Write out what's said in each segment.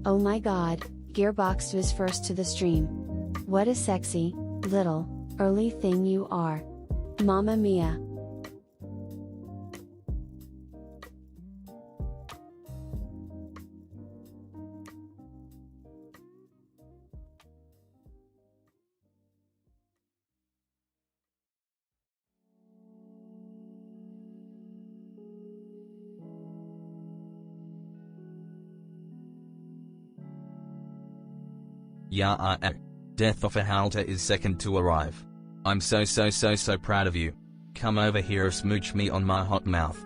Oh my god, Gearbox was first to the stream. What a sexy, little, early thing you are. Mamma mia. Yeah, Death of a Halter is second to arrive. I'm so proud of you. Come over here, smooch me on my hot mouth.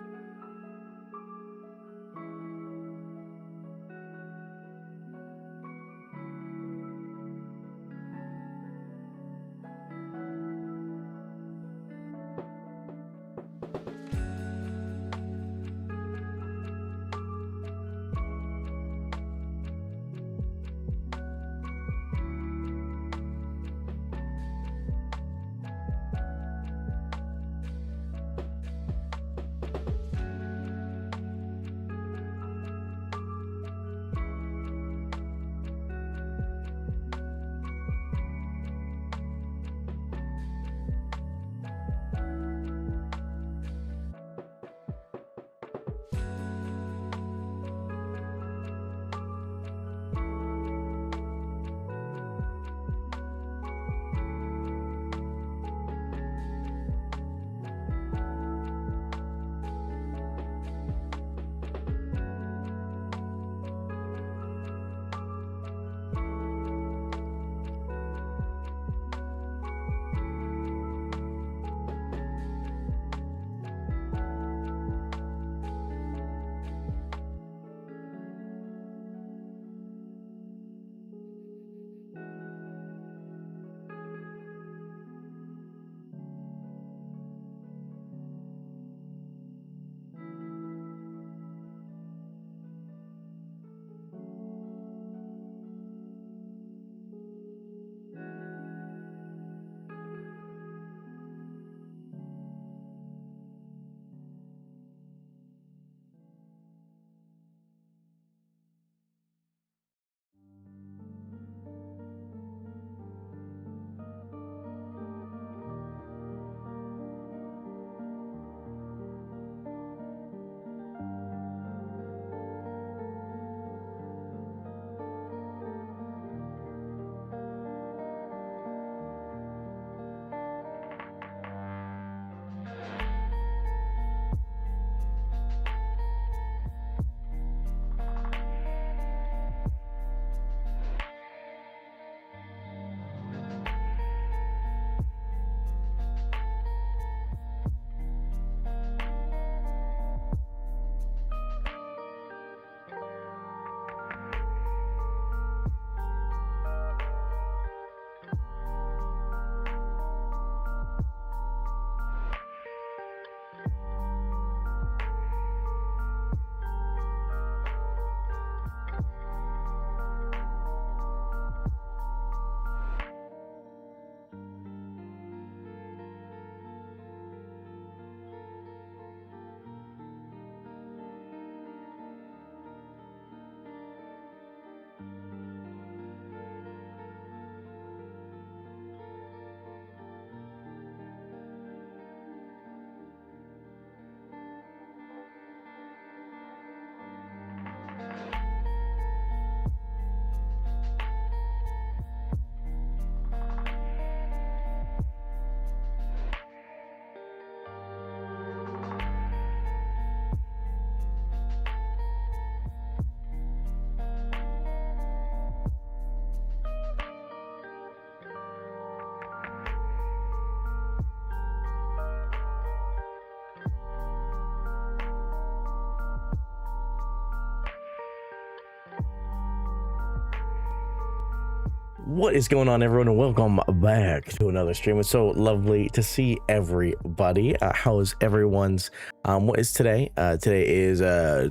What is going on, everyone, and welcome back to another stream. It's so lovely to see everybody. How is everyone's what is today? Today is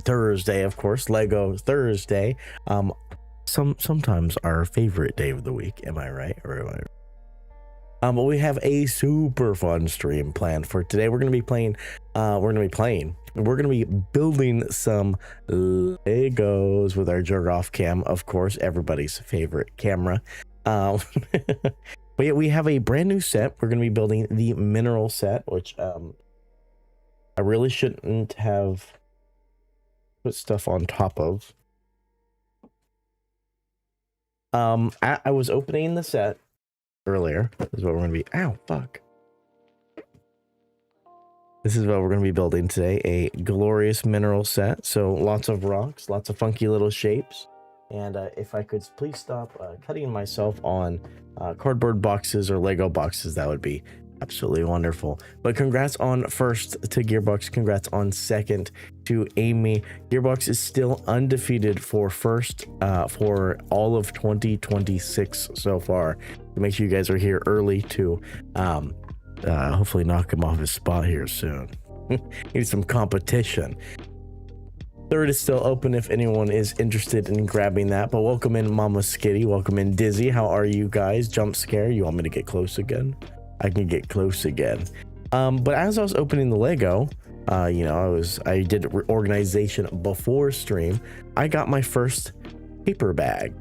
Thursday, of course, Lego Thursday. Sometimes our favorite day of the week. Am I right? Or am I? But we have a super fun stream planned for today. We're gonna be playing we're going to be building some Legos with our jerk off cam, of course, everybody's favorite camera. But yeah, we have a brand new set. We're going to be building the mineral set, which I really shouldn't have put stuff on top of. I was opening the set earlier. This is what we're going to be. Ow, fuck. This is what we're going to be building today, a glorious mineral set. So lots of rocks, lots of funky little shapes. And if I could please stop cutting myself on cardboard boxes or Lego boxes, that would be absolutely wonderful. But congrats on first to Gearbox. Congrats on second to Amy. Gearbox is still undefeated for first for all of 2026 so far. So make sure you guys are here early to hopefully knock him off his spot here soon. Need some competition. Third is still open if anyone is interested in grabbing that. But welcome in Mama Skitty. Welcome in Dizzy. How are you guys? Jump scare. You want me to get close again? I can get close again. But as I was opening the Lego, you know, I did organization before stream. I got my first paper bag.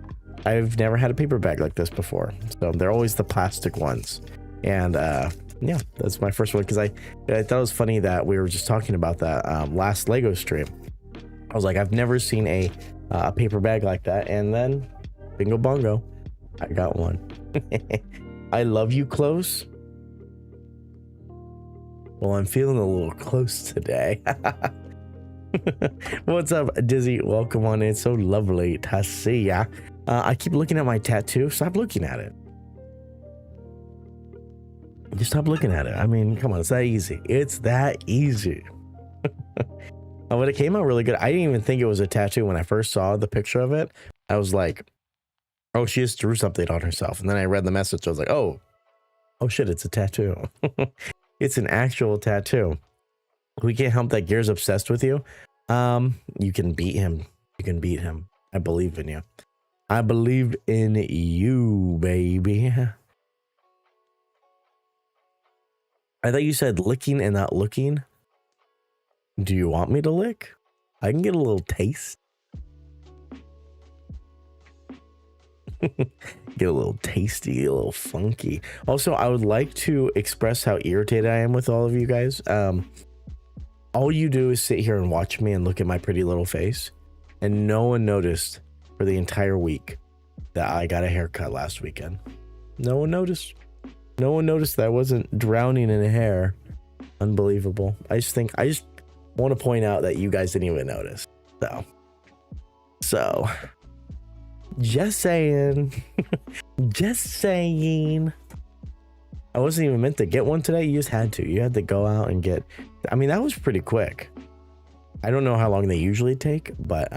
I've never had a paper bag like this before. So they're always the plastic ones. And yeah, that's my first one, because I thought it was funny that we were just talking about that last Lego stream. I was like, I've never seen a paper bag like that. And then bingo bongo, I got one. I love you, close. Well, I'm feeling a little close today. What's up, Dizzy? Welcome on in. It's so lovely to see ya. I keep looking at my tattoo. Stop looking at it. Just stop looking at it. I mean, come on. It's that easy. It's that easy. But it came out really good. I didn't even think it was a tattoo when I first saw the picture of it. I was like, oh, she just drew something on herself. And then I read the message. I was like, oh shit, it's a tattoo. It's an actual tattoo. We can't help that Gear's obsessed with you. You can beat him. You can beat him. I believe in you. I believe in you, baby. I thought you said licking and not looking. Do you want me to lick? I can get a little taste. Get a little tasty, a little funky. Also, I would like to express how irritated I am with all of you guys. All you do is sit here and watch me and look at my pretty little face, and no one noticed for the entire week that I got a haircut last weekend. No one noticed. No one noticed that I wasn't drowning in hair. Unbelievable. I just want to point out that you guys didn't even notice. So just saying. Just saying. I wasn't even meant to get one today. You just had to. You had to go out and get. I mean, that was pretty quick. I don't know how long they usually take, but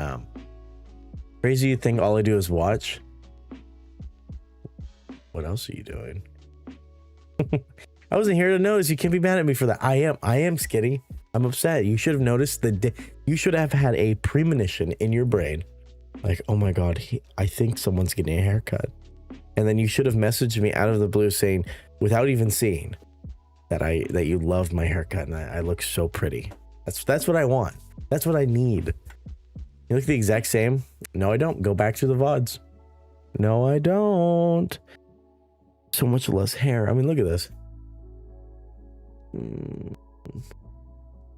crazy you think all I do is watch. What else are you doing? I wasn't here to notice. You can't be mad at me for that. I am Skitty. I'm upset. You should have noticed you should have had a premonition in your brain. Like, oh my God, I think someone's getting a haircut. And then you should have messaged me out of the blue saying, without even seeing, that you love my haircut and I look so pretty. That's what I want. That's what I need. You look the exact same. No, I don't. Go back to the VODs. No, I don't. So much less hair. I mean, look at this.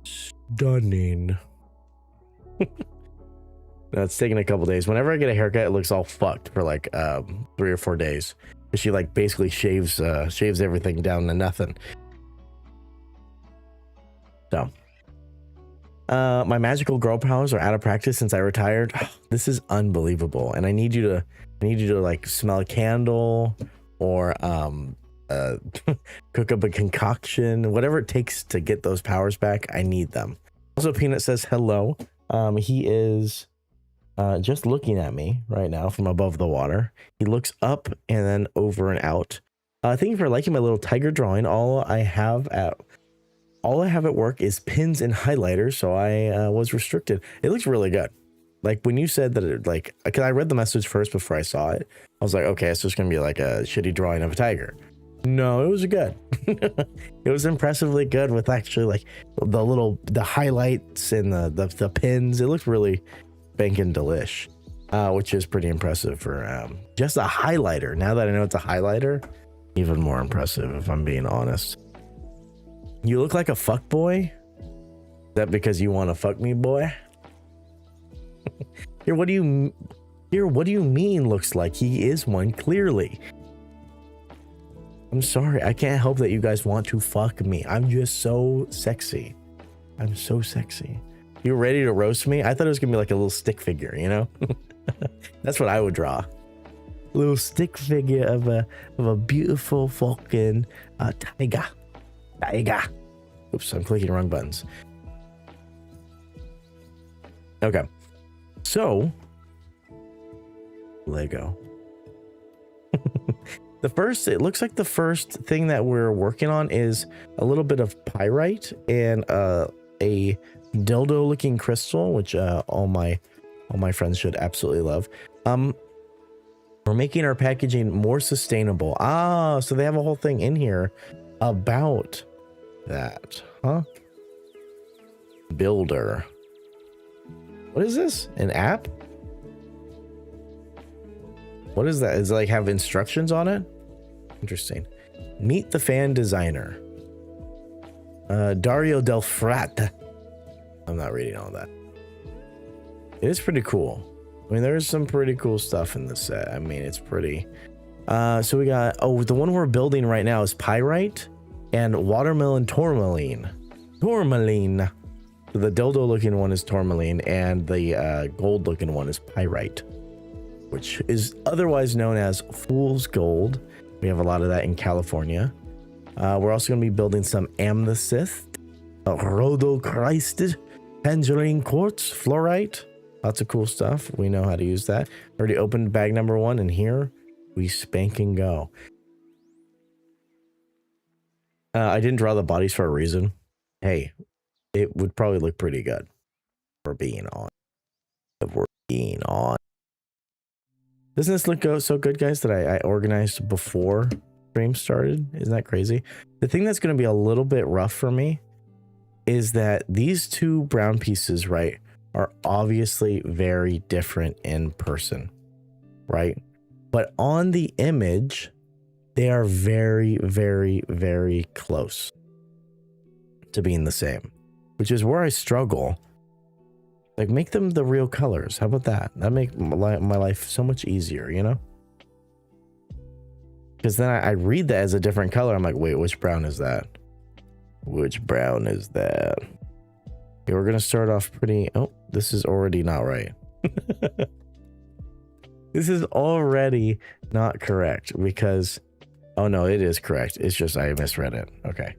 Stunning. No, it's taking a couple days. Whenever I get a haircut, it looks all fucked for like 3 or 4 days. She like basically shaves everything down to nothing. So my magical girl powers are out of practice since I retired. This is unbelievable. And I need you to like smell a candle or cook up a concoction, whatever it takes to get those powers back. I need them. Also, Peanut says hello. He is just looking at me right now from above the water. He looks up and then over and out. Thank you for liking my little tiger drawing. All I have at work is pins and highlighters, so I was restricted. It looks really good. Like when you said that, it, like, because I read the message first before I saw it, I was like, okay, it's just gonna be like a shitty drawing of a tiger. No, it was good. It was impressively good with actually like the highlights and the pins. It looked really bankin' delish, which is pretty impressive for just a highlighter. Now that I know it's a highlighter, even more impressive if I'm being honest. You look like a fuck boy. Is that because you want to fuck me, boy? What do you mean looks like? He is one, clearly. I'm sorry, I can't help that you guys want to fuck me. I'm just so sexy. I'm so sexy. You ready to roast me? I thought it was gonna be like a little stick figure, you know? That's what I would draw. A little stick figure of a beautiful fucking tiger. Tiger. Oops, I'm clicking wrong buttons. Okay. So, Lego. It looks like the first thing that we're working on is a little bit of pyrite and a dildo looking crystal, which all my friends should absolutely love. We're making our packaging more sustainable. So they have a whole thing in here about that, huh? Builder. What is this? An app? What is that? Is it like have instructions on it? Interesting. Meet the fan designer. Dario Del Frate. I'm not reading all that. It is pretty cool. I mean, there's some pretty cool stuff in this set. I mean, it's pretty. So we got, the one we're building right now is pyrite and watermelon tourmaline. Tourmaline. So the dildo looking one is tourmaline and the gold looking one is pyrite, which is otherwise known as fool's gold. We have a lot of that in California. We're also going to be building some amethyst, rhodochrosite, tangerine quartz, fluorite. Lots of cool stuff. We know how to use that. Already opened bag number 1, and here we spank and go. I didn't draw the bodies for a reason. Hey, it would probably look pretty good for being on. If we're being on. Doesn't this look so good, guys, that I organized before stream started? Isn't that crazy? The thing that's going to be a little bit rough for me is that these two brown pieces, right, are obviously very different in person, right? But on the image, they are very, very, very close to being the same, which is where I struggle. Like, make them the real colors. How about that? That make my life so much easier, you know? Because then I read that as a different color. I'm like, wait, which brown is that? Which brown is that? Okay, we're going to start off pretty... Oh, this is already not right. This is already not correct because... Oh, no, it is correct. It's just I misread it. Okay.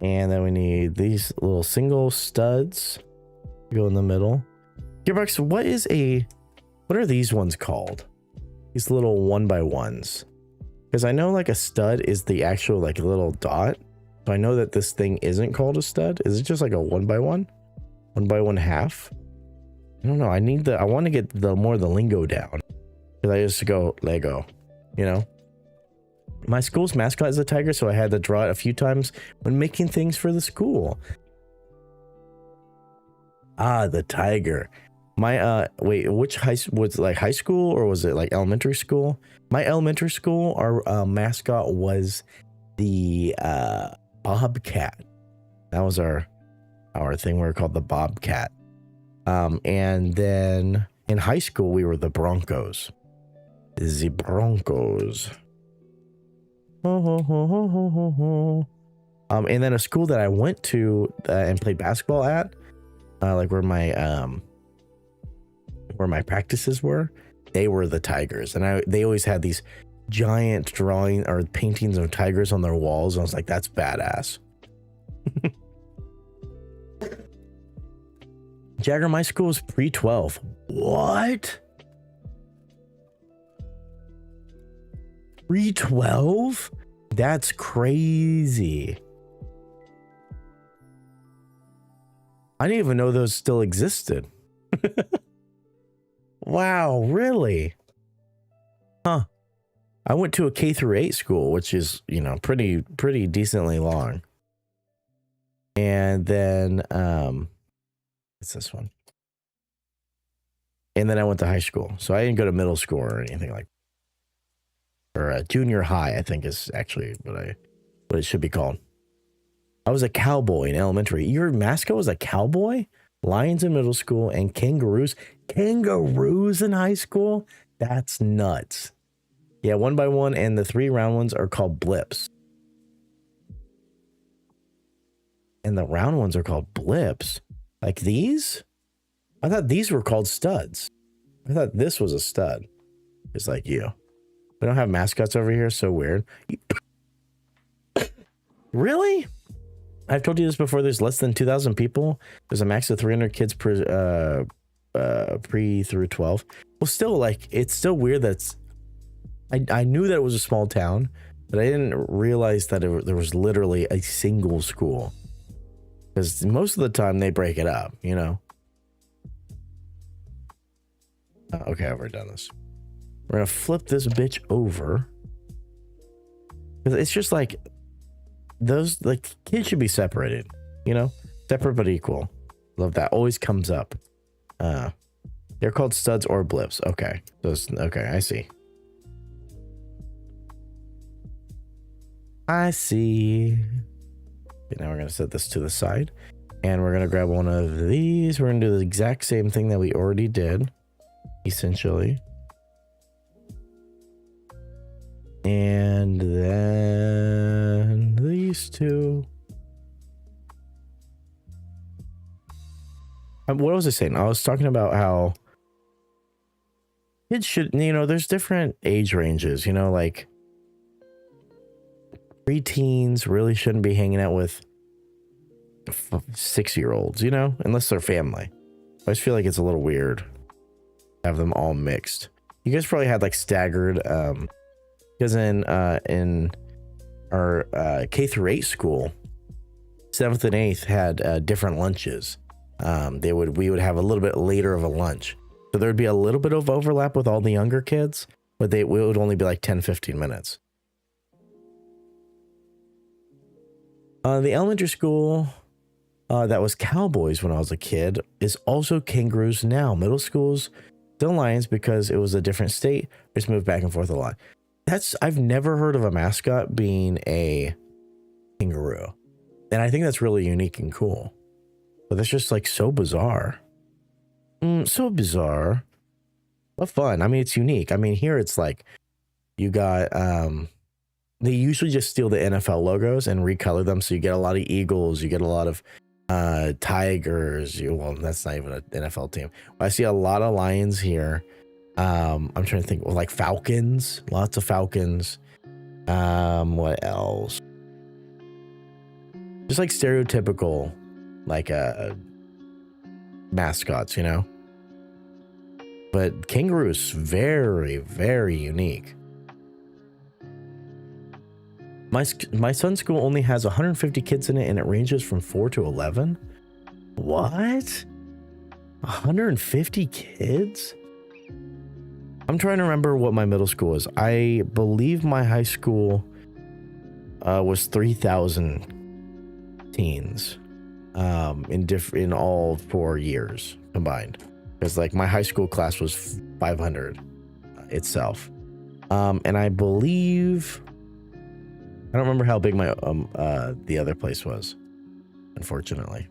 And then we need these little single studs. Go in the middle. Gearbox, what are these ones called? These little 1x1s. Because I know like a stud is the actual like little dot. So I know that this thing isn't called a stud. Is it just like a 1x1? 1x1/2? I don't know. I want to get the lingo down. Because I just go Lego, you know? My school's mascot is a tiger, so I had to draw it a few times when making things for the school. The tiger. My wait, which was like high school or was it like elementary school? My elementary school, our mascot was the bobcat. That was our thing. We were called the bobcat. And then in high school we were the Broncos. The Broncos. And then a school that I went to and played basketball at, like where my practices were, they were the Tigers, and they always had these giant drawing or paintings of tigers on their walls, and I was like, that's badass. Jagger, my school was pre-12. What? Pre-12? That's crazy. I didn't even know those still existed. Wow, really? Huh. I went to a K through 8 school, which is, you know, pretty decently long. And then, what's this one? And then I went to high school. So I didn't go to middle school or anything like that. Or junior high, I think is actually what it should be called. I was a cowboy in elementary. Your mascot was a cowboy? Lions in middle school and kangaroos. Kangaroos in high school? That's nuts. Yeah, 1 by 1, and the 3 round ones are called blips. And the round ones are called blips. Like these? I thought these were called studs. I thought this was a stud. Just like you. We don't have mascots over here. So weird. Really? I've told you this before. There's less than 2,000 people. There's a max of 300 kids per pre through 12. Well, still, like, it's still weird that's... I knew that it was a small town, but I didn't realize that there was literally a single school. Because most of the time they break it up, you know? Okay, I've already done this. We're going to flip this bitch over. It's just like... Those, like, kids should be separated, you know? Separate but equal. Love that. Always comes up. They're called studs or blips. Okay. Okay, I see. I see. Okay, now we're going to set this to the side. And we're going to grab one of these. We're going to do the exact same thing that we already did. Essentially. And then these two. What was I saying? I was talking about how kids should, you know, there's different age ranges, you know, like preteens really shouldn't be hanging out with 6-year-olds, you know, unless they're family. I just feel like it's a little weird to have them all mixed. You guys probably had like staggered, because in our K through 8 school, 7th and 8th had different lunches. We would have a little bit later of a lunch, so there would be a little bit of overlap with all the younger kids, but it would only be like 10-15 minutes. The elementary school that was Cowboys when I was a kid is also Kangaroos now. Middle school's still Lions because it was a different state. Just moved back and forth a lot. I've never heard of a mascot being a kangaroo. And I think that's really unique and cool. But that's just like so bizarre. So bizarre. But fun. I mean, it's unique. I mean, here it's like you got they usually just steal the NFL logos and recolor them. So you get a lot of Eagles, you get a lot of Tigers. Well, that's not even an NFL team. I see a lot of Lions here. I'm trying to think, like Falcons, lots of Falcons. What else? Just like stereotypical, like mascots, you know. But kangaroos, very, very unique. My son's school only has 150 kids in it, and it ranges from 4 to 11. What? 150 kids? I'm trying to remember what my middle school is. I believe my high school was 3,000 teens in all 4 years combined. Because like my high school class was 500 itself. And I believe... I don't remember how big my the other place was, unfortunately.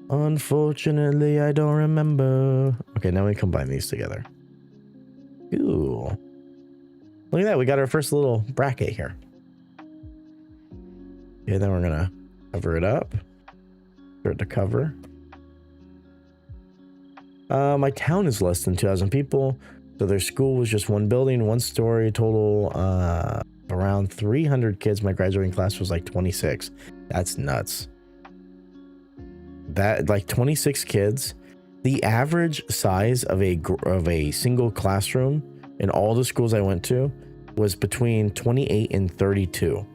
Unfortunately, I don't remember. Okay, now we combine these together. Ooh. Look at that, we got our first little bracket here. Okay, then we're gonna cover it up. Start to cover. My town is less than 2,000 people, so their school was just one building, one story, total around 300 kids. My graduating class was like 26. That's nuts. That, like 26 kids. The average size of a single classroom in all the schools I went to was between 28 and 32.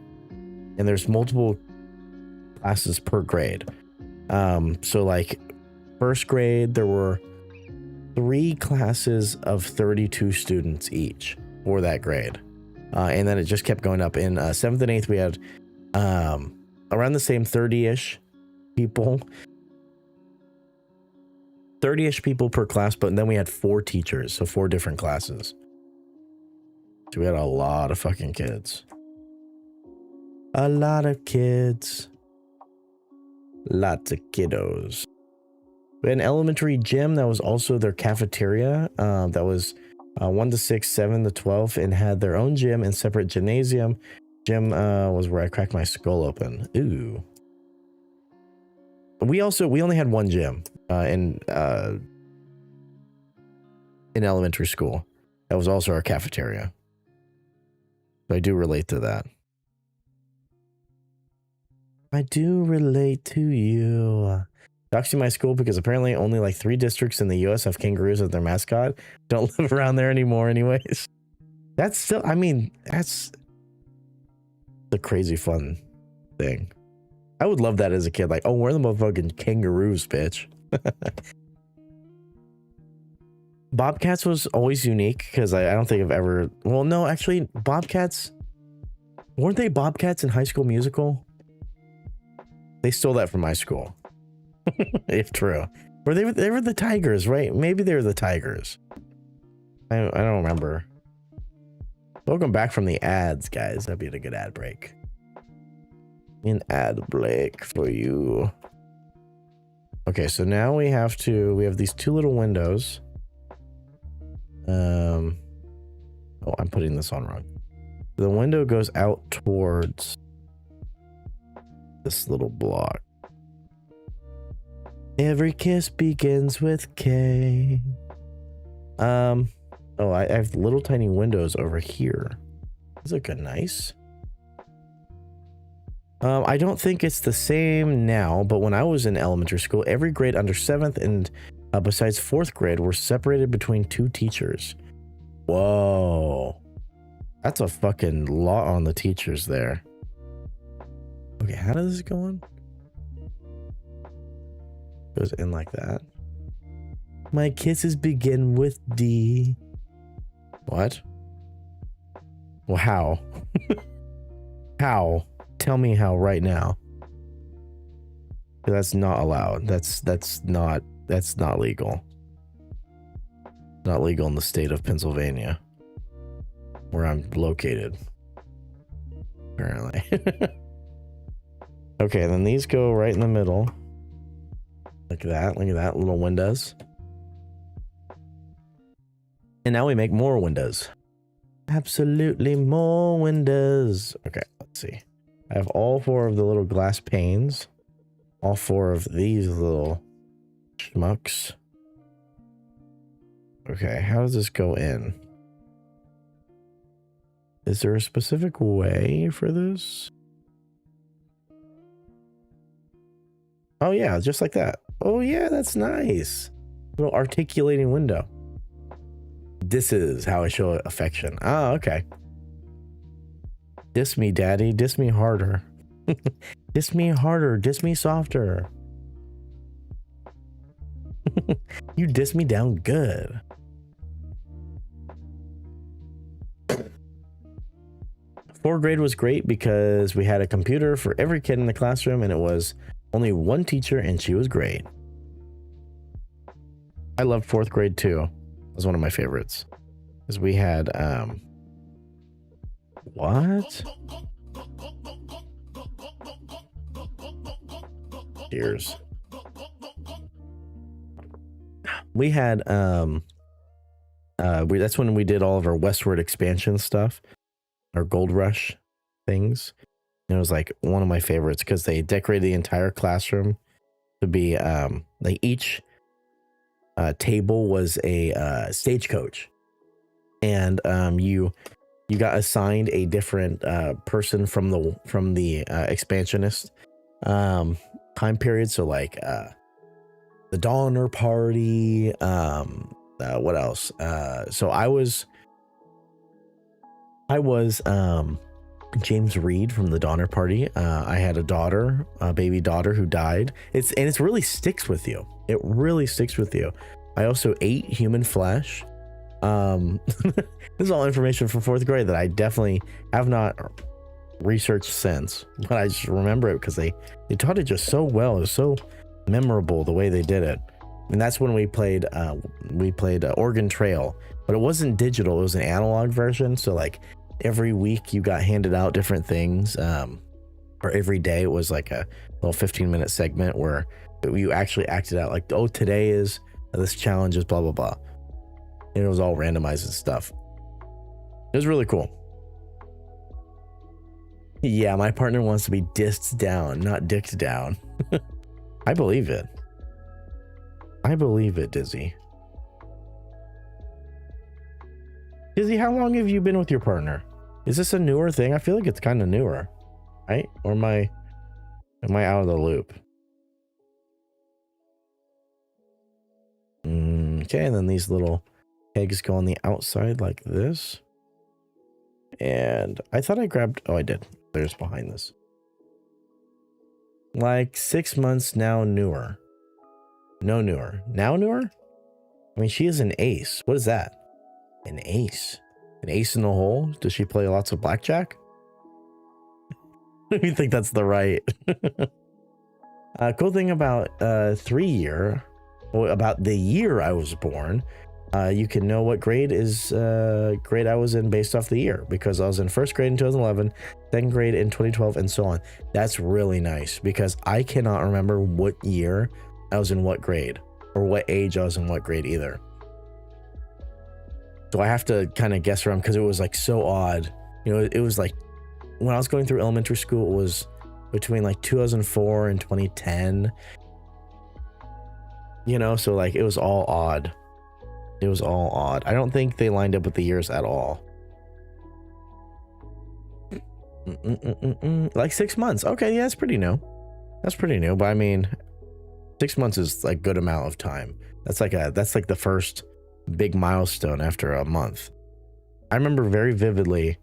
And there's multiple classes per grade. So like first grade, there were 3 classes of 32 students each. for that grade. And then it just kept going up. In 7th and 8th, we had around the same 30-ish people. 30-ish people per class, but then we had 4 teachers, so 4 different classes. So we had a lot of fucking kids. A lot of kids. Lots of kiddos. We had an elementary gym that was also their cafeteria. That was 1 to 6, 7 to 12, and had their own gym and separate gymnasium. Gym was where I cracked my skull open. Ooh. We only had one gym in elementary school. That was also our cafeteria. So I do relate to that. I do relate to you. Doxing my school because apparently only like 3 districts in the US have kangaroos as their mascot. Don't live around there anymore anyways. That's still, I mean, that's a crazy fun thing. I would love that as a kid. Like, oh, we're the motherfucking kangaroos, bitch. Bobcats was always unique because I don't think I've ever, well, no, actually Bobcats, weren't they Bobcats in High School Musical? They stole that from my school. If true. Or they were the Tigers, right? Maybe they were the Tigers. I don't remember. Welcome back from the ads, guys. That'd be a good ad break. An ad break for you. Okay, so now we have these 2 little windows. Oh, I'm putting this on wrong. The window goes out towards this little block. Every kiss begins with K. Oh, I have little tiny windows over here. These look nice. I don't think it's the same now, but when I was in elementary school, every grade under 7th and besides 4th grade were separated between 2 teachers. Whoa. That's a fucking lot on the teachers there. Okay, how does this go on? Goes in like that. My kisses begin with D. What? Well, how? How? Tell me how right now. That's not allowed. That's not legal. Not legal in the state of Pennsylvania, where I'm located. Apparently. Okay, then these go right in the middle. Look at that. Look at that. Little windows. And now we make more windows. Absolutely more windows. Okay, let's see. I have all 4 of the little glass panes. All 4 of these little schmucks. Okay, how does this go in? Is there a specific way for this? Oh yeah, just like that. Oh yeah, that's nice. Little articulating window. This is how I show affection. Ah, okay. Diss me, daddy. Diss me harder. Diss me harder. Diss me softer. You diss me down good. Fourth grade was great because we had a computer for every kid in the classroom, and it was only one teacher, and she was great. I loved 4th grade too. It was one of my favorites. Because we had what? Cheers. We had that's when we did all of our westward expansion stuff, our gold rush things. And it was like one of my favorites because they decorated the entire classroom to be like each table was a stagecoach, and you got assigned a different person from the expansionist time period. So like the Donner Party, what else? So I was James Reed from the Donner Party. I had a baby daughter who died. It really sticks with you. It really sticks with you. I also ate human flesh. This is all information from 4th grade that I definitely have not researched since, but I just remember it because they taught it just so well. It was so memorable the way they did it. And that's when we played Oregon Trail, but it wasn't digital, it was an analog version. So like every week you got handed out different things, or every day it was like a little 15-minute segment where you actually acted out like, oh, today is this challenge is blah blah blah, and it was all randomized and stuff. It was really cool. Yeah, my partner wants to be dissed down, not dicked down. I believe it. I believe it, Dizzy. Dizzy, how long have you been with your partner? Is this a newer thing? I feel like it's kind of newer, right? Or am I out of the loop? Okay, and then these little pegs go on the outside like this. And I thought I grabbed, oh, I did. There's behind this. Like 6 months now newer. No newer. Now newer? I mean, she is an ace. What is that? An ace. An ace in the hole? Does she play lots of blackjack? I think that's the right. Cool thing about about the year I was born, you can know what grade I was in based off the year, because I was in 1st grade in 2011, 2nd grade in 2012, and so on. That's really nice because I cannot remember what year I was in what grade or what age I was in what grade either. So I have to kind of guess around because it was like so odd. You know, it was like when I was going through elementary school, it was between like 2004 and 2010. You know, so like it was all odd. It was all odd. I don't think they lined up with the years at all. Like 6 months. Okay, yeah, that's pretty new. That's pretty new, but I mean, 6 months is like good amount of time. That's like the first big milestone after a month. I remember very vividly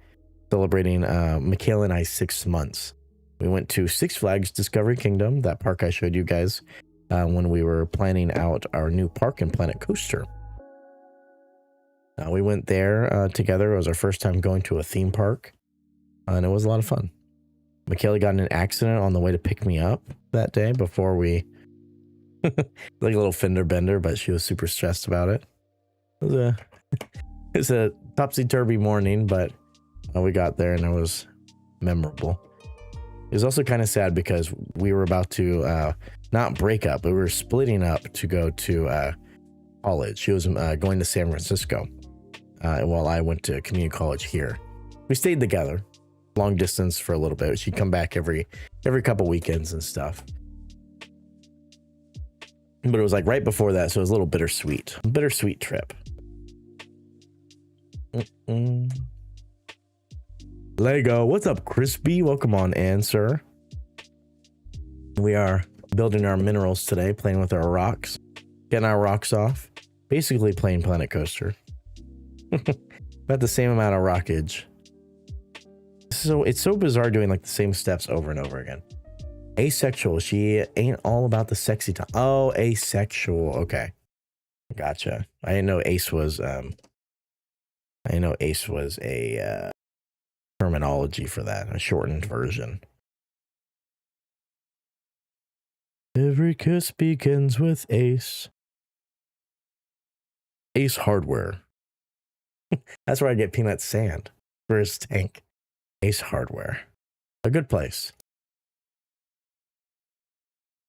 celebrating Michaela and I 6 months. We went to Six Flags Discovery Kingdom, that park I showed you guys when we were planning out our new park in Planet Coaster. We went there together. It was our first time going to a theme park, and it was a lot of fun. Michaela got in an accident on the way to pick me up that day before we like a little fender bender, but she was super stressed about it. It was a topsy-turvy morning, but we got there and it was memorable. It was also kind of sad because we were about to not break up, but we were splitting up to go to college. She was going to San Francisco while I went to community college here. We stayed together long distance for a little bit. She'd come back every couple weekends and stuff. But it was like right before that, so it was a little bittersweet trip. Lego, what's up, Crispy? Welcome on, Answer. We are building our minerals today, playing with our rocks, getting our rocks off. Basically playing Planet Coaster. About the same amount of rockage. So it's so bizarre doing like the same steps over and over again. Asexual, she ain't all about the sexy time. Oh, asexual. Okay, gotcha. I didn't know ace was a terminology for that, a shortened version. Every kiss begins with Ace. Ace Hardware. That's where I get Peanut Sand for his tank. Ace Hardware. A good place.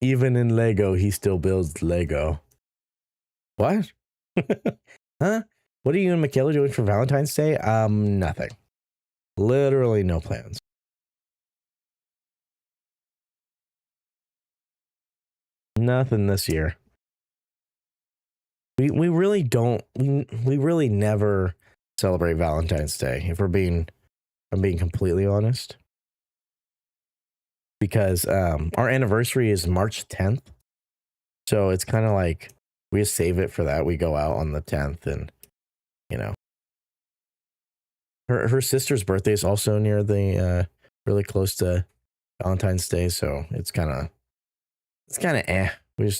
Even in Lego, he still builds Lego. What? Huh? What are you and Michaela doing for Valentine's Day? Nothing. Literally no plans. Nothing this year. We really don't. We really never celebrate Valentine's Day. If I'm being completely honest. Because our anniversary is March 10th. So it's kind of like we just save it for that. We go out on the 10th, and you know. Her sister's birthday is also near the really close to Valentine's Day, so it's kind of eh. We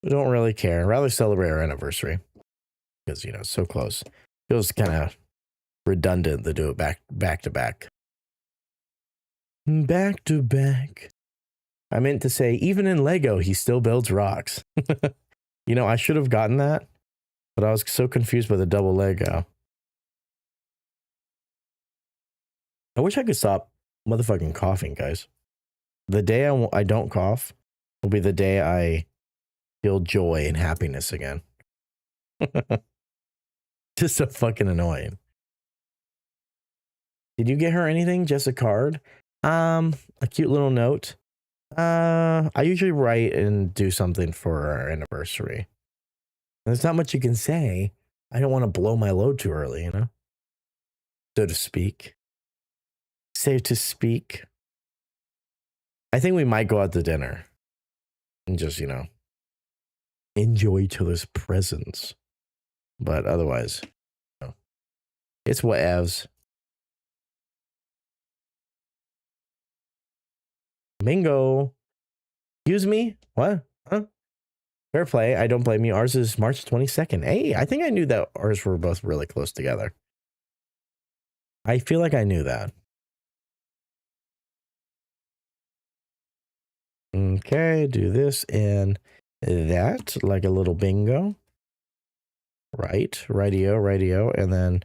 don't really care. Rather celebrate our anniversary. because, you know, so close. Feels kind of redundant to do it back to back. Back to back. I meant to say, even in Lego, he still builds rocks. You know, I should have gotten that, but I was so confused by the double Lego. I wish I could stop motherfucking coughing, guys. The day I don't cough will be the day I feel joy and happiness again. Just so fucking annoying. Did you get her anything? Just a card? A cute little note. I usually write and do something for our anniversary. There's not much you can say. I don't want to blow my load too early, you know? So to speak. So to speak. I think we might go out to dinner. And just, you know, enjoy each other's presence. But otherwise, you know, it's whatevs. Bingo. Excuse me? What? Huh? Fair play. I don't blame you. Ours is March 22nd. Hey, I think I knew that ours were both really close together. I feel like I knew that. Okay, do this and that, like a little bingo. Right, radio, and then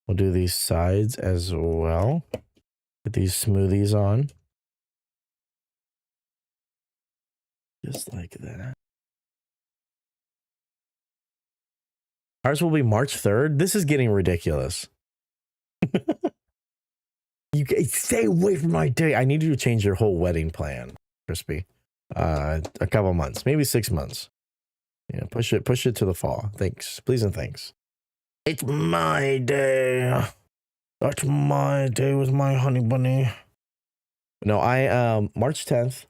we'll do these sides as well. Get these smoothies on. Just like that. Ours will be March 3rd. This is getting ridiculous. You stay away from my day. I need you to change your whole wedding plan, Crispy. A couple months, maybe 6 months. Yeah, push it to the fall. Thanks. Please and thanks. It's my day. That's my day with my honey bunny. No, March 10th.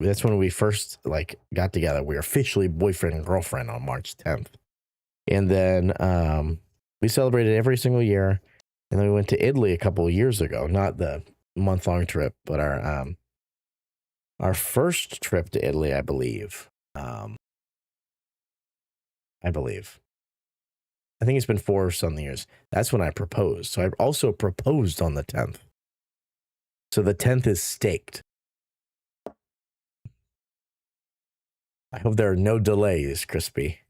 That's when we first got together. We were officially boyfriend and girlfriend on March 10th. And then we celebrated every single year. And then we went to Italy a couple of years ago, not the month-long trip, but our first trip to Italy, I believe. I think it's been 4 or something years. That's when I proposed. So I also proposed on the 10th. So the 10th is staked. I hope there are no delays, Crispy.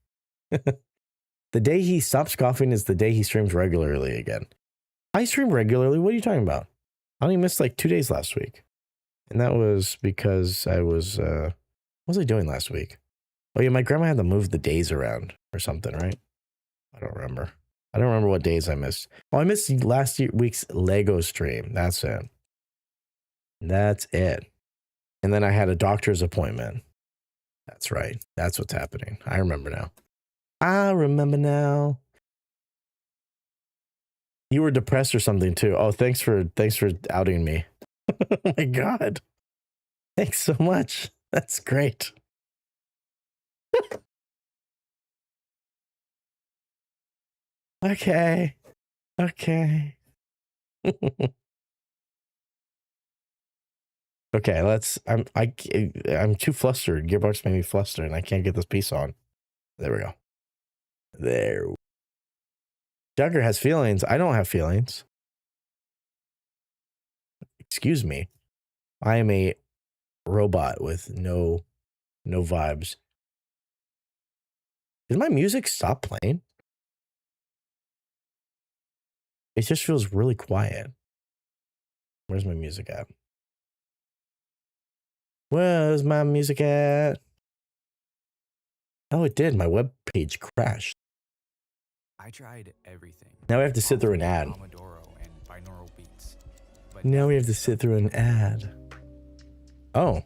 The day he stops coughing is the day he streams regularly again. I stream regularly? What are you talking about? I only missed 2 days last week. And that was because I was, what was I doing last week? Oh yeah, my grandma had to move the days around or something, right? I don't remember. I don't remember what days I missed. Oh, I missed last week's Lego stream. That's it. That's it. And then I had a doctor's appointment. That's right. That's what's happening. I remember now. I remember now. You were depressed or something too. Oh, thanks for outing me. Oh my God. Thanks so much. That's great. Okay. Okay. Okay, I'm too flustered. Gearbox made me flustered and I can't get this piece on. There we go. There. Jugger has feelings. I don't have feelings. Excuse me. I am a robot with no vibes. Did my music stop playing? It just feels really quiet. Where's my music at? Where's my music at? Oh, it did. My web page crashed. I tried everything. Now we have to sit through an ad. Now we have to sit through an ad. Oh.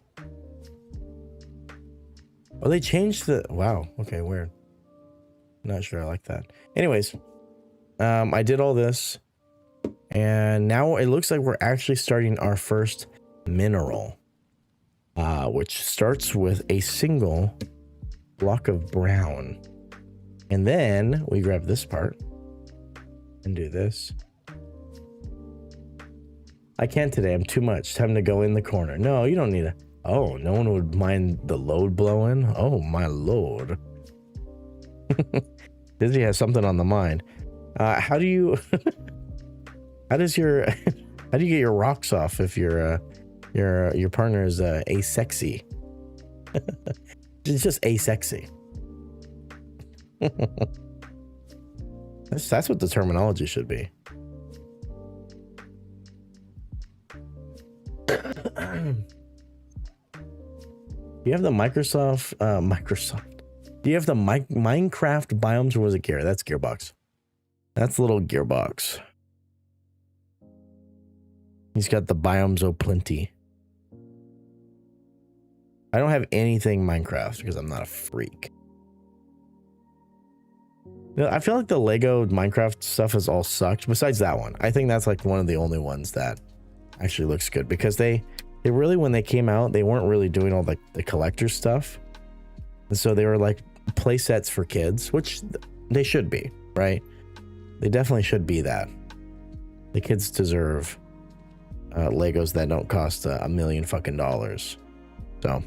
Oh, they changed the... Wow. Okay, weird. Not sure I like that. Anyways, I did all this. And now it looks like we're actually starting our first mineral. Which starts with a single block of brown. And then we grab this part and do this. I can't today. I'm too much. Time to go in the corner. No, you don't need to. Oh, no one would mind the load blowing. Oh my lord. Dizzy has something on the mind. How do you how does your how do you get your rocks off if your partner is asexy? It's just asexy. That's what the terminology should be. You have the Microsoft. Do you have the Minecraft biomes, or was it Gear? That's Gearbox. That's little Gearbox. He's got the biomes o' plenty. I don't have anything Minecraft because I'm not a freak. You know, I feel like the Lego Minecraft stuff has all sucked. Besides that one, I think that's like one of the only ones that actually looks good, because they really, when they came out, they weren't really doing all the collector stuff, and so they were like play sets for kids, which they should be, right? They definitely should be that. The kids deserve Legos that don't cost $1 million fucking dollars. So,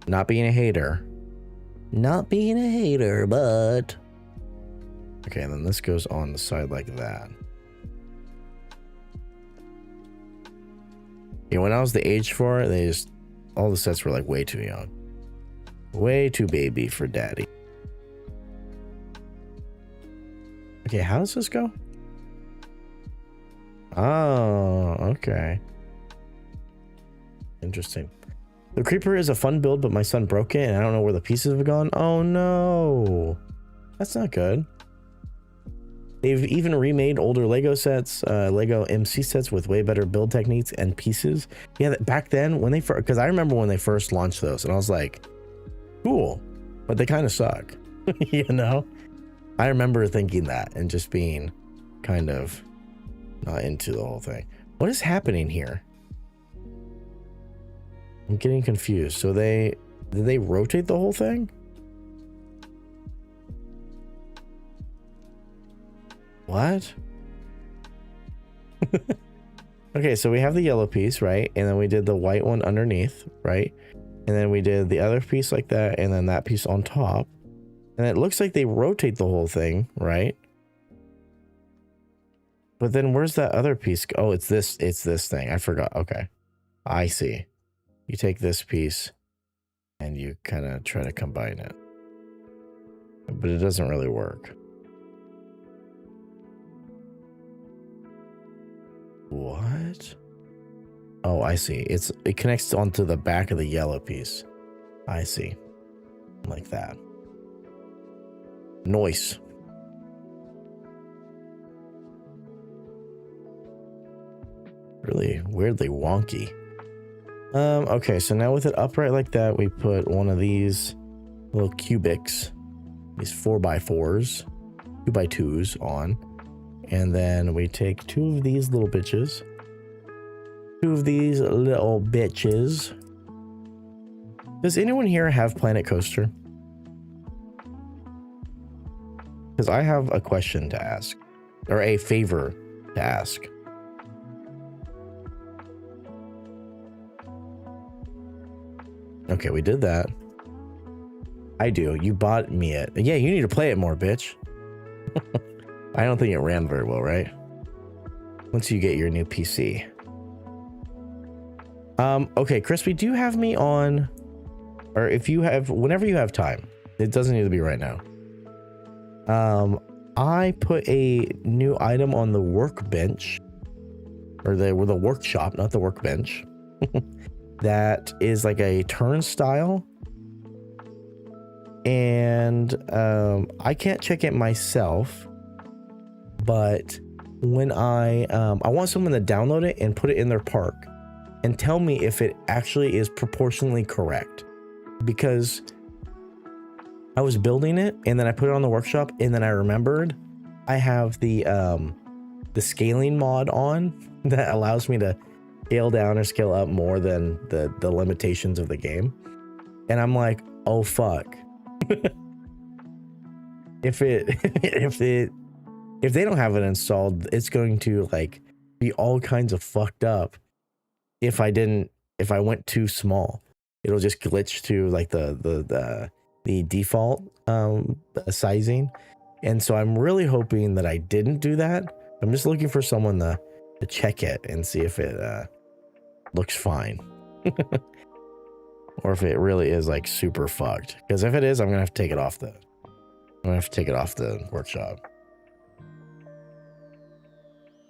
not being a hater, but okay. And then this goes on the side like that. Yeah, when I was the age for it, all the sets were like way too young. Way too baby for daddy. Okay, how does this go? Oh, okay. Interesting. The creeper is a fun build, but my son broke it and I don't know where the pieces have gone. Oh no. That's not good. They've even remade older Lego sets, Lego MC sets with way better build techniques and pieces. Yeah, back then when they first, because I remember when they first launched those and I was like, cool, but they kind of suck. You know? I remember thinking that and just being kind of not into the whole thing. What is happening here? I'm getting confused. So did they rotate the whole thing? What? Okay, so we have the yellow piece, right? And then we did the white one underneath, right? And then we did the other piece like that, and then that piece on top. And it looks like they rotate the whole thing, right? But then where's that other piece? Oh, it's this thing. I forgot. Okay. I see. You take this piece and you kind of try to combine it. But it doesn't really work. What? Oh, I see. It connects onto the back of the yellow piece. I see. Like that. Noise. Really weirdly wonky. Okay, so now with it upright like that, we put one of these little cubics, these 4x4s, 2x2s on, and then we take two of these little bitches. Does anyone here have Planet Coaster? Because I have a question to ask, or a favor to ask. Okay, we did that. I do. You bought me it. Yeah, you need to play it more, bitch. I don't think it ran very well, right? Once you get your new PC. Okay, Crispy, do you have me on, or if you have, whenever you have time, it doesn't need to be right now. I put a new item on the workbench, or the workshop, not the workbench. That is like a turnstile, and I can't check it myself, but when I want someone to download it and put it in their park and tell me if it actually is proportionally correct, because I was building it and then I put it on the workshop and then I remembered I have the scaling mod on that allows me to scale down or scale up more than the limitations of the game. And I'm like, oh fuck. if they don't have it installed, it's going to like be all kinds of fucked up if I didn't if I went too small, it'll just glitch to like the default sizing. And so I'm really hoping that I didn't do that. I'm just looking for someone to check it and see if it looks fine. Or if it really is like super fucked. Because if it is, I'm gonna have to take it off the workshop.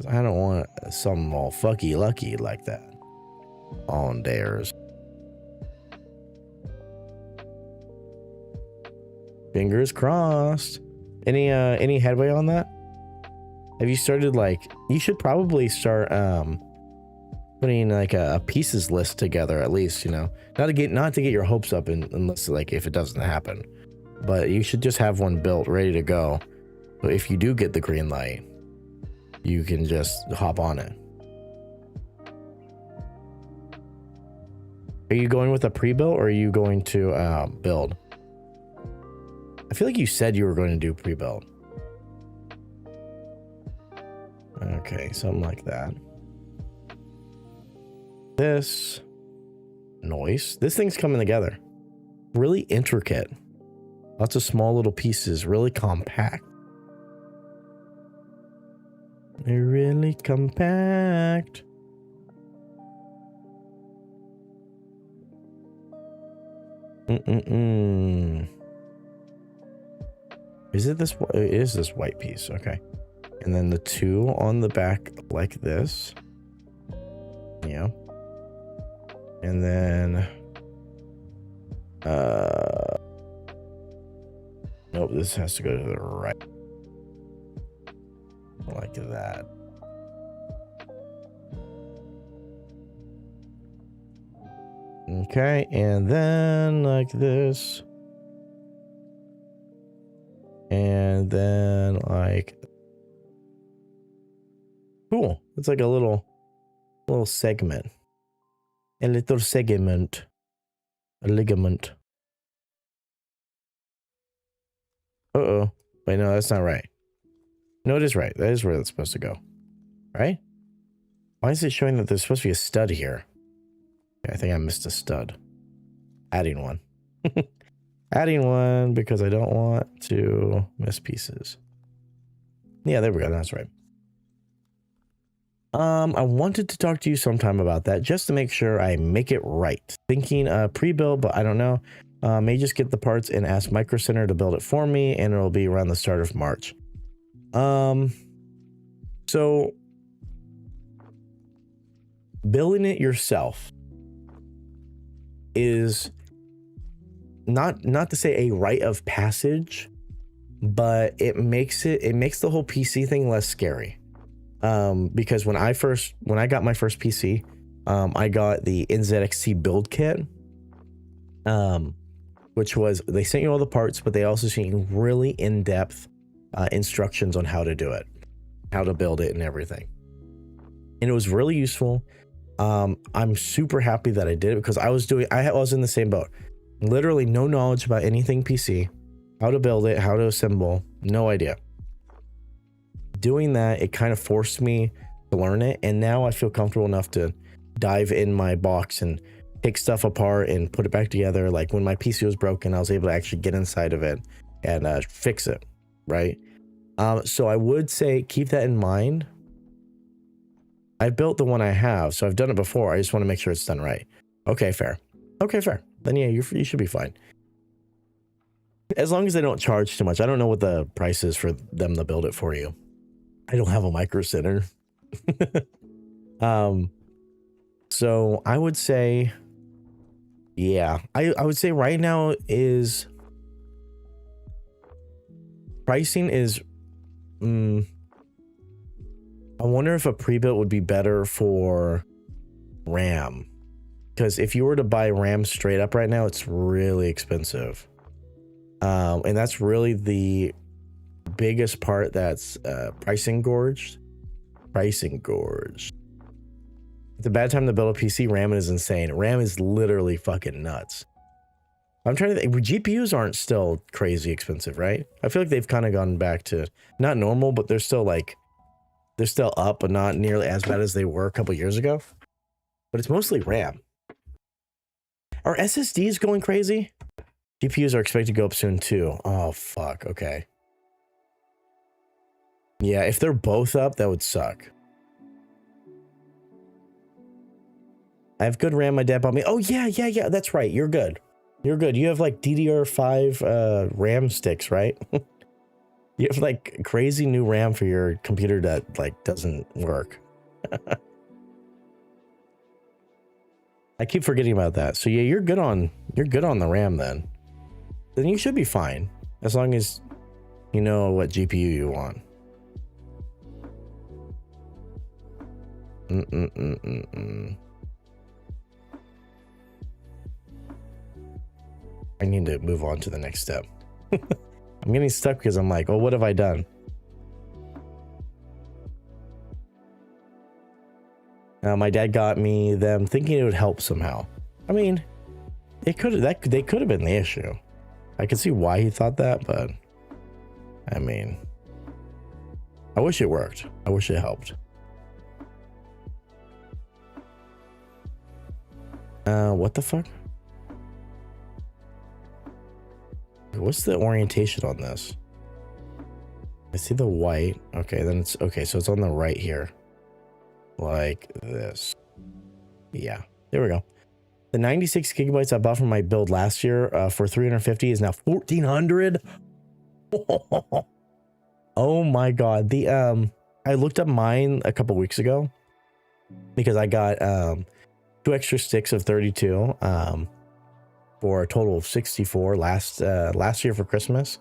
I don't want something all fucky lucky like that on theirs. Fingers crossed. Any headway on that? Have you started, like, you should probably start putting like a pieces list together, at least, you know, not to get your hopes up unless, like, if it doesn't happen, but you should just have one built ready to go. So if you do get the green light, you can just hop on it. Are you going with a pre-built or are you going to build? I feel like you said you were going to do pre-built. Okay, something like that. This noise. This thing's coming together. Really intricate. Lots of small little pieces, really compact. They're really compact. Is it this? It is this white piece. Okay. And then the two on the back like this. Yeah. And then nope, this has to go to the right. Like that. Okay, and then like this. And then like, cool. It's like a little segment. A little segment. A ligament. Uh-oh. Wait, no, that's not right. No, it is right. That is where it's supposed to go. Right? Why is it showing that there's supposed to be a stud here? I think I missed a stud. Adding one. Adding one because I don't want to miss pieces. Yeah, there we go. That's right. I wanted to talk to you sometime about that just to make sure I make it right. Thinking pre-build, but I don't know. May just get the parts and ask Micro Center to build it for me, and it'll be around the start of March. So building it yourself is not to say a rite of passage, but it makes the whole PC thing less scary. Because when I got my first PC, I got the NZXT build kit, which was, they sent you all the parts, but they also sent you really in-depth instructions on how to do it, how to build it and everything. And it was really useful. I'm super happy that I did it because I was in the same boat. Literally no knowledge about anything PC, how to build it, how to assemble, no idea. Doing that, it kind of forced me to learn it, and now I feel comfortable enough to dive in my box and take stuff apart and put it back together. Like when my PC was broken, I was able to actually get inside of it and fix it, right? So I would say keep that in mind. I built the one I have, so I've done it before. I just want to make sure it's done right. Okay, fair. Okay, fair. Then yeah, you should be fine. As long as they don't charge too much. I don't know what the price is for them to build it for you. I don't have a Micro Center. So I would say, yeah, I would say right now is pricing is, I wonder if a pre-built would be better for RAM, because if you were to buy RAM straight up right now, it's really expensive. And that's really the biggest part that's pricing gorged. It's a bad time to build a PC. RAM is insane. RAM is literally fucking nuts. I'm trying to think. GPUs aren't still crazy expensive, right? I feel like they've kind of gone back to not normal, but they're still up, but not nearly as bad as they were a couple years ago. But it's mostly RAM. Are SSDs going crazy? GPUs are expected to go up soon too. Oh, fuck. Okay. Yeah, if they're both up, that would suck. I have good RAM. My dad bought me. Oh, yeah. That's right. You're good. You're good. You have like DDR5 RAM sticks, right? You have like crazy new RAM for your computer that like doesn't work. I keep forgetting about that. So yeah, you're good on the RAM then. Then you should be fine as long as you know what GPU you want. I need to move on to the next step. I'm getting stuck because I'm like, oh, what have I done? My dad got me them thinking it would help somehow. I mean, they could have been the issue. I can see why he thought that, but I mean, I wish it worked. I wish it helped. What the fuck? What's the orientation on this? I see the white. Okay, then it's okay. So it's on the right here, like this. Yeah, there we go. The 96 gigabytes I bought from my build last year for 350 is now 1400. Oh my god. The I looked up mine a couple weeks ago because I got 2 extra sticks of 32 for a total of 64 last year for Christmas,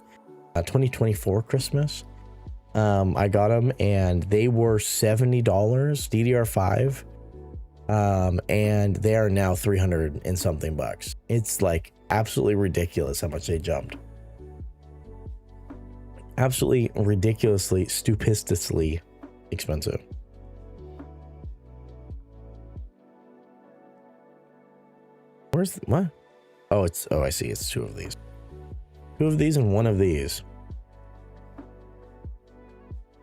2024 Christmas. I got them and they were $70 DDR5. And they are now 300 and something bucks. It's like absolutely ridiculous how much they jumped. Absolutely ridiculously, stupidously expensive. Where's what? Oh, I see. It's 2 of these. 2 of these and 1 of these.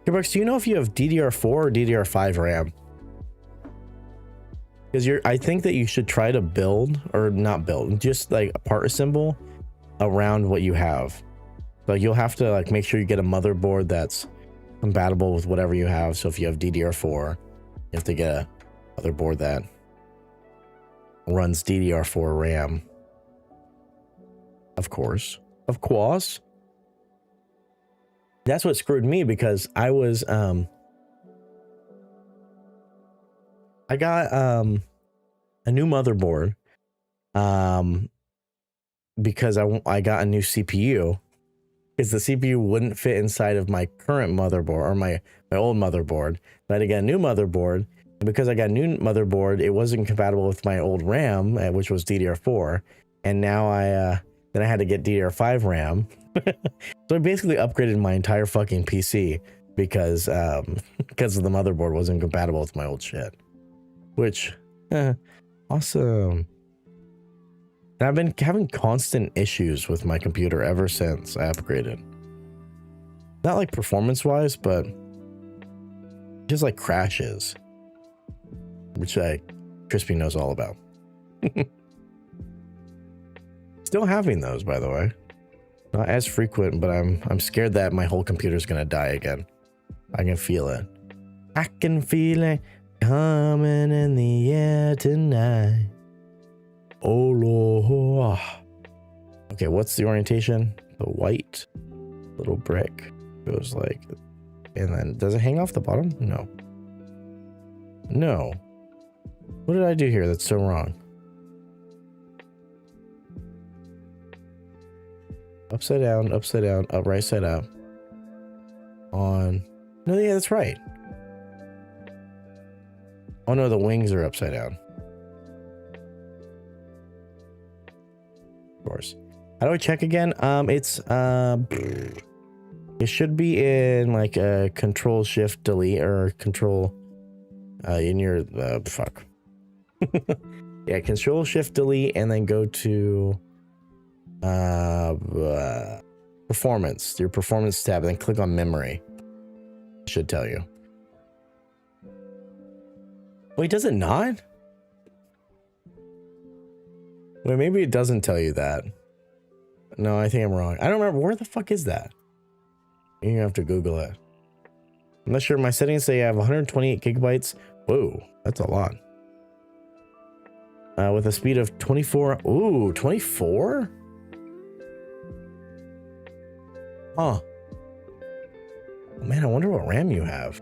Gearbox, do you know if you have DDR4 or DDR5 RAM? Because I think that you should try to build, or not build, just like a part assemble around what you have. So you'll have to like make sure you get a motherboard that's compatible with whatever you have. So if you have DDR4, you have to get a motherboard that runs DDR4 RAM. Of course. That's what screwed me because I was I got a new motherboard because I got a new CPU because the CPU wouldn't fit inside of my current motherboard or my old motherboard. But I had to get a new motherboard, and because I got a new motherboard, it wasn't compatible with my old RAM, which was DDR4, and now then I had to get DDR5 RAM. So I basically upgraded my entire fucking PC because the motherboard wasn't compatible with my old shit. Which, awesome. And I've been having constant issues with my computer ever since I upgraded. Not like performance-wise, but just like crashes. Which Crispy knows all about. Still having those, by the way. Not as frequent, but I'm scared that my whole computer's gonna die again. I can feel it. I can feel it coming in the air tonight. Oh Lord. Okay, what's the orientation? The white little brick goes like, and then does it hang off the bottom? No. No. What did I do here that's so wrong? Upside down, up, right side up. On. No, yeah, that's right. Oh no, the wings are upside down. Of course. How do I check again? It should be in like a Control Shift Delete or Control in your fuck. Yeah, Control Shift Delete and then go to performance, your performance tab, and then click on memory. Should tell you. Wait, does it not? Wait, maybe it doesn't tell you that. No, I think I'm wrong. I don't remember. Where the fuck is that? You're gonna have to Google it. I'm not sure. My settings say I have 128 gigabytes. Whoa, that's a lot. With a speed of 24. Ooh, 24? Huh. Man, I wonder what RAM you have.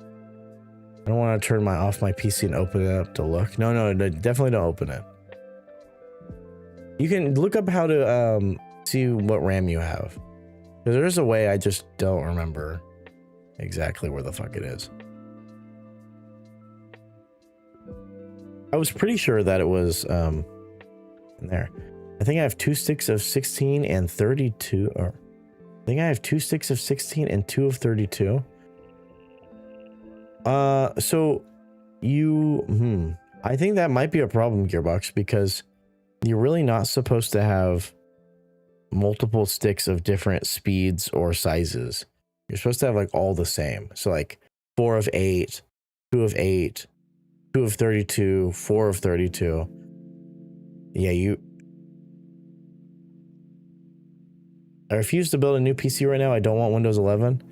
I don't want to turn off my PC and open it up to look. No, definitely don't open it. You can look up how to see what RAM you have. There's a way, I just don't remember exactly where the fuck it is. I was pretty sure that it was in there. I think I have 2 sticks of 16 and 32. Or I think I have 2 sticks of 16 and 2 of 32. So you, I think that might be a problem, Gearbox, because you're really not supposed to have multiple sticks of different speeds or sizes. You're supposed to have like all the same. So like 4 of 8, 2 of 8, 2 of 32, 4 of 32. Yeah, I refuse to build a new PC right now. I don't want Windows 11.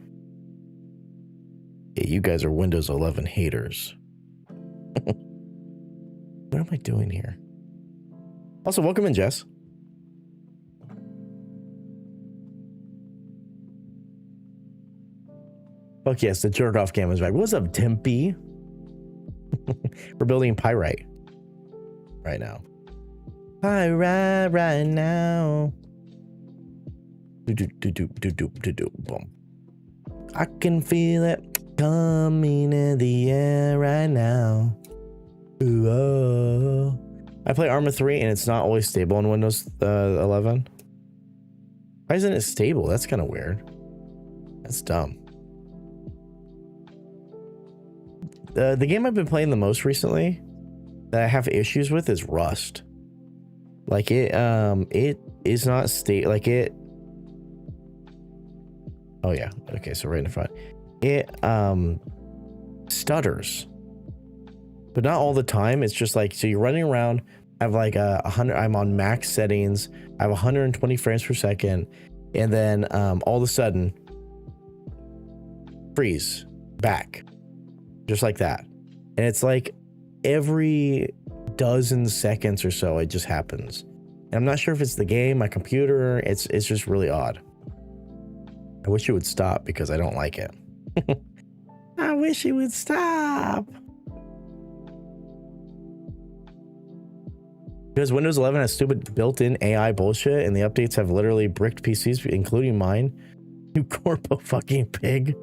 Yeah, you guys are Windows 11 haters. What am I doing here? Also, welcome in, Jess. Fuck yes, the jerk off game is back. What's up, Tempe? We're building Pyrite right now. Pyrite right now. Boom. I can feel it coming in the air right now. Ooh, oh. I play Arma 3 and it's not always stable on Windows 11. Why isn't it stable? That's kind of weird. That's dumb. The game I've been playing the most recently that I have issues with is Rust. Like it is not like it. Oh yeah, okay, so right in front. It stutters, but not all the time. It's just like, so you're running around. I have like 100. I'm on max settings. I have 120 frames per second, and then all of a sudden, freeze, back. Just like that. And it's like every dozen seconds or so it just happens. And I'm not sure if it's the game, my computer, it's just really odd. I wish it would stop because I don't like it. I wish it would stop. Because Windows 11 has stupid built-in AI bullshit and the updates have literally bricked PCs, including mine. You corpo fucking pig.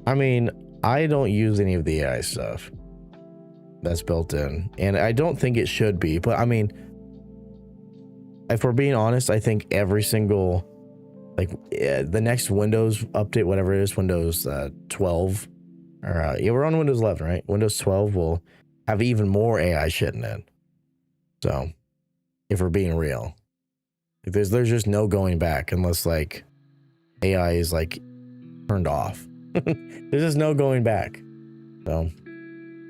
I mean, I don't use any of the AI stuff that's built in, and I don't think it should be, but I mean, if we're being honest, I think every single, like, the next Windows update, whatever it is, Windows 12, or yeah, we're on Windows 11, right? Windows 12 will have even more AI shit in it. So, if we're being real, like, there's just no going back unless, like, AI is, like, turned off. There's just no going back. So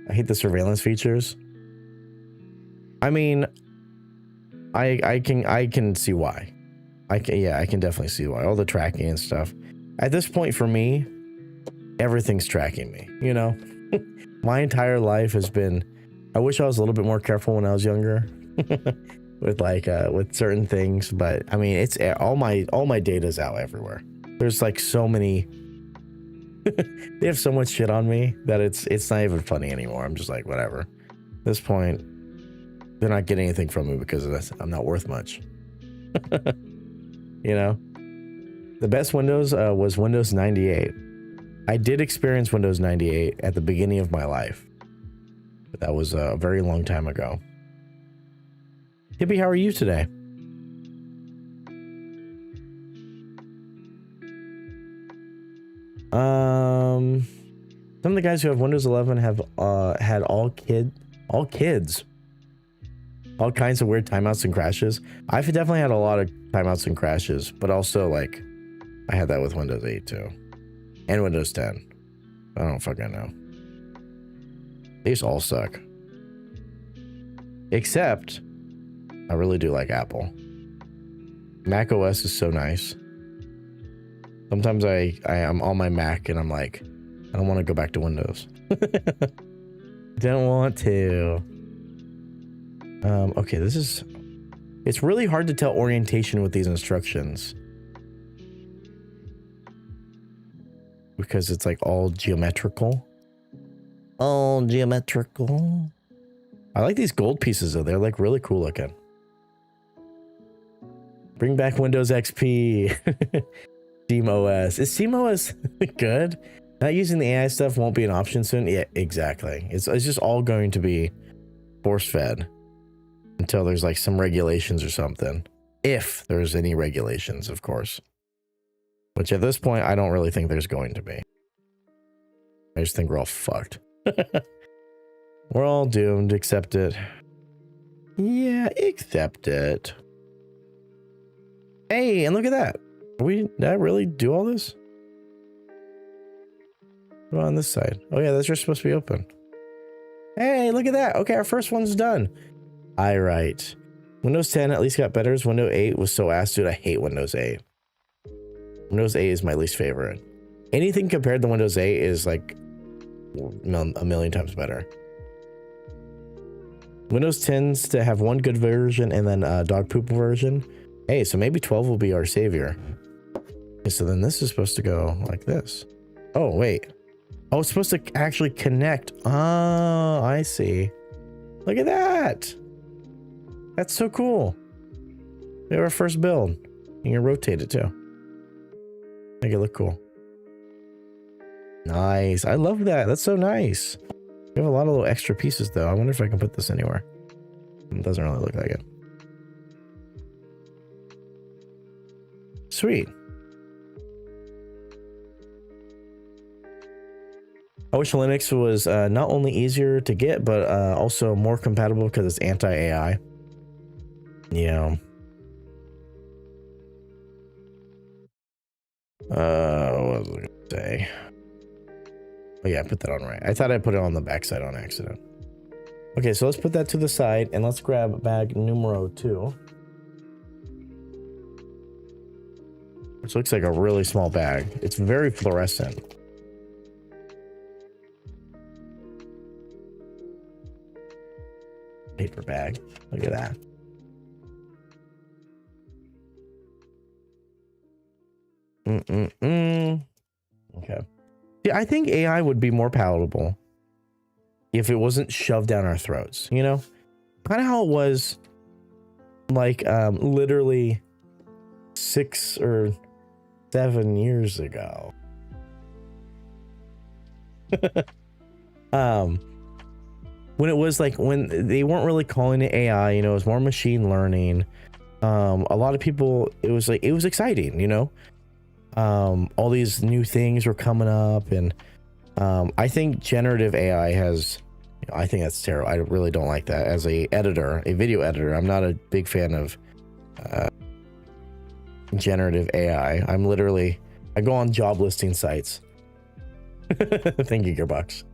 I hate the surveillance features. I mean, I can see why. I can definitely see why. All the tracking and stuff. At this point for me, everything's tracking me, you know? My entire life has been, I wish I was a little bit more careful when I was younger with like with certain things, but I mean, it's all my data's out everywhere. There's like so many they have so much shit on me that it's not even funny anymore. I'm just like, whatever. At this point, they're not getting anything from me because of this. I'm not worth much. You know? The best Windows was Windows 98. I did experience Windows 98 at the beginning of my life. But that was a very long time ago. Hippie, how are you today? Some of the guys who have Windows 11 have had all kinds of weird timeouts and crashes. I've definitely had a lot of timeouts and crashes, but also like I had that with Windows 8 too, and Windows 10. I don't fucking know. These all suck, except I really do like Apple. Mac OS is so nice. Sometimes I'm on my Mac and I'm like, I don't want to go back to Windows. Don't want to. Okay, it's really hard to tell orientation with these instructions. Because it's like all geometrical. All geometrical. I like these gold pieces though. They're like really cool looking. Bring back Windows XP. SteamOS. Is SteamOS good? Not using the AI stuff won't be an option soon. Yeah, exactly. It's just all going to be force fed until there's like some regulations or something. If there's any regulations, of course. Which at this point, I don't really think there's going to be. I just think we're all fucked. We're all doomed. Accept it. Yeah, accept it. Hey, and look at that. Did I really do all this? What about on this side? Oh yeah, that's just supposed to be open. Hey, look at that. Okay, our first one's done. All right. Windows 10 at least got better. Windows 8 was so ass, dude. I hate Windows 8. Windows 8 is my least favorite. Anything compared to Windows 8 is like a million times better. Windows tends to have one good version and then a dog poop version. Hey, so maybe 12 will be our savior. Okay, so then this is supposed to go like this. Oh, wait. Oh, it's supposed to actually connect. Oh, I see. Look at that. That's so cool. We have our first build. You can rotate it too. Make it look cool. Nice. I love that. That's so nice. We have a lot of little extra pieces though. I wonder if I can put this anywhere. It doesn't really look like it. Sweet. I wish Linux was not only easier to get, but also more compatible because it's anti-AI. Yeah. What was I gonna say? Oh yeah, I put that on right. I thought I put it on the backside on accident. Okay, so let's put that to the side and let's grab bag numero 2. Which looks like a really small bag. It's very fluorescent. Paper bag. Look at that. Okay. Yeah, I think AI would be more palatable if it wasn't shoved down our throats, you know? Kind of how it was like literally 6 or 7 years ago. When it was like, when they weren't really calling it AI, you know, it was more machine learning. A lot of people, it was like, it was exciting, you know? All these new things were coming up, and I think generative AI has, you know, I think that's terrible. I really don't like that. As a editor, a video editor, I'm not a big fan of generative AI. I go on job listing sites. Thank you, Gearbox.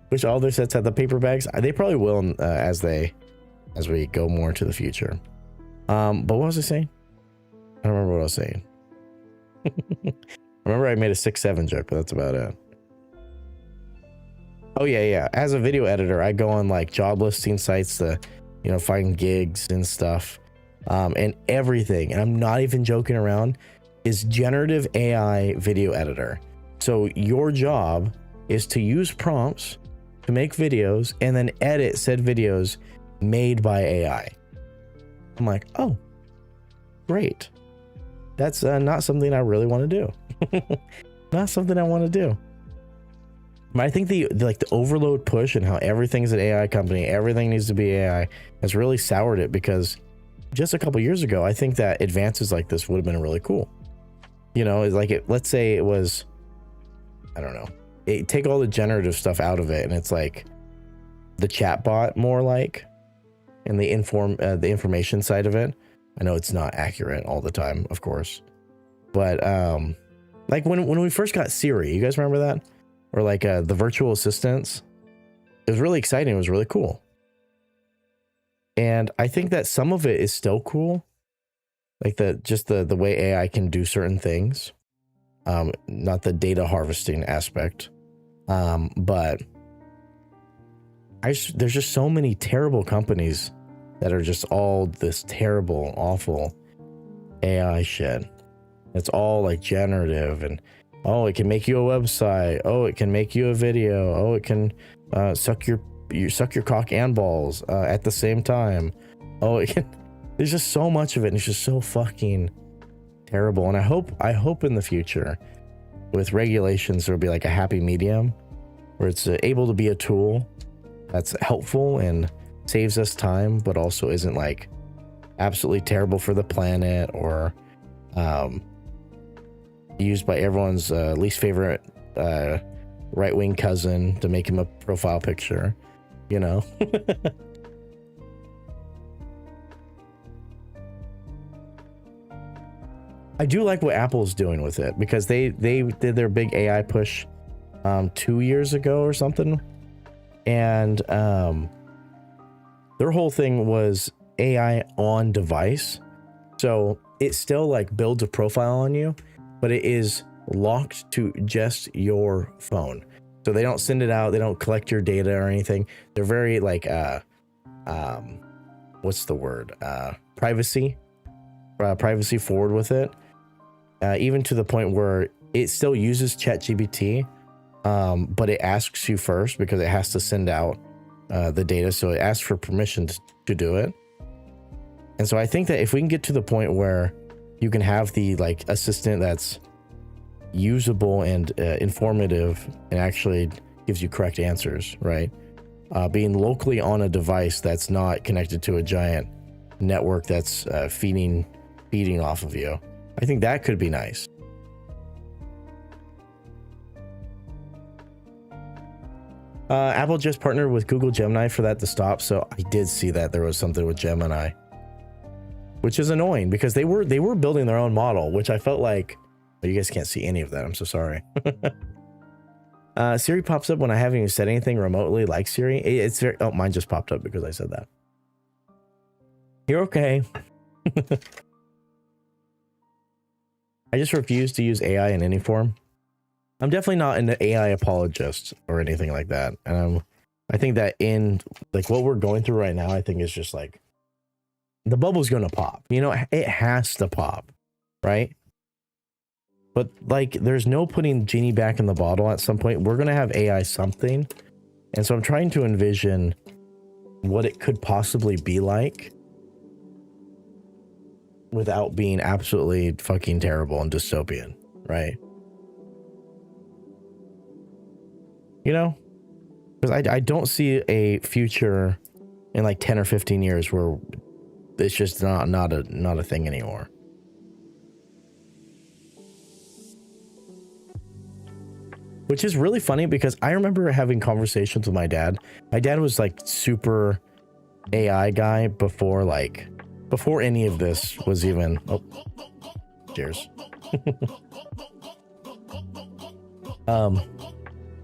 Which all their sets have the paper bags. They probably will as we go more into the future. But what was I saying? I don't remember what I was saying. Remember I made a 6-7 joke, but that's about it. Oh yeah. As a video editor, I go on like job listing sites to, you know, find gigs and stuff. And everything, and I'm not even joking around, is generative AI video editor. So your job is to use prompts to make videos and then edit said videos made by AI. I'm like, oh, great. That's not something I really want to do. Not something I want to do. But I think the overload push and how everything's an AI company, everything needs to be AI, has really soured it, because just a couple years ago, I think that advances like this would have been really cool. You know, it's like, let's say it was, I don't know, take all the generative stuff out of it, and it's like the chatbot more like, and the information side of it. I know it's not accurate all the time, of course, but like when we first got Siri, you guys remember that? Or like the virtual assistants? It was really exciting. It was really cool. And I think that some of it is still cool. Like the way AI can do certain things. Not the data harvesting aspect. But there's just so many terrible companies that are just all this terrible, awful AI shit. It's all like generative and oh, it can make you a website. Oh, it can make you a video. Oh, it can suck your cock and balls at the same time. Oh, it can. There's just so much of it, and it's just so fucking terrible. And I hope in the future, with regulations, there'll be like a happy medium where it's able to be a tool that's helpful and saves us time, but also isn't like absolutely terrible for the planet or used by everyone's least favorite right-wing cousin to make him a profile picture, you know. I do like what Apple's doing with it, because they did their big AI push 2 years ago or something, and their whole thing was AI on device. So it still like builds a profile on you, but it is locked to just your phone. So they don't send it out, they don't collect your data or anything. They're very like what's the word? Privacy forward with it. Even to the point where it still uses ChatGPT, but it asks you first because it has to send out the data. So it asks for permission to do it. And so I think that if we can get to the point where you can have the like assistant that's usable and informative and actually gives you correct answers, right? Being locally on a device that's not connected to a giant network that's feeding off of you. I think that could be nice. Apple just partnered with Google Gemini for that to stop. So I did see that there was something with Gemini, which is annoying because they were building their own model, which I felt like, oh, you guys can't see any of that. I'm so sorry. Siri pops up when I haven't even said anything remotely like Siri. It's very, oh, mine just popped up because I said that. You're okay. I just refuse to use AI in any form. I'm definitely not an AI apologist or anything like that. And I think that in like what we're going through right now, I think is just like the bubble's going to pop. You know, it has to pop, right? But like there's no putting genie back in the bottle. At some point, we're going to have AI something. And so I'm trying to envision what it could possibly be like without being absolutely fucking terrible and dystopian, right? You know, because I don't see a future in like 10 or 15 years where it's just not a thing anymore. Which is really funny because I remember having conversations with my dad. My dad was like super AI guy before any of this was even, oh, cheers.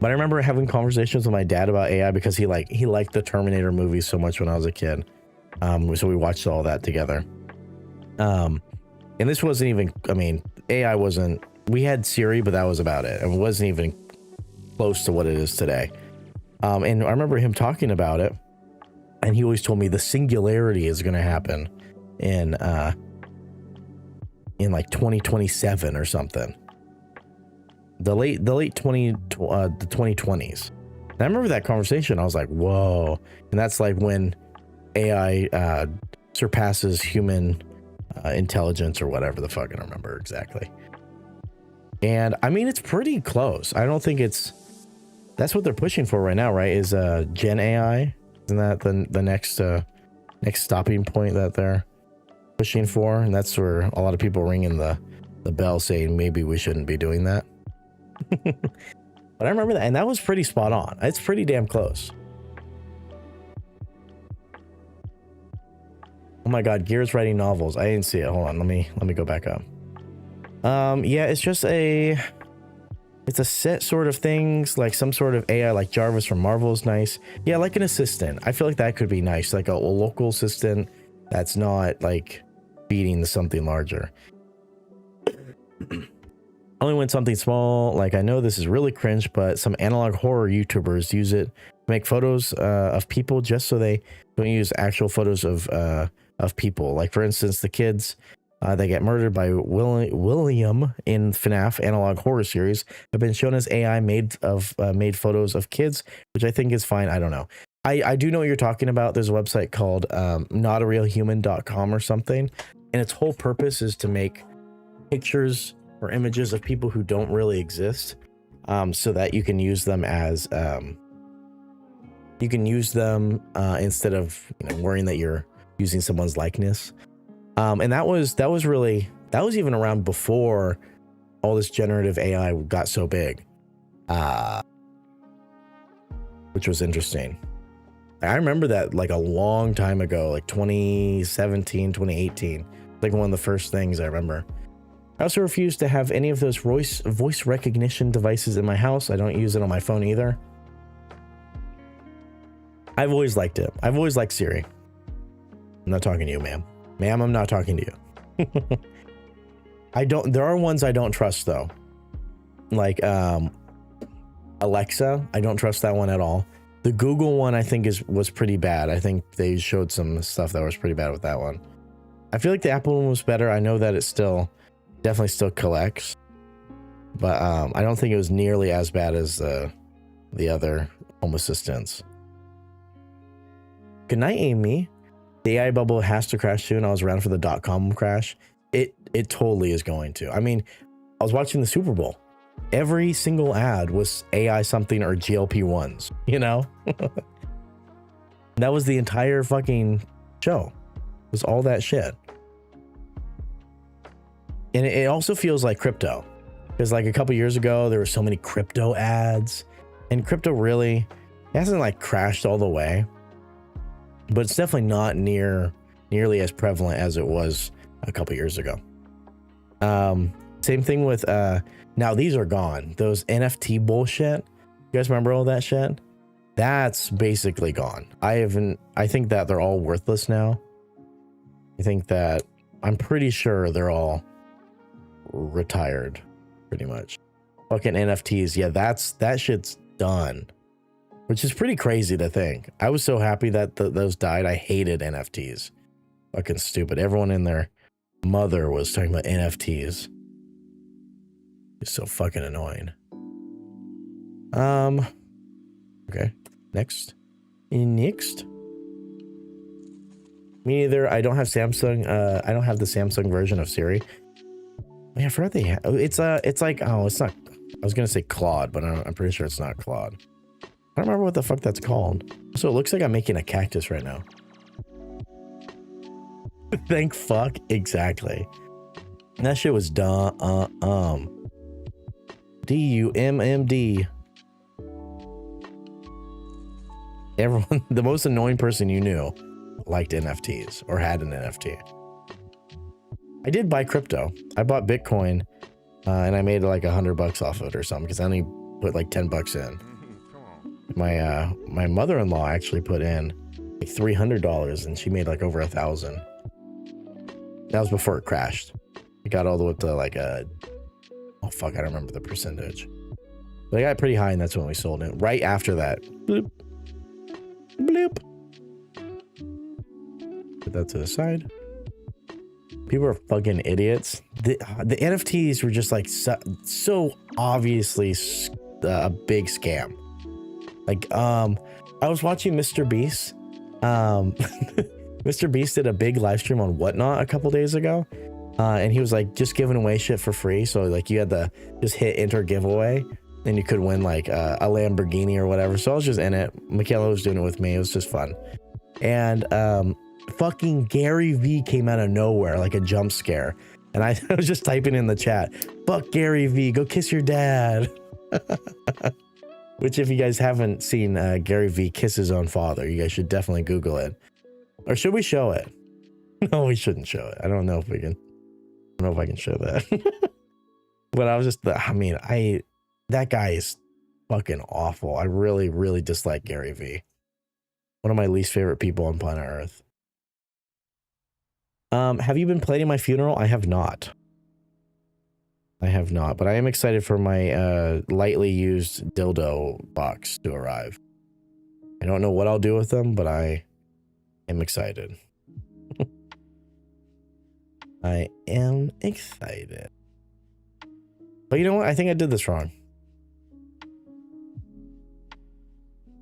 But I remember having conversations with my dad about AI because he liked the Terminator movies so much when I was a kid. So we watched all that together. And this wasn't even, I mean, AI wasn't, we had Siri, but that was about it. And it wasn't even close to what it is today. And I remember him talking about it, and he always told me the singularity is going to happen in like 2027 or something. The 2020s. And I remember that conversation. I was like, whoa. And that's like when AI surpasses human intelligence or whatever the fuck. I don't remember exactly. And I mean, it's pretty close. I don't think that's what they're pushing for right now, right? Is Gen AI. Isn't that the next stopping point that they're pushing for? And that's where a lot of people ringing the bell saying maybe we shouldn't be doing that. But I remember that, and that was pretty spot on. It's pretty damn close. Oh my god, Gear's writing novels. I didn't see it. Hold on, let me go back up. Yeah, it's just a It's a set sort of things, like some sort of AI, like Jarvis from Marvel is nice. Yeah, like an assistant. I feel like that could be nice, like a local assistant that's not like feeding to something larger. Only when something small, like I know this is really cringe, but some analog horror YouTubers use it to make photos of people just so they don't use actual photos of people. Like for instance, the kids that get murdered by William in FNAF analog horror series have been shown as AI made photos of kids, which I think is fine. I don't know. I do know what you're talking about. There's a website called notarealhuman.com or something, and its whole purpose is to make pictures or images of people who don't really exist, so that you can use them as instead of worrying that you're using someone's likeness. And that was even around before all this generative AI got so big, which was interesting. I remember that like a long time ago, like 2017, 2018, like one of the first things I remember. I also refuse to have any of those voice recognition devices in my house. I don't use it on my phone either. I've always liked it. I've always liked Siri. I'm not talking to you, ma'am. Ma'am, I'm not talking to you. There are ones I don't trust though. Like Alexa, I don't trust that one at all. The Google one I think was pretty bad. I think they showed some stuff that was pretty bad with that one. I feel like the Apple one was better. I know that it definitely still collects, but I don't think it was nearly as bad as the other Home Assistants. Good night, Amy. The AI bubble has to crash soon. I was around for the .com crash. It totally is going to. I mean, I was watching the Super Bowl. Every single ad was AI something or GLP-1s, you know? That was the entire fucking show. It was all that shit. And it also feels like crypto. Because like a couple years ago, there were so many crypto ads. And crypto really hasn't like crashed all the way. But it's definitely not nearly as prevalent as it was a couple years ago. Same thing with now these are gone. Those NFT bullshit. You guys remember all that shit? That's basically gone. I think that they're all worthless now. I'm pretty sure they're all retired pretty much. Fucking NFTs. Yeah, that shit's done. Which is pretty crazy to think. I was so happy that those died. I hated NFTs. Fucking stupid. Everyone and their mother was talking about NFTs. It's so fucking annoying. Okay. Next. Me neither. I don't have Samsung. I don't have the Samsung version of Siri. Oh, yeah, I forgot they have. It's like, oh, it's not. I was gonna say Claude, but I'm pretty sure it's not Claude. I don't remember what the fuck that's called. So it looks like I'm making a cactus right now. Thank fuck. Exactly. And that shit was dumb. DUMMD. Everyone, the most annoying person you knew liked NFTs or had an NFT. I did buy crypto. I bought Bitcoin and I made like $100 off of it or something because I only put like $10 in. My mother-in-law actually put in like $300 and she made like over 1,000. That was before it crashed. It got all the way up to like oh fuck, I don't remember the percentage. But I got pretty high and that's when we sold it. Right after that. Bloop. Bloop. Put that to the side. People are fucking idiots. The NFTs were just like so obviously a big scam. Like, I was watching Mr. Beast. Mr. Beast did a big live stream on Whatnot a couple days ago. And he was like just giving away shit for free. So like you had to just hit enter giveaway and you could win like a Lamborghini or whatever. So I was just in it. Michaela was doing it with me. It was just fun. And fucking Gary V came out of nowhere like a jump scare. And I was just typing in the chat, fuck Gary V, go kiss your dad. Which if you guys haven't seen Gary V kiss his own father, you guys should definitely Google it. Or should we show it? No, we shouldn't show it. I don't know if we can. I don't know if I can show that. But I was just, I mean, that guy is fucking awful. I really, really dislike Gary Vee. One of my least favorite people on planet Earth. Have you been planning my funeral? I have not. I have not, but I am excited for my lightly used dildo box to arrive. I don't know what I'll do with them, but I am excited. I am excited. But you know what? I think I did this wrong.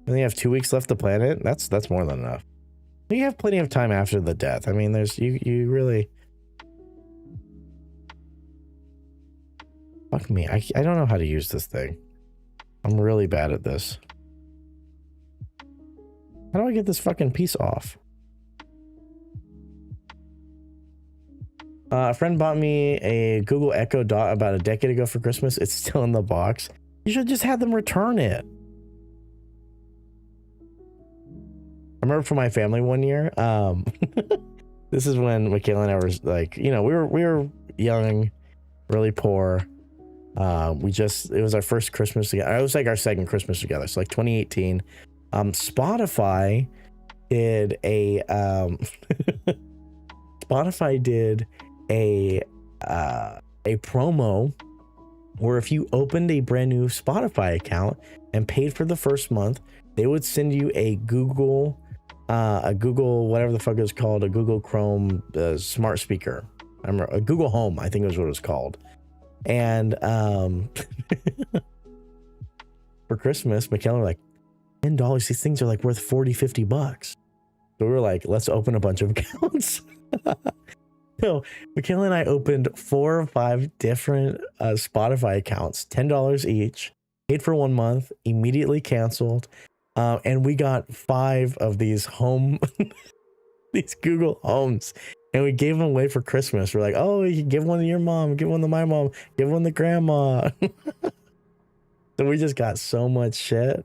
I only have 2 weeks left to plan it. That's more than enough. You have plenty of time after the death. I mean, there's you really. Fuck me. I don't know how to use this thing. I'm really bad at this. How do I get this fucking piece off? A friend bought me a Google Echo Dot about a decade ago for Christmas. It's still in the box. You should just have them return it. I remember for my family one year, this is when Michaela and I were like, you know, we were young, really poor. It was our first Christmas together. It was like our second Christmas together. So like 2018, Spotify did a, Spotify did a promo where if you opened a brand new Spotify account and paid for the first month, they would send you a Google, whatever the fuck it was called, a Google Chrome smart speaker. I remember a Google Home, I think was what it was called. And for Christmas, Michaela were like, $10. These things are like worth 40, 50 bucks. So we were like, let's open a bunch of accounts. So Michaela and I opened 4 or 5 different Spotify accounts, $10 each, paid for 1 month, immediately canceled. And we got 5 of these these Google Homes, and we gave them away for Christmas. We're like, oh, you can give one to your mom, give one to my mom, give one to grandma. So we just got so much shit.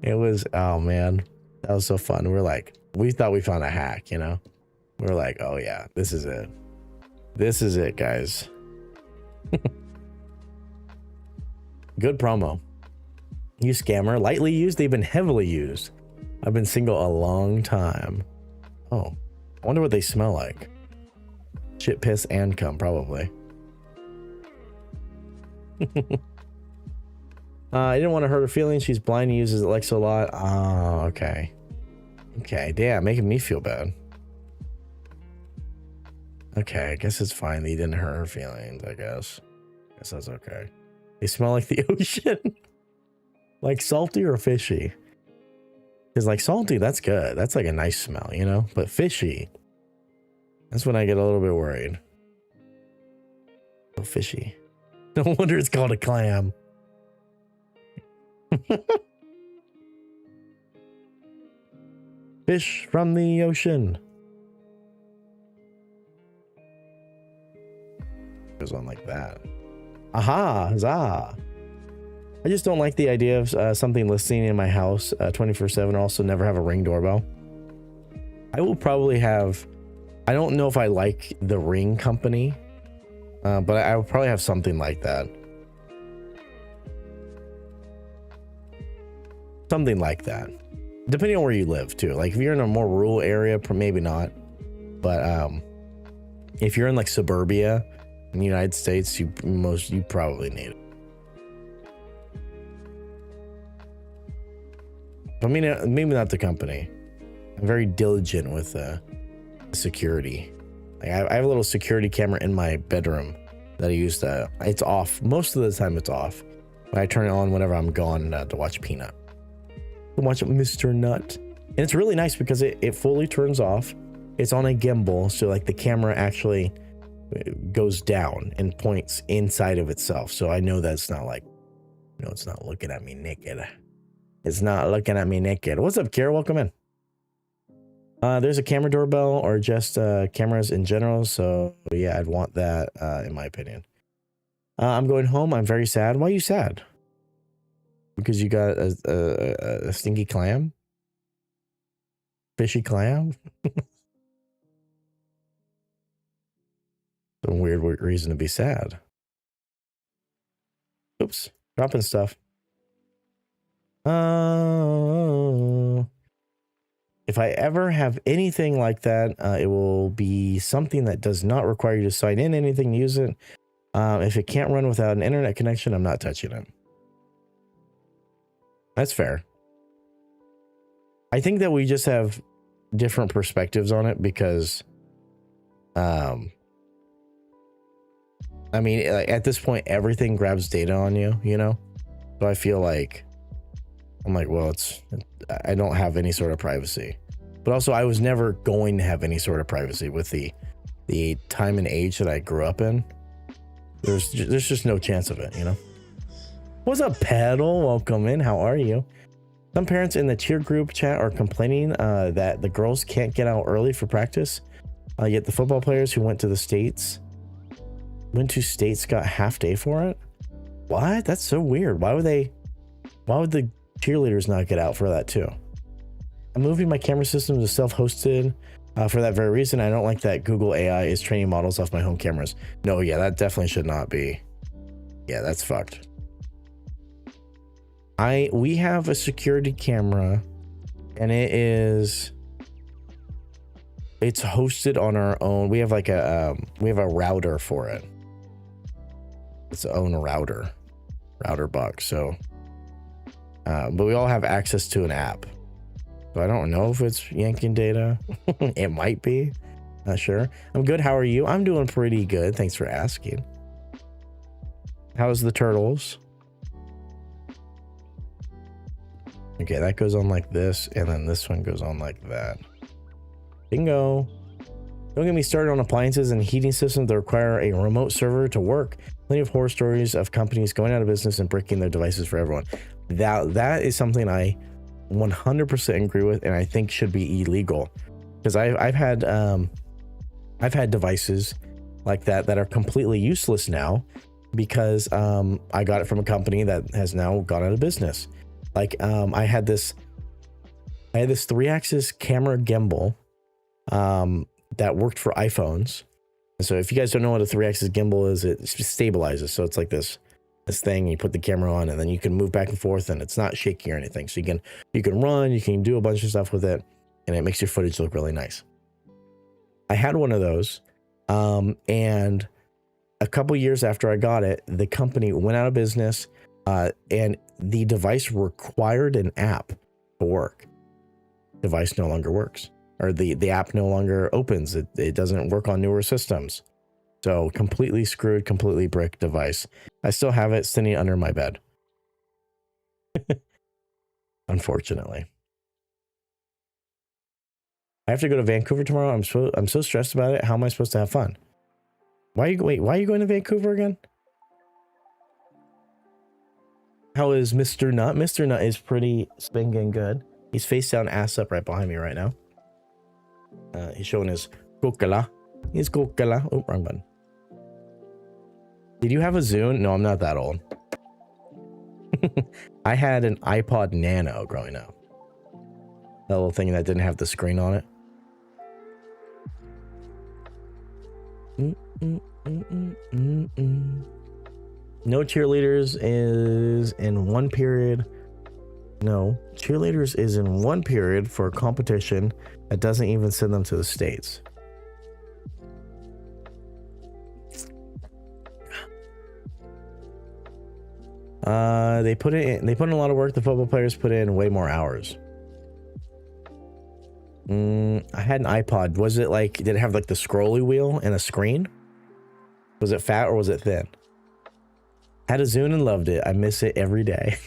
It was, oh man, that was so fun. We're like, we thought we found a hack, you know? We were like, oh yeah, this is it. This is it, guys. Good promo. You scammer. Lightly used, they've been heavily used. I've been single a long time. Oh, I wonder what they smell like. Shit, piss, and cum, probably. I didn't want to hurt her feelings. She's blind and uses Alexa a lot. Oh, okay. Okay, damn, making me feel bad. Okay, I guess it's fine that you didn't hurt her feelings, I guess. Guess that's okay. They smell like the ocean. Like salty or fishy? Because like salty, that's good. That's like a nice smell, you know? But fishy, that's when I get a little bit worried. Oh, fishy. No wonder it's called a clam. Fish from the ocean. Goes on like that. Aha, huzzah. I just don't like the idea of something listening in my house 24/7. Also never have a Ring doorbell. I will probably have, I don't know if I like the Ring company, but I will probably have something like that. Something like that. Depending on where you live too. Like if you're in a more rural area, maybe not. But if you're in like suburbia in the United States, you probably need it. I mean, maybe not the company. I'm very diligent with security. Like I have a little security camera in my bedroom that I use to, it's off. Most of the time it's off. But I turn it on whenever I'm gone to watch Peanut. To watch Mr. Nut. And it's really nice because it fully turns off. It's on a gimbal. So like the camera actually goes down and points inside of itself. So I know that's not like, you know, it's not looking at me naked. It's not looking at me naked. What's up, Kara? Welcome in. There's a camera doorbell or just cameras in general. So yeah, I'd want that in my opinion. I'm going home. I'm very sad. Why are you sad? Because you got a stinky clam? Fishy clam? Some weird reason to be sad. Oops, dropping stuff. Oh. If I ever have anything like that, it will be something that does not require you to sign in anything to use it. If it can't run without an internet connection, I'm not touching it. That's fair. I think that we just have different perspectives on it because, I mean, at this point, everything grabs data on you, you know? So I feel like, I'm like, well, I don't have any sort of privacy. But also, I was never going to have any sort of privacy with the time and age that I grew up in. There's just no chance of it, you know? What's up, Pedal? Welcome in. How are you? Some parents in the cheer group chat are complaining that the girls can't get out early for practice. Yet the football players who went to states got half day for it. What? That's so weird. Why would the cheerleaders not get out for that too? I'm moving my camera system to self-hosted for that very reason. I don't like that Google AI is training models off my home cameras. No, yeah, that definitely should not be. Yeah, that's fucked. We have a security camera, and it's hosted on our own. We have like a router for it. It's its own router box. So, but we all have access to an app. So I don't know if it's yanking data. It might be. Not sure. I'm good. How are you? I'm doing pretty good. Thanks for asking. How's the turtles? Okay, that goes on like this, and then this one goes on like that. Bingo. Don't get me started on appliances and heating systems that require a remote server to work. Plenty of horror stories of companies going out of business and breaking their devices for everyone. That is something I 100% agree with, and I think should be illegal. Because I've had devices like that are completely useless now because I got it from a company that has now gone out of business. Like I had this 3-axis camera gimbal that worked for iPhones. And so if you guys don't know what a 3-axis gimbal is, it stabilizes. So it's like this thing, you put the camera on and then you can move back and forth and it's not shaky or anything. So you can run, you can do a bunch of stuff with it, and it makes your footage look really nice. I had one of those, and a couple years after I got it, the company went out of business, and the device required an app to work. Device no longer works, or the app no longer opens. It doesn't work on newer systems. So completely screwed, completely brick device. I still have it sitting under my bed. Unfortunately. I have to go to Vancouver tomorrow. I'm so stressed about it. How am I supposed to have fun? Why are you going to Vancouver again? How is Mr. Nut? Mr. Nut is pretty spinking good. He's face down, ass up right behind me right now. He's showing his kokala. His kokala. Oh, wrong button. Did you have a Zune? No, I'm not that old. I had an iPod Nano growing up. That little thing that didn't have the screen on it. No cheerleaders is in one period. No, cheerleaders is in one period for a competition that doesn't even send them to the States. They put in a lot of work. The football players put in way more hours. I had an iPod. Was it like, did it have like the scrolly wheel and a screen? Was it fat or was it thin? Had a Zune and loved it. I miss it every day.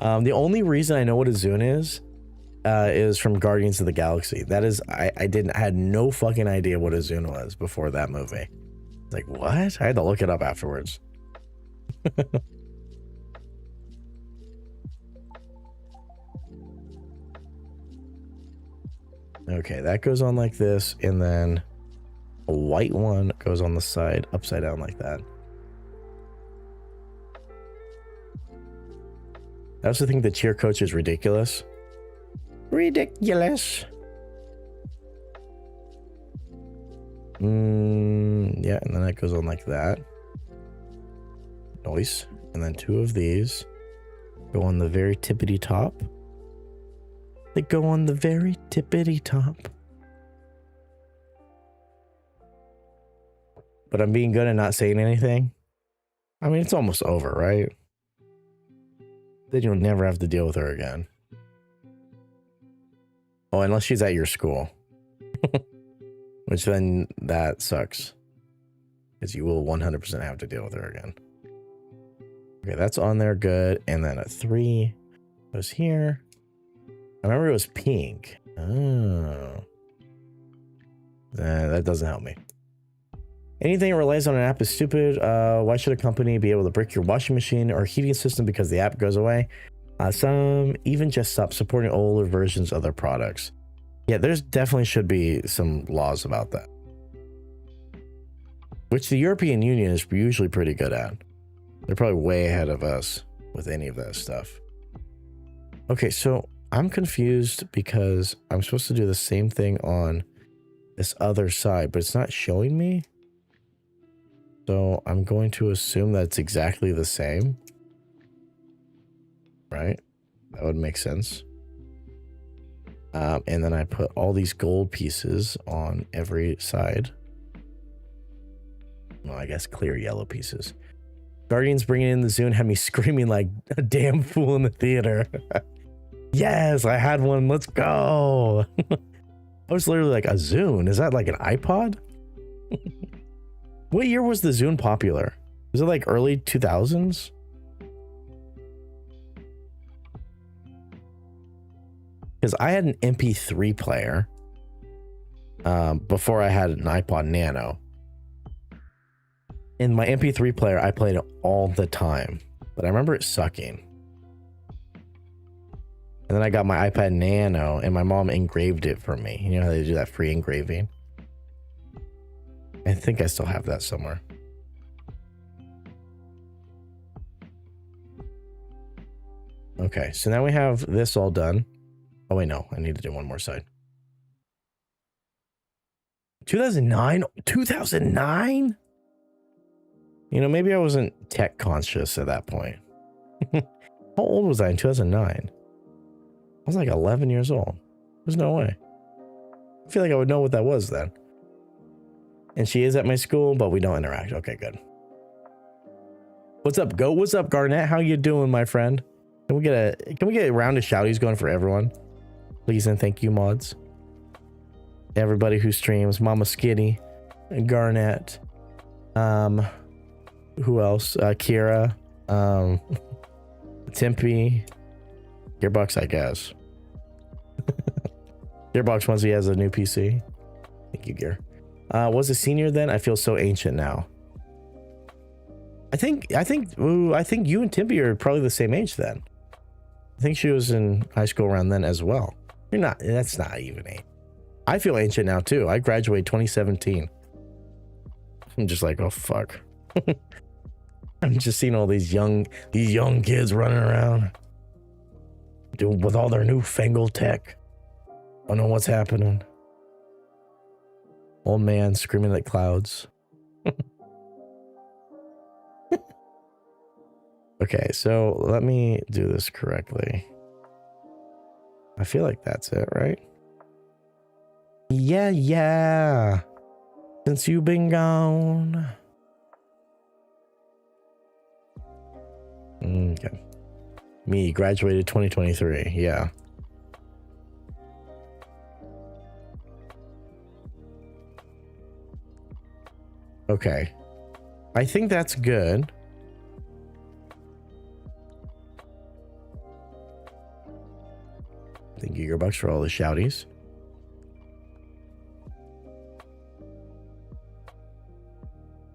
The only reason I know what a Zune is from Guardians of the Galaxy. That is, I had no fucking idea what a Zune was before that movie. Like, what? I had to look it up afterwards. Okay, that goes on like this, and then a white one goes on the side, upside down like that. I also think the cheer coach is ridiculous. Ridiculous. Yeah, and then that goes on like that. Nice. And then 2 of these go on the very tippity top. They go on the very tippity top. But I'm being good and not saying anything. I mean, it's almost over, right? Then you'll never have to deal with her again. Oh, unless she's at your school. Which then that sucks. Because you will 100% have to deal with her again. Okay, that's on there, good. And then a 3 was here. I remember it was pink. Oh. That doesn't help me. Anything that relies on an app is stupid. Why should a company be able to brick your washing machine or heating system because the app goes away? Some even just stop supporting older versions of their products. Yeah, there's definitely should be some laws about that. Which the European Union is usually pretty good at. They're probably way ahead of us with any of that stuff. Okay, so I'm confused because I'm supposed to do the same thing on this other side, but it's not showing me. So I'm going to assume that it's exactly the same. Right? That would make sense. And then I put all these gold pieces on every side. Well, I guess clear yellow pieces. Guardians bringing in the Zune had me screaming like a damn fool in the theater. Yes, I had one. Let's go. I was literally like, a Zune? Is that like an iPod? What year was the Zune popular? Was it like early 2000s? Because I had an MP3 player before I had an iPod Nano. In my MP3 player, I played it all the time. But I remember it sucking. And then I got my iPad Nano and my mom engraved it for me. You know how they do that free engraving? I think I still have that somewhere. Okay, so now we have this all done. Oh wait, no, I need to do one more side. 2009? 2009? You know, maybe I wasn't tech conscious at that point. How old was I in 2009? I was like 11 years old. There's no way. I feel like I would know what that was then. And she is at my school, but we don't interact. Okay, good. What's up, Go? What's up, Garnett? How you doing, my friend? Can we get a round of shouties going for everyone? Please and thank you, mods. Everybody who streams, Mama Skitty, Garnett, who else? Kira, Timpy, Gearbox, I guess. Gearbox once he has a new PC. Thank you, Gear. Was a senior then? I feel so ancient now. I think you and Timpy are probably the same age then. I think she was in high school around then as well. You're not, that's not even age. I feel ancient now too. I graduated 2017. I'm just like, oh fuck. I'm just seeing all these young kids running around doing with all their newfangled tech. I don't know what's happening. Old man screaming at clouds. Okay, so let me do this correctly. I feel like that's it, right? Yeah. Since you've been gone. Okay. Me, graduated 2023. Yeah. Okay. I think that's good. Thank you, Gearbox, for all the shouties.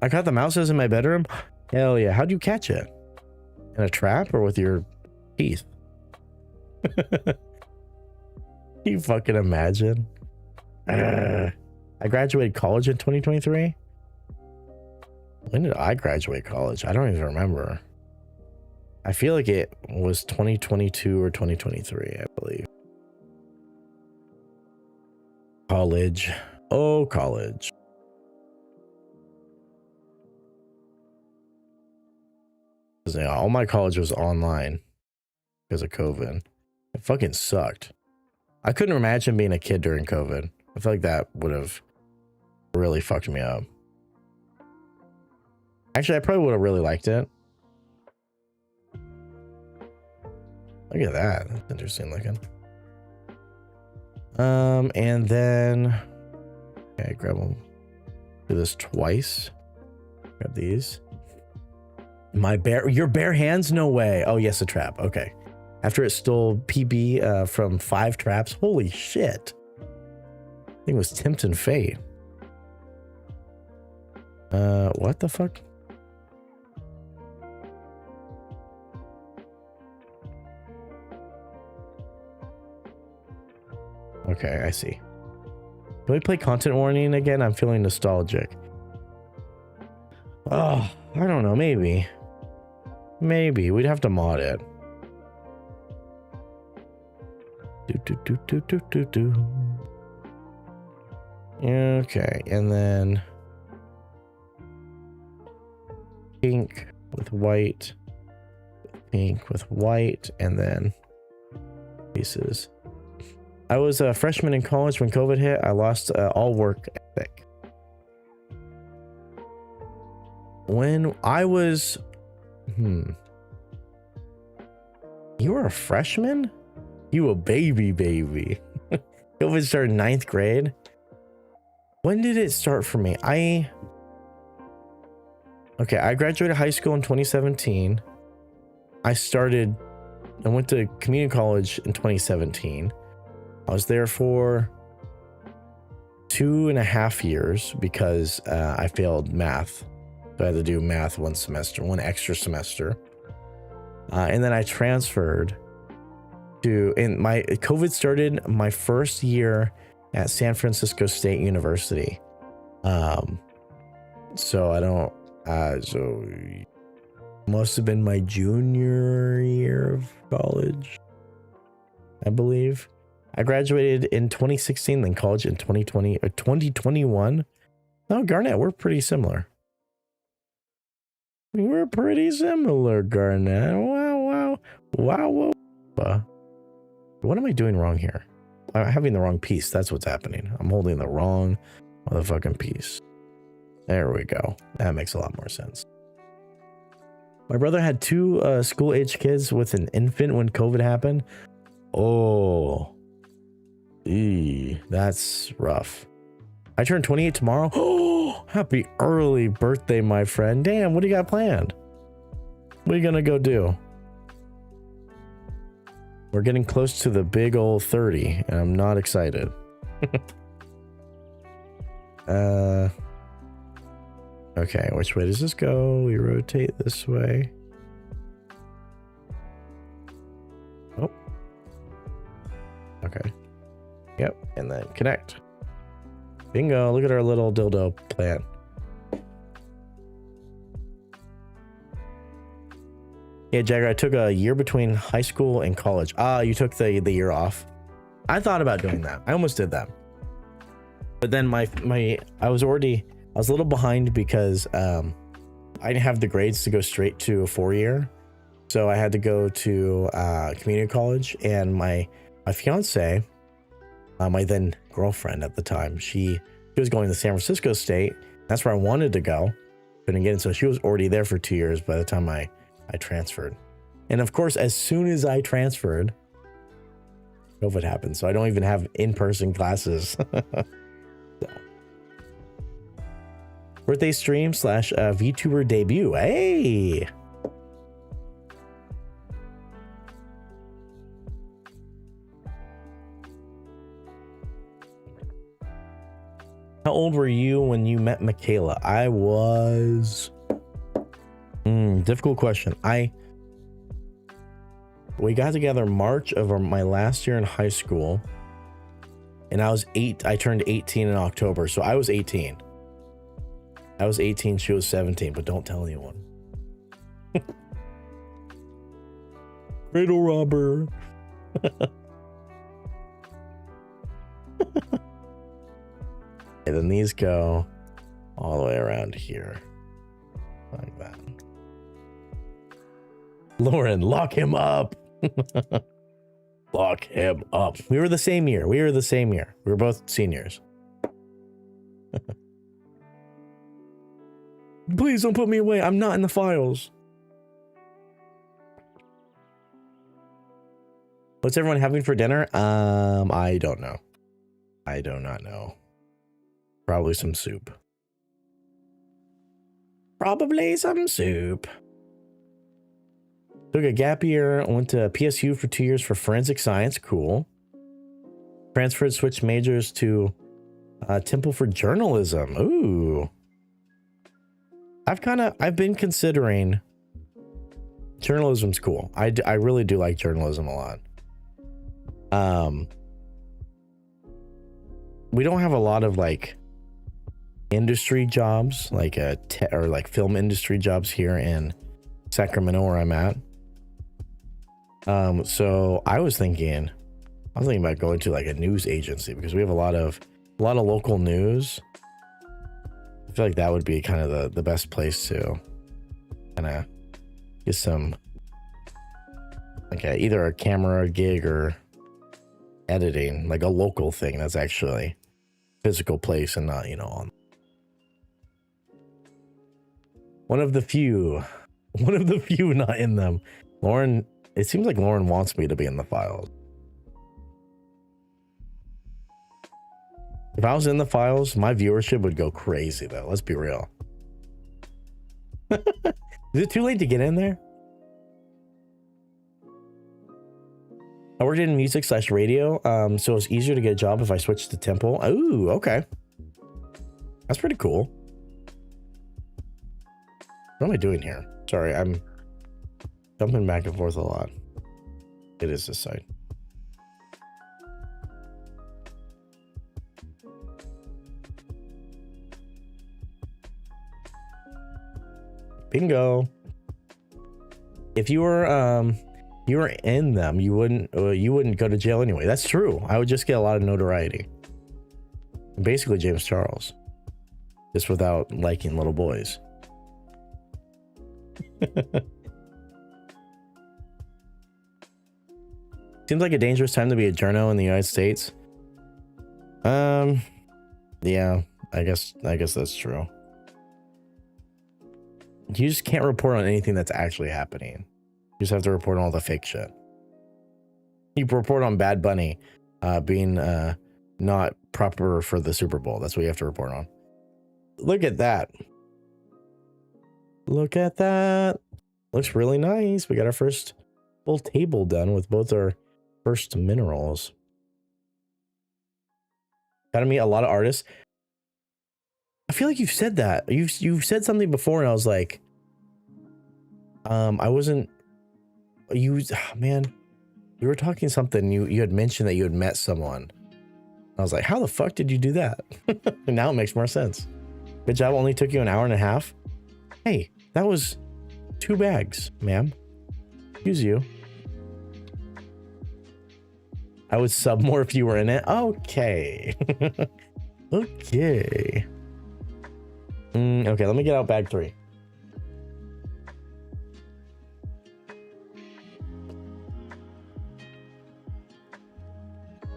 I caught the mouses in my bedroom. Hell yeah. How'd you catch it? In a trap or with your teeth? You fucking imagine? I graduated college in 2023. When did I graduate college? I don't even remember. I feel like it was 2022 or 2023, I believe. College. Oh, college. all my college was online because of COVID. It fucking sucked. I couldn't imagine being a kid during COVID. I feel like that would have really fucked me up. Actually, I probably would have really liked it. Look at that. That's interesting looking. And then okay, grab them. Do this twice. Grab these. Your bare hands? No way. Oh yes, a trap. Okay. After it stole PB from 5 traps. Holy shit. I think it was Tempting Fate. What the fuck? Okay, I see. Can we play content warning again? I'm feeling nostalgic. Oh, I don't know. Maybe. Maybe. We'd have to mod it. Do. Okay, and then pink with white, pink with white, and then pieces. I was a freshman in college when COVID hit. I lost all work ethic. When I was, you were a freshman? You a baby. COVID started 9th grade. When did it start for me? I graduated high school in 2017. I went to community college in 2017. I was there for 2.5 years because I failed math. So I had to do math one extra semester. And then I transferred COVID started my first year at San Francisco State University. So must have been my junior year of college, I believe. I graduated in 2016, then college in 2020 or 2021. No, Garnet, we're pretty similar. We're pretty similar, Garnet. Wow. What am I doing wrong here? I'm having the wrong piece. That's what's happening. I'm holding the wrong motherfucking piece. There we go. That makes a lot more sense. My brother had 2 school-age kids with an infant when COVID happened. Oh. That's rough. I turn 28 tomorrow. Oh, happy early birthday, my friend. Damn, what do you got planned? What are you gonna go do? We're getting close to the big old 30, and I'm not excited. Okay, which way does this go? We rotate this way. Oh. Okay. Yep, and then connect. Bingo, look at our little dildo plant. Yeah, Jagger, I took a year between high school and college. You took the year off. I thought about doing that. I almost did that. But then I was a little behind because I didn't have the grades to go straight to a 4-year. So I had to go to community college, and my fiance, my then girlfriend at the time, she was going to San Francisco State. That's where I wanted to go. Couldn't get in, so she was already there for 2 years by the time I transferred. And of course, as soon as I transferred, COVID happened. So I don't even have in-person classes. So. Birthday stream / VTuber debut. Hey! How old were you when you met Michaela? I was... difficult question. We got together March of my last year in high school, and I turned 18 in October, so I was 18. I was 18, she was 17, but don't tell anyone. Cradle robber. And then these go all the way around here. Like that. Lauren, lock him up. Lock him up. We were the same year. We were both seniors. Please don't put me away. I'm not in the files. What's everyone having for dinner? I don't know. I do not know. Probably some soup. Probably some soup. Took a gap year, went to PSU for 2 years for forensic science. Cool. Transferred, switched majors to Temple for journalism. Ooh. I've been considering journalism's cool. I really do like journalism a lot. We don't have a lot of like industry jobs, like or like film industry jobs here in Sacramento where I'm at. So I was thinking about going to like a news agency because we have a lot of local news. I feel like that would be kind of the best place to kind of get some like either a camera gig or editing, like a local thing that's actually physical place and not, you know, on one of the few not in them. Lauren, it seems like Lauren wants me to be in the files. If I was in the files, my viewership would go crazy though. Let's be real. Is it too late to get in there? I worked in music/radio, so it's easier to get a job if I switch to Temple. Ooh, okay. That's pretty cool. What am I doing here? Sorry, I'm jumping back and forth a lot. It is this side. Bingo. If you were in them, you wouldn't go to jail anyway. That's true. I would just get a lot of notoriety. Basically James Charles, just without liking little boys. Seems like a dangerous time to be a journo in the United States. Yeah, I guess that's true. You just can't report on anything that's actually happening. You just have to report on all the fake shit. You report on Bad Bunny being not proper for the Super Bowl. That's what you have to report on. Look at that. Look at that. Looks really nice. We got our first full table done with both our first minerals. Got to meet a lot of artists. I feel like you've said that. You've said something before, and I was like, I wasn't. Man, we were talking something. You had mentioned that you had met someone. I was like, how the fuck did you do that? And now it makes more sense. Good job. Only took you an hour and a half. Hey, that was 2 bags, ma'am. Excuse you. I would sub more if you were in it. Okay. Okay. Okay, let me get out bag 3.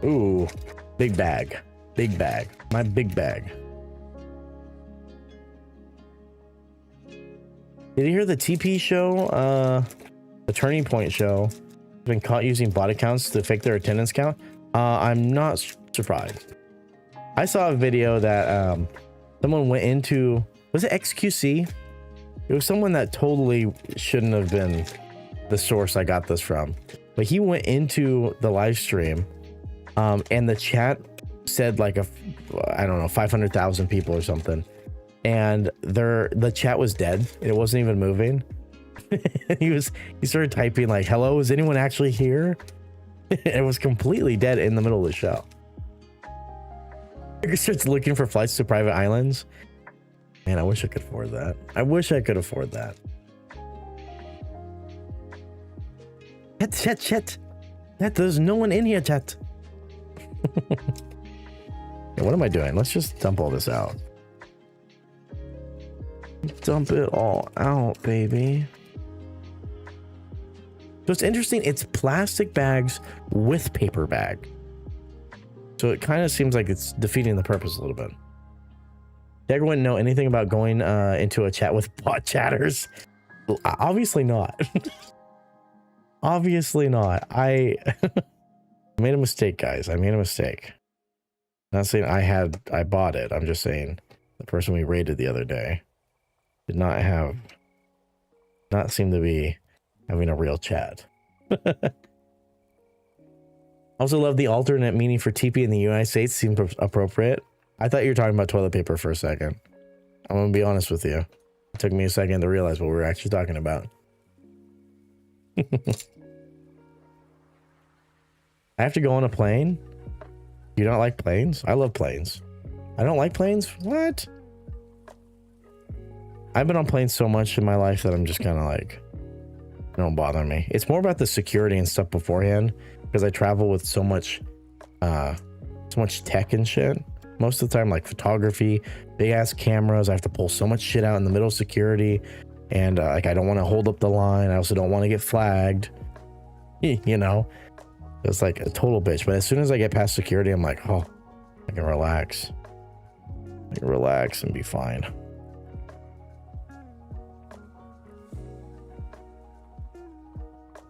Ooh, big bag. Big bag. My big bag. Did you hear the TP show? The Turning Point show been caught using bot accounts to fake their attendance count? I'm not surprised. I saw a video that someone went into, was it XQC? It was someone that totally shouldn't have been the source I got this from, but he went into the live stream and the chat said like I don't know, 500,000 people or something, and the chat was dead. It wasn't even moving. he started typing like, hello, is anyone actually here? It was completely dead in the middle of the show. He starts looking for flights to private islands. Man, I wish I could afford that. I wish I could afford that. Chat. There's no one in here, chat. Yeah, what am I doing? Let's just dump all this out. Dump it all out, baby. So it's interesting. It's plastic bags with paper bag. So it kind of seems like it's defeating the purpose a little bit. Did everyone know anything about going into a chat with bot chatters? Obviously not. Obviously not. I made a mistake, guys. I made a mistake. Not saying I bought it. I'm just saying the person we raided the other day did not seem to be having a real chat. Also love the alternate meaning for TP in the United States. Seems appropriate. I thought you were talking about toilet paper for a second. I'm gonna be honest with you. It took me a second to realize what we were actually talking about. I have to go on a plane? You don't like planes? I love planes. I don't like planes? What? I've been on planes so much in my life that I'm just kind of like, it don't bother me. It's more about the security and stuff beforehand, because I travel with so much tech and shit. Most of the time, like photography, big ass cameras. I have to pull so much shit out in the middle of security. And like, I don't want to hold up the line. I also don't want to get flagged. You know, it's like a total bitch. But as soon as I get past security, I'm like, oh, I can relax. I can relax and be fine.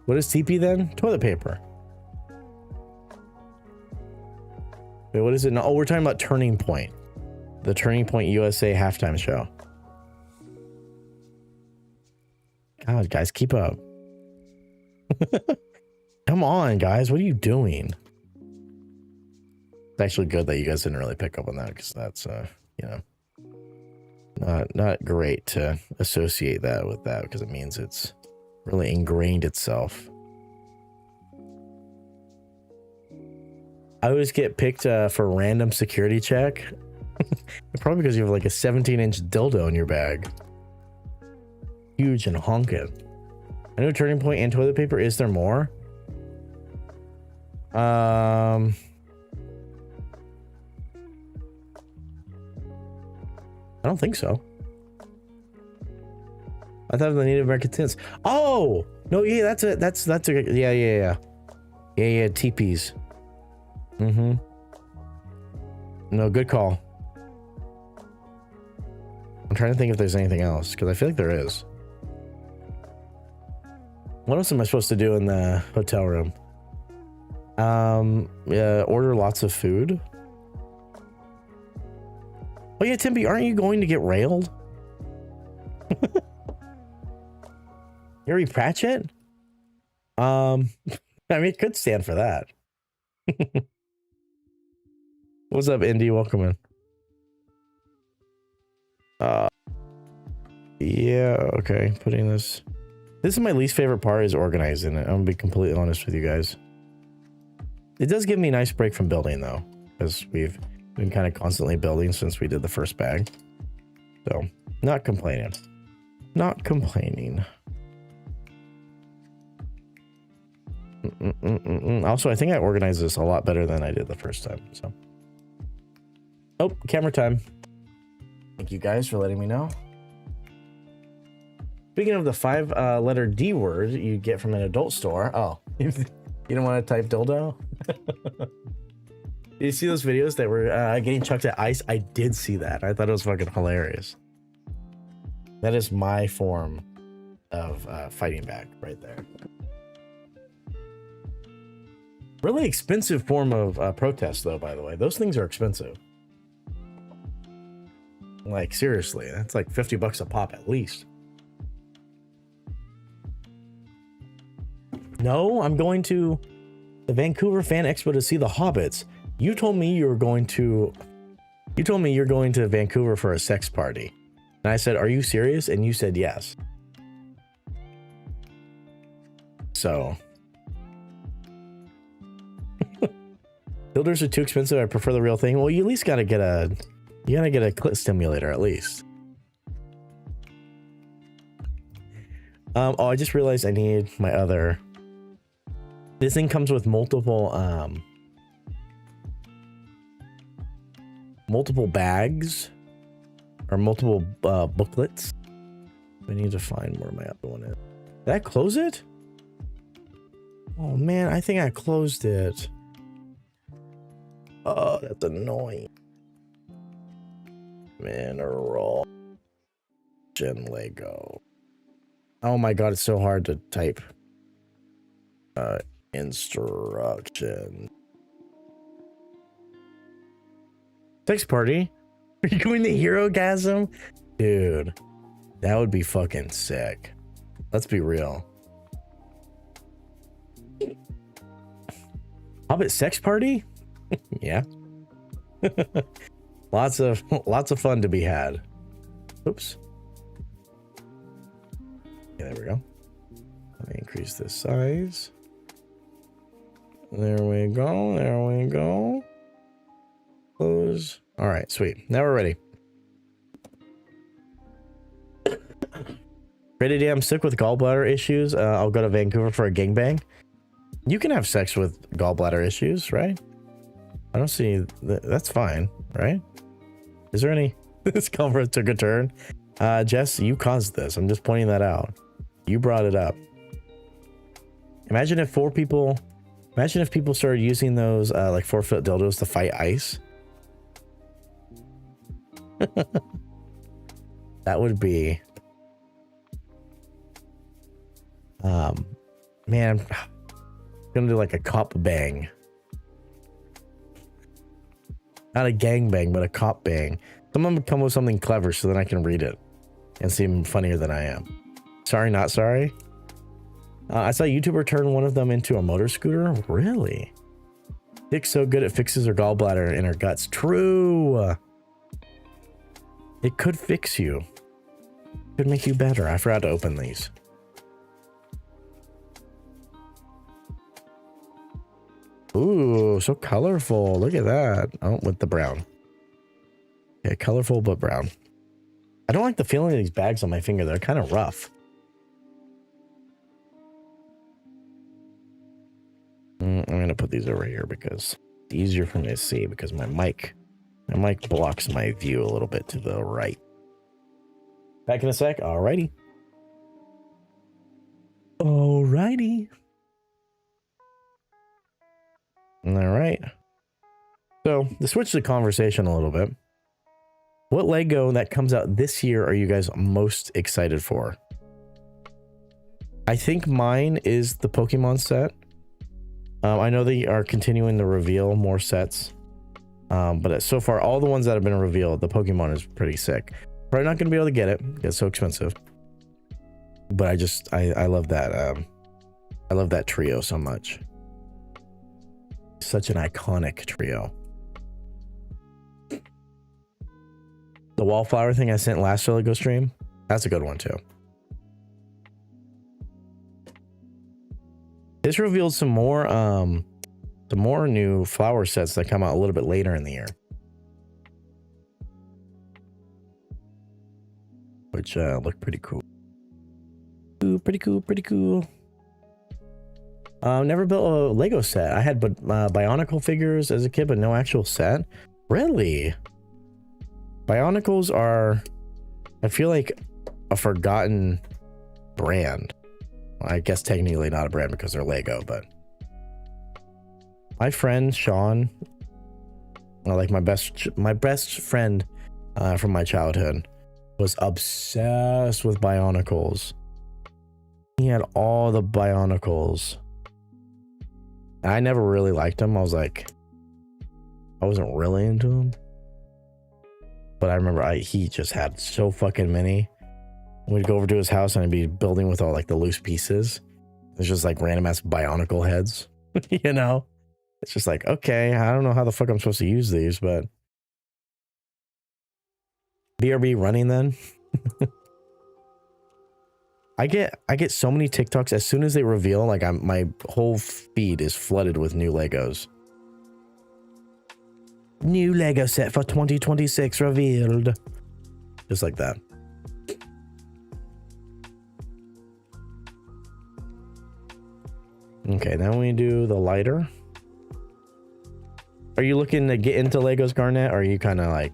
What is TP then? Toilet paper. Wait, what is it? No, oh, we're talking about Turning Point. The Turning Point USA halftime show. God, guys, keep up. Come on, guys. What are you doing? It's actually good that you guys didn't really pick up on that, because that's, you know, not great to associate that with that, because it means it's really ingrained itself. I always get picked for random security check. Probably because you have like a 17-inch dildo in your bag. Huge and honking. I know Turning Point and toilet paper. Is there more? I don't think so. I thought of the Native American tints. Oh no, yeah, that's a yeah. TPs. No, good call. I'm trying to think if there's anything else, because I feel like there is. What else am I supposed to do in the hotel room? Yeah, order lots of food. Oh yeah, Timby, aren't you going to get railed? Gary Pratchett? I mean, it could stand for that. What's up, Indy? Welcome in. Yeah, okay. Putting this. This is my least favorite part, is organizing it. I'm gonna be completely honest with you guys. It does give me a nice break from building though, because we've been kind of constantly building since we did the first bag. So, not complaining. Not complaining. Also, I think I organized this a lot better than I did the first time. So, oh, camera time. Thank you guys for letting me know. Speaking of the 5-letter D word you get from an adult store. Oh, you don't want to type dildo? Did you see those videos that were getting chucked at ice? I did see that. I thought it was fucking hilarious. That is my form of fighting back right there. Really expensive form of protest, though, by the way. Those things are expensive. Like, seriously, that's like $50 a pop at least. No, I'm going to the Vancouver Fan Expo to see the Hobbits. You told me you were going to... You told me you're going to Vancouver for a sex party. And I said, are you serious? And you said yes. So... Builders are too expensive. I prefer the real thing. Well, you at least gotta get a... You gotta get a clit stimulator at least. Oh, I just realized I need my other... This thing comes with multiple bags or multiple booklets. I need to find where my other one is. Did I close it? Oh man, I think I closed it. Oh, that's annoying. Mineral Gen Lego. Oh my god, it's so hard to type. Instruction. Sex party? Are you going to Herogasm? Dude, that would be fucking sick. Let's be real. Hobbit sex party? Yeah. lots of fun to be had. Oops. Yeah, there we go. Let me increase this size. There we go. There we go. Close. All right, sweet. Now we're ready. Ready, I'm sick with gallbladder issues. I'll go to Vancouver for a gangbang. You can have sex with gallbladder issues, right? I don't see that's fine, right? Is there any? This conference took a turn. Jess, you caused this. I'm just pointing that out. You brought it up. Imagine if people started using those like 4-foot dildos to fight ice. That would be man, I'm gonna do like a cop bang. Not a gang bang, but a cop bang. Someone would come with something clever so then I can read it and seem funnier than I am. Sorry, not sorry. I saw a YouTuber turn one of them into a motor scooter. Really? Dick's so good it fixes her gallbladder in her guts. True. It could fix you. Could make you better. I forgot to open these. Ooh, so colorful. Look at that. Oh, with the brown. Yeah, colorful but brown. I don't like the feeling of these bags on my finger. They're kind of rough. I'm gonna put these over here because it's easier for me to see because my mic blocks my view a little bit to the right. Back in a sec. Alrighty. Alrighty. All right. So to switch the conversation a little bit, what Lego that comes out this year are you guys most excited for? I think mine is the Pokemon set. I know they are continuing to reveal more sets. But so far, all the ones that have been revealed, the Pokemon is pretty sick. Probably not going to be able to get it. It's so expensive. But I love that. I love that trio so much. Such an iconic trio. The wallflower thing I sent last Lego stream, that's a good one too. This revealed some more new flower sets that come out a little bit later in the year, which look pretty cool. Ooh, pretty cool. Never built a Lego set. I had Bionicle figures as a kid, but no actual set. Really? Bionicles are, I feel like, a forgotten brand. I guess technically not a brand because they're Lego, but my friend Sean, like my best friend from my childhood, was obsessed with Bionicles. He had all the Bionicles. I never really liked them. I wasn't really into them. But I remember he just had so fucking many. We'd go over to his house and I'd be building with all like the loose pieces. It's just like random ass Bionicle heads. You know? It's just like, okay, I don't know how the fuck I'm supposed to use these, but BRB running then. I get so many TikToks as soon as they reveal, like my whole feed is flooded with new Legos. New Lego set for 2026 revealed. Just like that. Okay, then we do the lighter. Are you looking to get into Legos, Garnet? Or are you kind of like,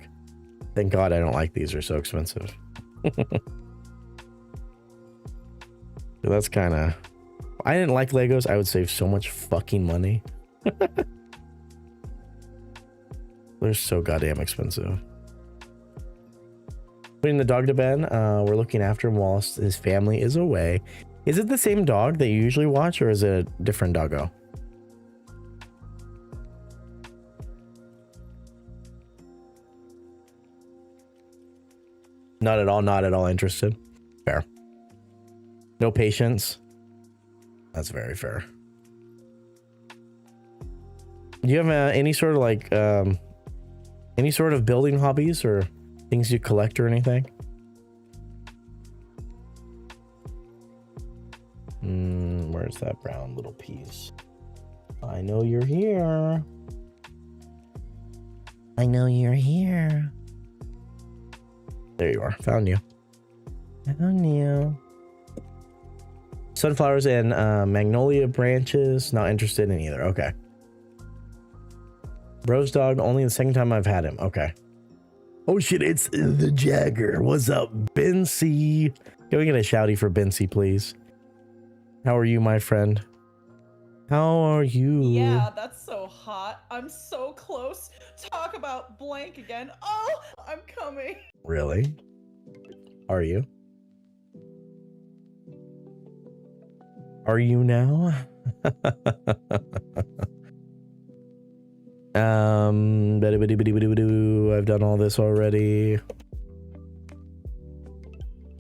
thank God I don't like these, they're so expensive. So that's kind of, I didn't like Legos, I would save so much fucking money. They're so goddamn expensive. Putting the dog to bed. We're looking after him whilst his family is away. Is it the same dog that you usually watch, or is it a different doggo? Not at all interested. Fair. No patience. That's very fair. Do you have any sort of like any sort of building hobbies or things you collect or anything? Where's that brown little piece? I know you're here. I know you're here. There you are. Found you. Found you. Sunflowers and magnolia branches. Not interested in either. Okay. Bro's dog. Only the second time I've had him. Okay. Oh shit, it's the Jagger. What's up, Bency? Can we get a shouty for Bency, please? How are you, my friend? How are you? Yeah, that's so hot. I'm so close. Talk about blank again. Oh, I'm coming. Really? Are you? Are you now? I've done all this already.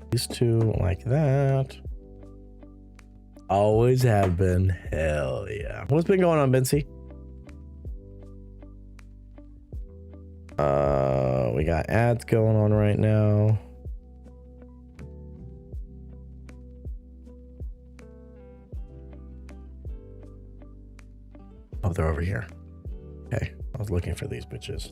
These two like that. Always have been. Hell yeah. What's been going on, Bency? We got ads going on right now. Oh, they're over here. Okay, I was looking for these bitches.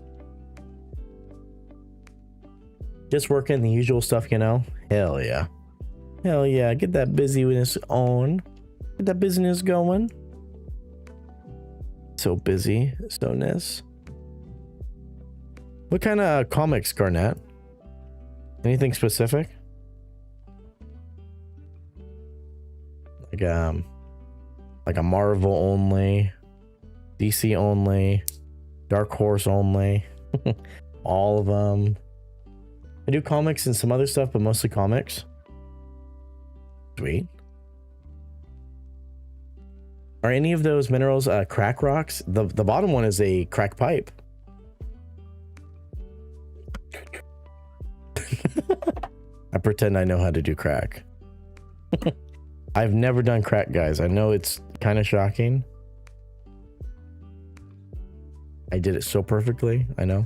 Just working the usual stuff, you know? Hell yeah. Hell yeah, get that busyness on. Get that business going. So busy, so-ness. What kind of comics, Garnett? Anything specific? Like a Marvel only, DC only, Dark Horse only, all of them. I do comics and some other stuff, but mostly comics. Sweet. Are any of those minerals crack rocks? The bottom one is a crack pipe. I pretend I know how to do crack. I've never done crack, guys. I know it's kind of shocking. I did it so perfectly. I know.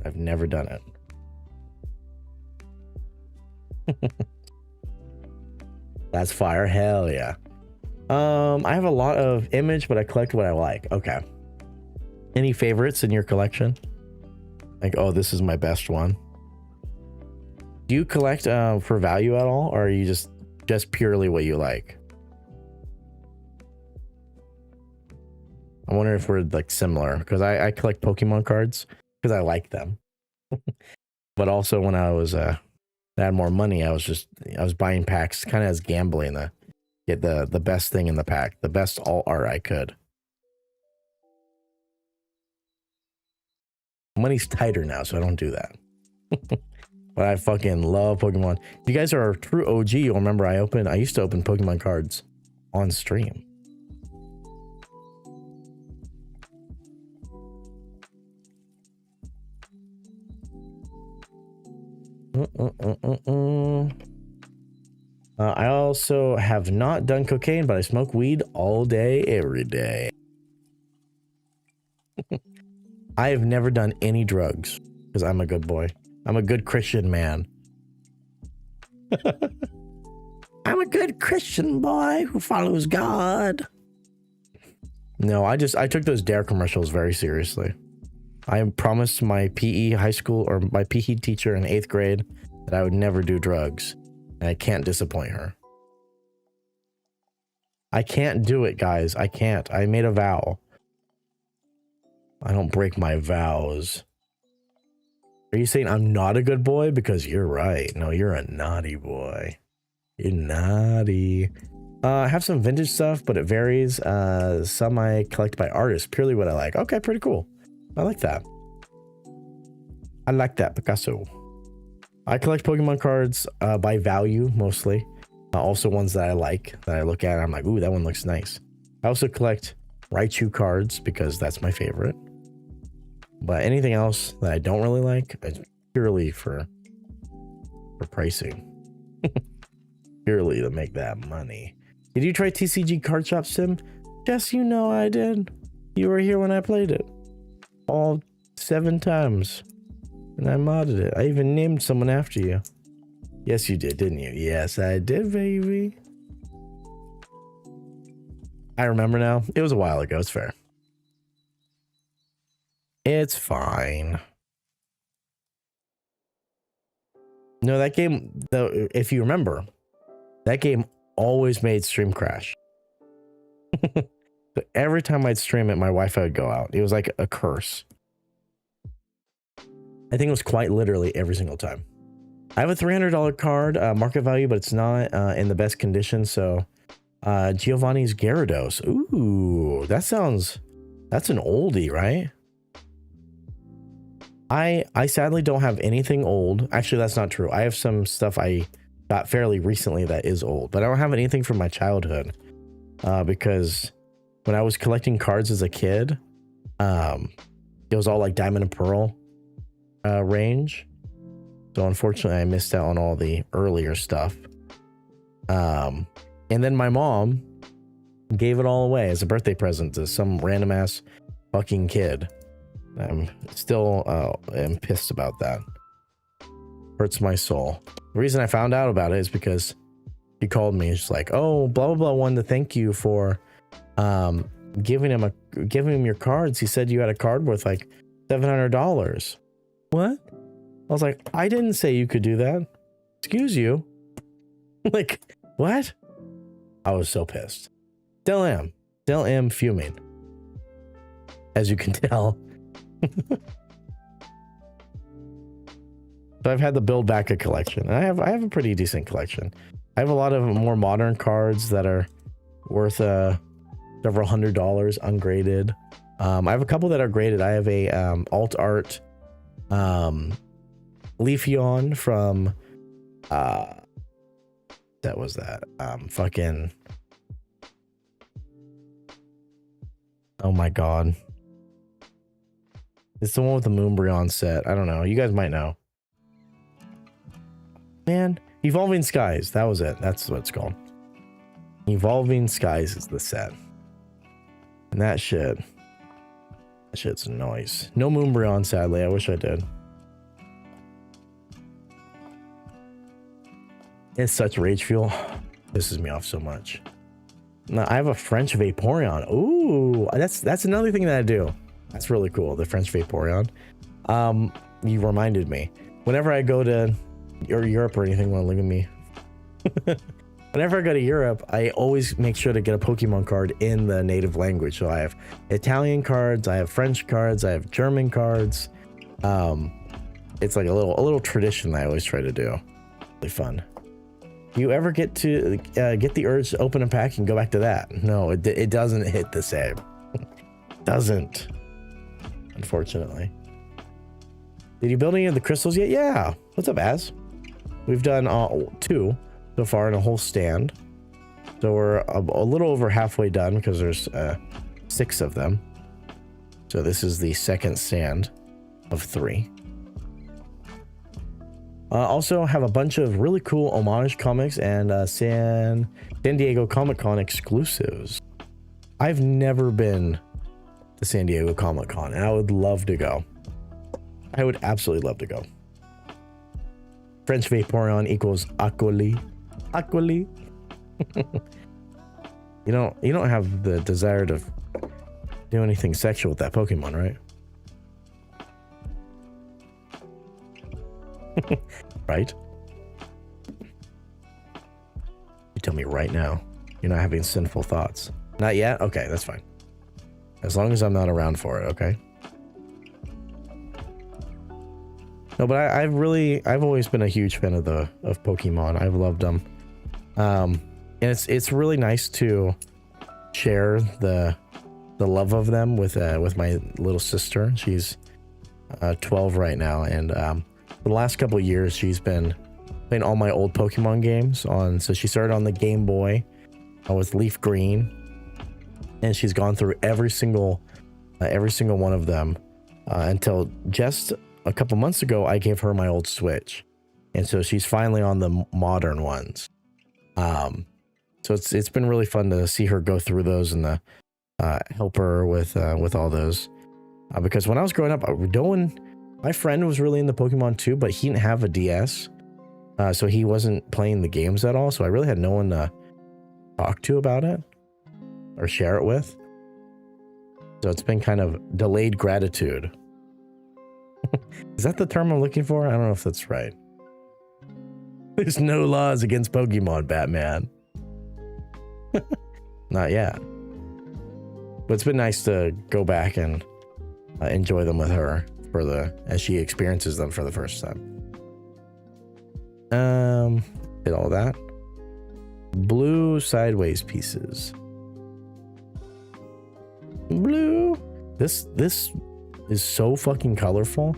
I've never done it. That's fire. Hell yeah. I have a lot of image, but I collect what I like. Okay. Any favorites in your collection? Like, oh, this is my best one. Do you collect for value at all, or are you just purely what you like? I wonder if we're like similar, because I collect Pokemon cards because I like them. But also when I had more money, I was buying packs kind of as gambling to get the best thing in the pack, the best alt art I could. Money's tighter now, so I don't do that. But I fucking love Pokemon. If you guys are a true OG, you'll remember I used to open Pokemon cards on stream. I also have not done cocaine, but I smoke weed all day, every day. I have never done any drugs because I'm a good boy. I'm a good Christian man. I'm a good Christian boy who follows God. No, I took those DARE commercials very seriously. I promised my PE high school or my PE teacher in 8th grade that I would never do drugs. And I can't disappoint her. I can't do it, guys. I can't. I made a vow. I don't break my vows. Are you saying I'm not a good boy? Because you're right. No, you're a naughty boy. You're naughty. I have some vintage stuff, but it varies. Some I collect by artists, purely what I like. Okay, pretty cool. I like that. I like that, Picasso. I collect Pokemon cards by value, mostly. Also ones that I like, that I look at, and I'm like, ooh, that one looks nice. I also collect Raichu cards because that's my favorite. But anything else that I don't really like, it's purely for pricing. Purely to make that money. Did you try TCG Card Shop Sim? Yes, you know I did. You were here when I played it. All 7 times. And I modded it. I even named someone after you. Yes, you did, didn't you? Yes, I did, baby. I remember now. It was a while ago. It's fair. It's fine. No, that game, though, if you remember, that game always made stream crash. So every time I'd stream it, my Wi-Fi would go out. It was like a curse. I think it was quite literally every single time. I have a $300 card, market value, but it's not in the best condition. So Giovanni's Gyarados. Ooh, that's an oldie, right? I sadly don't have anything old. Actually, that's not true. I have some stuff I got fairly recently that is old, but I don't have anything from my childhood because when I was collecting cards as a kid, it was all like Diamond and Pearl range. So unfortunately, I missed out on all the earlier stuff. And then my mom gave it all away as a birthday present to some random ass fucking kid. I'm still am pissed about that. Hurts my soul. The reason I found out about it is because he called me. She's like, "Oh, blah blah blah. Wanted to thank you for giving him your cards. He said you had a card worth like $700." What? I was like, I didn't say you could do that. Excuse you. Like, what? I was so pissed. Still am fuming, as you can tell. So I've had to build back a collection. I have a pretty decent collection. I have a lot of more modern cards that are worth several $100s ungraded. I have a couple that are graded. I have a alt art Leafeon from fucking, oh my god, it's the one with the Moonbreon set. I don't know, you guys might know. Man, Evolving Skies, that was it. That's what it's called. Evolving Skies is the set, and that shit's nice. No Moonbreon, sadly. I wish I did. It's such rage fuel. Pisses me off so much. Now, I have a French Vaporeon. Ooh, that's another thing that I do. That's really cool. The French Vaporeon. You reminded me. Whenever I go to Europe or anything, want to look at me. Whenever I go to Europe, I always make sure to get a Pokemon card in the native language. So I have Italian cards, I have French cards, I have German cards. It's like a little tradition that I always try to do. Really fun. You ever get to get the urge to open a pack and go back to that? No, it doesn't hit the same. Doesn't, unfortunately. Did you build any of the crystals yet? Yeah. What's up, Az? We've done 2 so far in a whole stand. So we're a little over halfway done because there's 6 of them. So this is the second stand of 3. Also have a bunch of really cool homage comics and San Diego Comic-Con exclusives. I've never been to San Diego Comic-Con and I would love to go. I would absolutely love to go. French Vaporeon equals Aquali. Aquali. You don't have the desire to do anything sexual with that Pokemon, right? Right? You tell me right now you're not having sinful thoughts. Not yet? Okay, that's fine. As long as I'm not around for it, okay? No, but I've always been a huge fan of Pokemon. I've loved them. and it's really nice to share the love of them with my little sister. She's 12 right now, and for the last couple of years she's been playing all my old Pokemon games on. So she started on the Game Boy with Leaf Green, and she's gone through every single one of them until just a couple months ago I gave her my old Switch, and so she's finally on the modern ones. So it's been really fun to see her go through those and help her with all those, because when I was growing up, my friend was really into Pokemon too, but he didn't have a DS, so he wasn't playing the games at all. So I really had no one to talk to about it or share it with. So it's been kind of delayed gratitude. Is that the term I'm looking for? I don't know if that's right. There's no laws against Pokemon, Batman. Not yet. But it's been nice to go back and enjoy them with her as she experiences them for the first time. Did all that. Blue sideways pieces. Blue. This is so fucking colorful.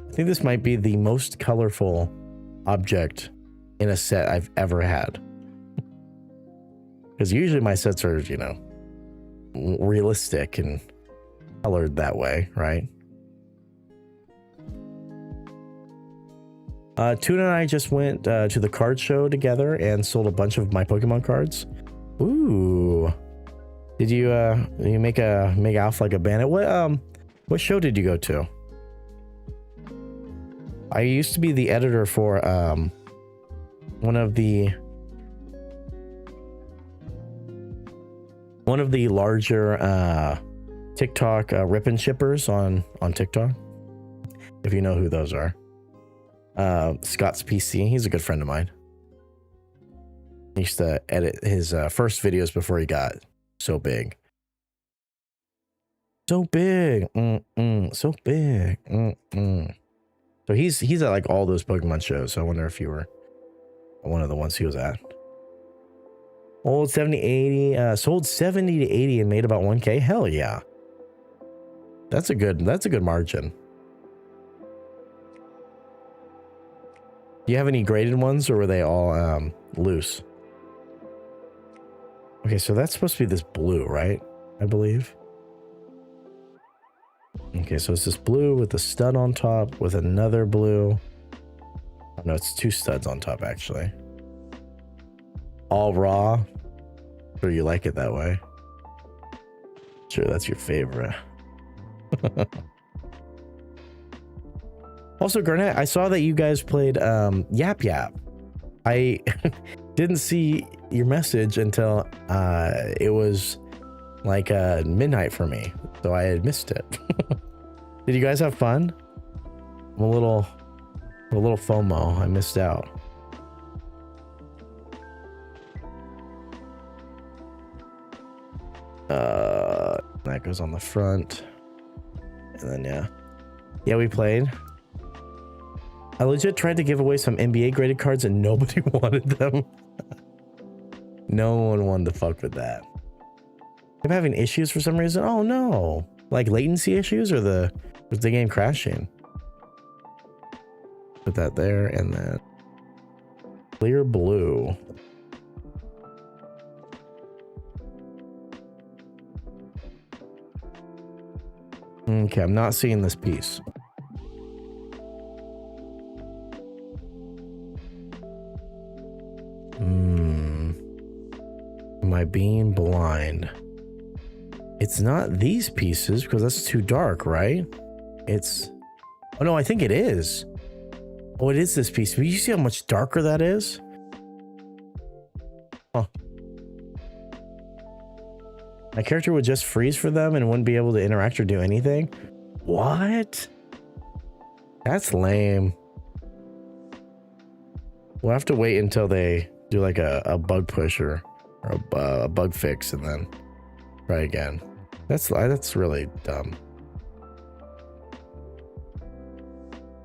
I think this might be the most colorful object in a set I've ever had. Because usually my sets are, you know, realistic and colored that way, right? Tuna and I just went to the card show together and sold a bunch of my Pokemon cards. Ooh. Did you make off like a bandit? What show did you go to? I used to be the editor for one of the larger TikTok rip and shippers on TikTok, if you know who those are. Scott's PC, he's a good friend of mine. He used to edit his first videos before he got so big. So big. So big. So he's at like all those Pokemon shows. So I wonder if you were one of the ones he was at. Old 70-80, sold 70 to 80 and made about 1K. Hell yeah. That's a good margin. Do you have any graded ones, or were they all loose? Okay, so that's supposed to be this blue, right? I believe. Okay, so it's this blue with the stud on top with another blue. Oh, no, it's two studs on top, actually. All raw. Sure you like it that way. Sure, that's your favorite. Also, Garnet, I saw that you guys played Yap Yap. I didn't see your message until it was like midnight for me, so I had missed it. Did you guys have fun? I'm a little FOMO. I missed out. That goes on the front, and then yeah, we played. I legit tried to give away some NBA graded cards and nobody wanted them. No one wanted to fuck with that. I'm having issues for some reason. Oh no, like latency issues, or was the game crashing? Put that there, and then clear blue. Okay, I'm not seeing this piece. Am I being blind? It's not these pieces because that's too dark, right? Oh no, I think it is. Oh, it is this piece. But you see how much darker that is? Huh. My character would just freeze for them and wouldn't be able to interact or do anything. What? That's lame. We'll have to wait until they do like a bug push or a bug fix and then try again. That's really dumb.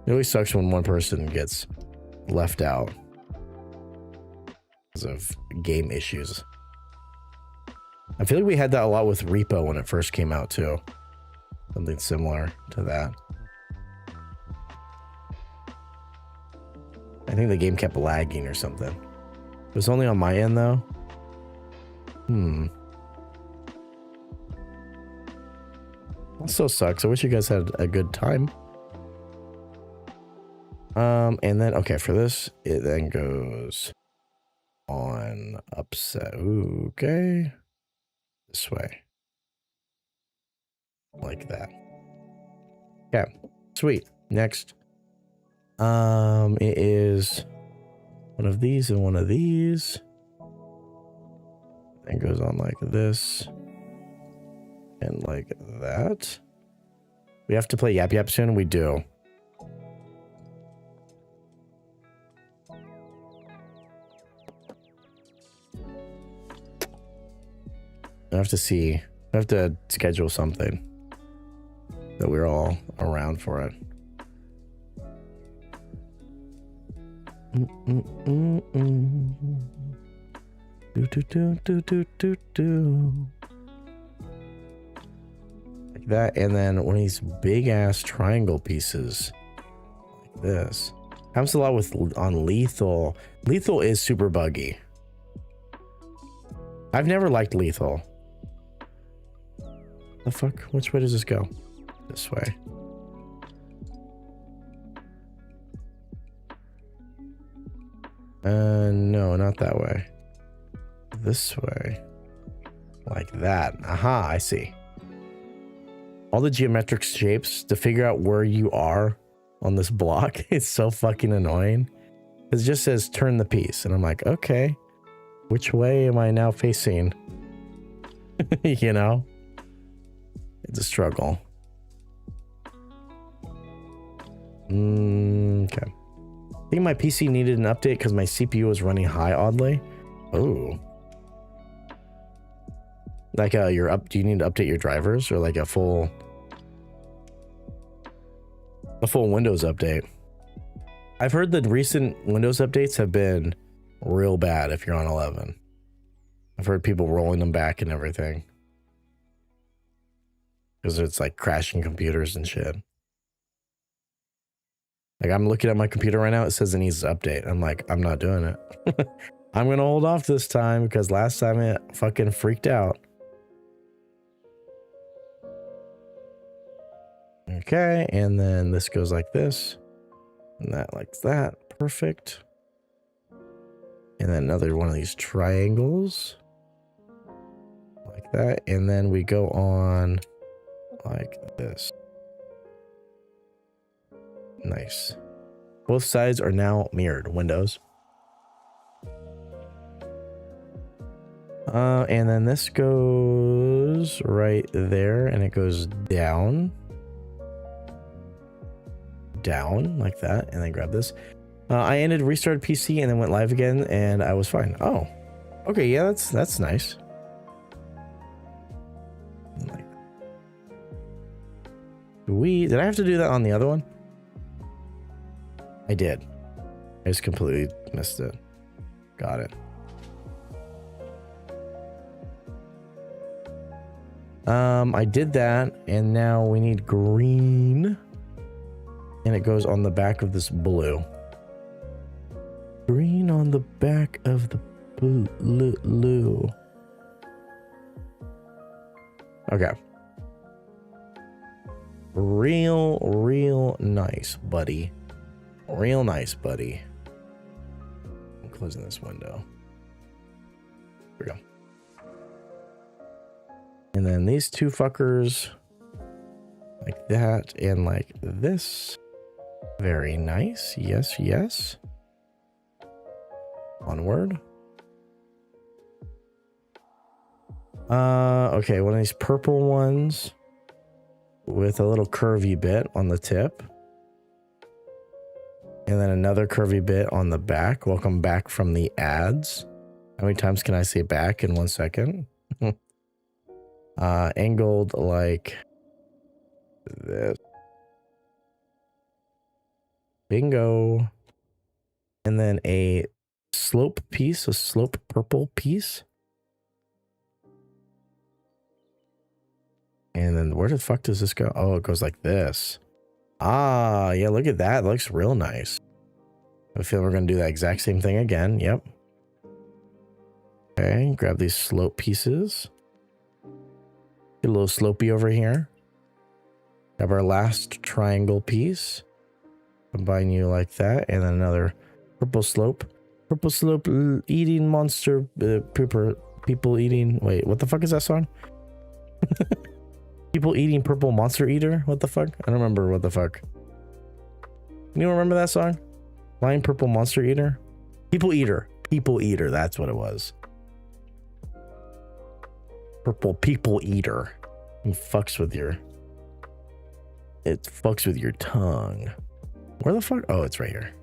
It always sucks when one person gets left out. because of game issues. I feel like we had that a lot with Repo when it first came out too. Something similar to that. I think the game kept lagging or something. It was only on my end though. That still sucks. I wish you guys had a good time. And then, okay, for this, it then goes on upset. Ooh, okay. This way. Like that. Yeah, sweet. Next. It is one of these and one of these. Then goes on like this. And like that. We have to play Yap Yap soon. We do. I have to see. I have to schedule something that we're all around for it. Like that, and then one of these big ass triangle pieces like this. Happens a lot with on Lethal. Lethal is super buggy. I've never liked Lethal. The fuck? Which way does this go? This way. No, not that way. This way. Like that. Aha, I see. All the geometric shapes to figure out where you are on this block is so fucking annoying. It just says turn the piece. And I'm like, okay, which way am I now facing? You know? It's a struggle. Okay. I think my PC needed an update because my CPU was running high oddly. Oh. Like do you need to update your drivers or like a full Windows update? I've heard that recent Windows updates have been real bad if you're on 11. I've heard people rolling them back and everything. Because it's like crashing computers and shit. Like I'm looking at my computer right now, it says it needs to update. I'm like, I'm not doing it. I'm gonna hold off this time because last time it fucking freaked out. Okay, and then this goes like this. And that like that. Perfect. And then another one of these triangles. Like that. And then we go on like this. Nice. Both sides are now mirrored windows. And then this goes right there and it goes down. Down like that. And then grab this. I ended restarted PC and then went live again and I was fine. Oh, okay. Yeah, that's nice. Did I have to do that on the other one? I did. I just completely missed it. Got it. I did that, and now we need green. And it goes on the back of this blue. Green on the back of the blue. Okay. Real nice, buddy. Real nice, buddy. I'm closing this window. Here we go. And then these two fuckers like that and like this. Very nice. Yes, yes. Onward. Okay, one of these purple ones with a little curvy bit on the tip. And then another curvy bit on the back. Welcome back from the ads. How many times can I say back in 1 second? Angled like this. Bingo. And then a slope piece, a slope purple piece. And then where the fuck does this go? Oh, it goes like this. Ah, yeah, look at that. It looks real nice. I feel we're going to do that exact same thing again. Yep. Okay, grab these slope pieces. Get a little slopey over here. Grab our last triangle piece. Combine you like that. And then another purple slope. Purple slope eating monster. People eating. Wait, what the fuck is that song? People eating purple monster eater? What the fuck? I don't remember what the fuck. You remember that song? Flying purple monster eater? People eater. People eater. That's what it was. Purple people eater. It fucks with your... It fucks with your tongue. Where the fuck? Oh, it's right here.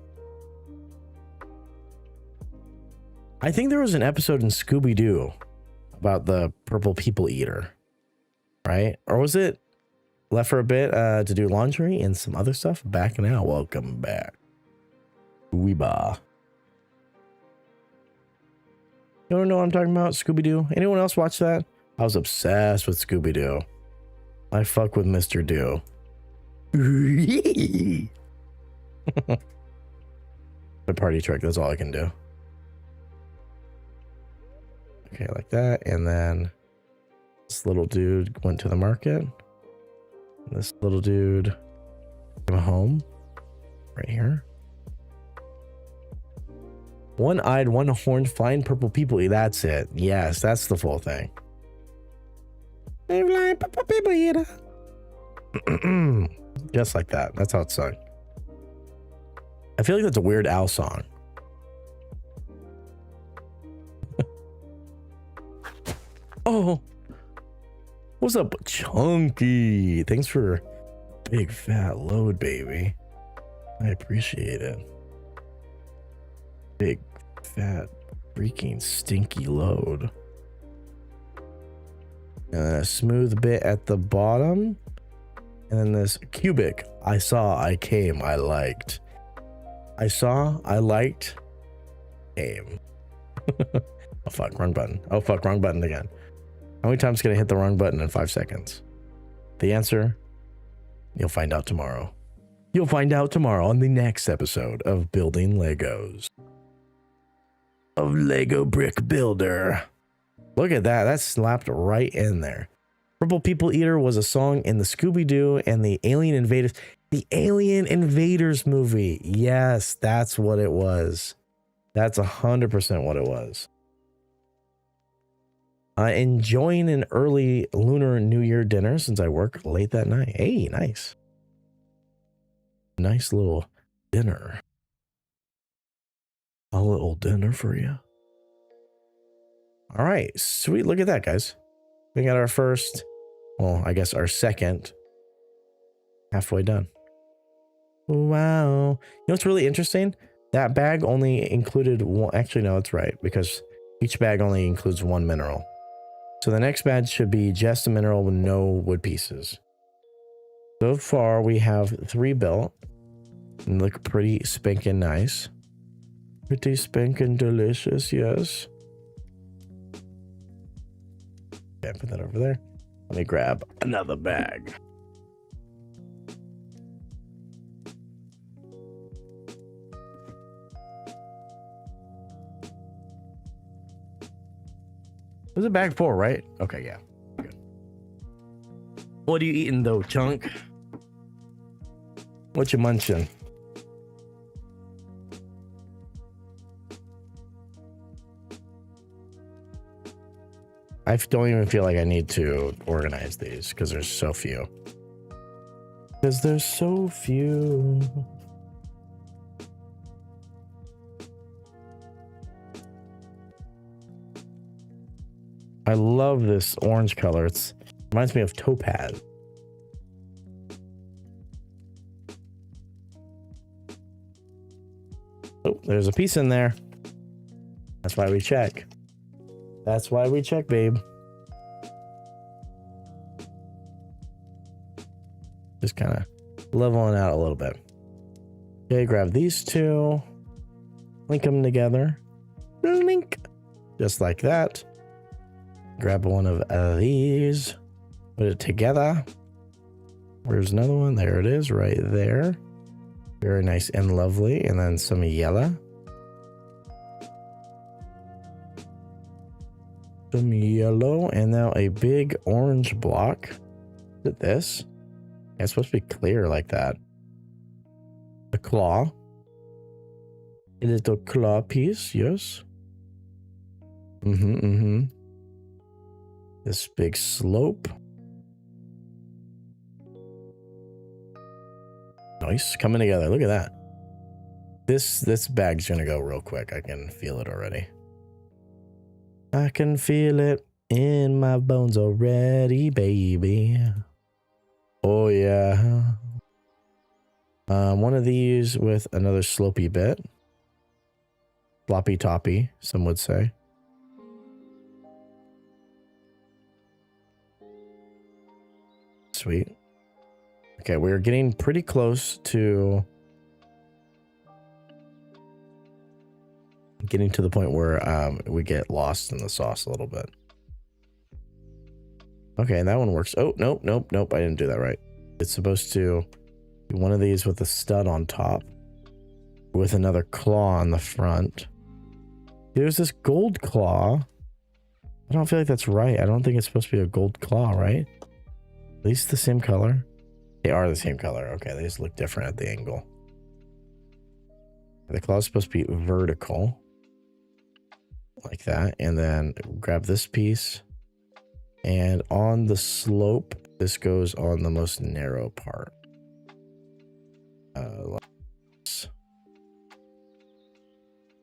I think there was an episode in Scooby-Doo about the purple people eater. Right? Or was it left for a bit to do laundry and some other stuff? Back now. Welcome back. Weeba. You don't know what I'm talking about? Scooby-Doo? Anyone else watch that? I was obsessed with Scooby-Doo. I fuck with Mr. Doo. The party trick. That's all I can do. Okay, like that. And then this little dude went to the market. This little dude came home. Right here. One-eyed, one-horned, flying purple people. That's it. Yes, that's the full thing. Flying purple people eater. Just like that. That's how it's sung. I feel like that's a Weird Al song. Oh, what's up, Chunky? Thanks for big fat load, baby. I appreciate it. Big fat freaking stinky load. And then a smooth bit at the bottom. And then this cubic. I saw, I came, I liked. I saw, I liked, came. Oh fuck, wrong button. Oh fuck, wrong button again. How many times can I hit the wrong button in 5 seconds? The answer, you'll find out tomorrow. You'll find out tomorrow on the next episode of Building Legos. Of Lego Brick Builder. Look at that. That slapped right in there. Purple People Eater was a song in the Scooby-Doo and the Alien Invaders. The Alien Invaders movie. Yes, that's what it was. That's 100% what it was. Enjoying an early Lunar New Year dinner since I work late that night. Hey, nice. Nice little dinner. A little dinner for you. All right, sweet. Look at that, guys. We got our first, well, I guess our second halfway done. Wow. You know what's really interesting? That bag only included one. Actually, no, it's right, because each bag only includes one mineral. So the next bag should be just a mineral with no wood pieces. So far, we have 3 built and look pretty spanking nice. Pretty spanking delicious, yes. Okay, put that over there. Let me grab another bag. Was it bag 4, right? Okay, yeah. Good. What are you eating though, Chunk? What you munching? I don't even feel like I need to organize these because there's so few. Because there's so few. I love this orange color. It reminds me of topaz. Oh, there's a piece in there. That's why we check. That's why we check, babe. Just kind of leveling out a little bit. Okay, grab these 2. Link them together. Link. Just like that. Grab one of these. Put it together. Where's another one? There it is, right there. Very nice and lovely. And then some yellow. Some yellow. And now a big orange block. Look at this. Yeah, it's supposed to be clear like that. A claw. A little claw piece, yes. This big slope. Nice, coming together. Look at that. This bag's gonna go real quick. I can feel it already. I can feel it in my bones already, baby. Oh yeah. One of these with another slopey bit. Floppy toppy, some would say. Sweet. Okay, we're getting pretty close to getting to the point where we get lost in the sauce a little bit. Okay, and that one works. Oh, nope. I didn't do that right. It's supposed to be one of these with a stud on top with another claw on the front. There's this gold claw. I don't feel like that's right. I don't think it's supposed to be a gold claw, right? At least the same color. They are the same color. Okay, they just look different at the angle. The claw is supposed to be vertical. Like that. And then grab this piece. And on the slope, this goes on the most narrow part. Like this.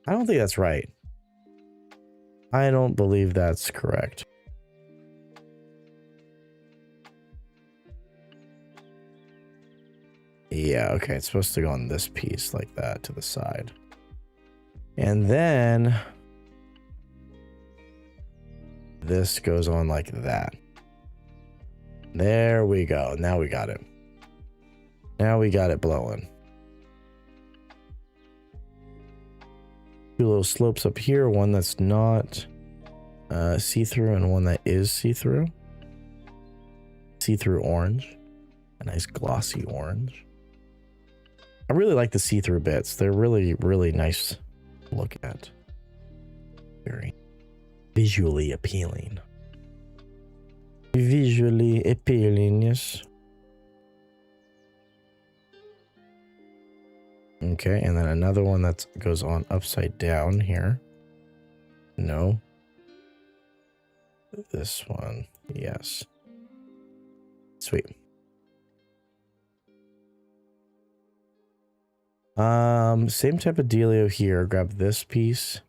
I don't think that's right. I don't believe that's correct. Yeah, okay, it's supposed to go on this piece like that to the side. And then this goes on like that. There we go. Now we got it. Now we got it blowing. Two little slopes up here, one that's not see-through and one that is see-through. See-through orange. A nice glossy orange. I really like the see-through bits. They're really, really nice to look at. Very visually appealing. Visually appealing, yes. Okay, and then another one that goes on upside down here. No. This one, yes. Sweet. Same type of dealio here. Grab this piece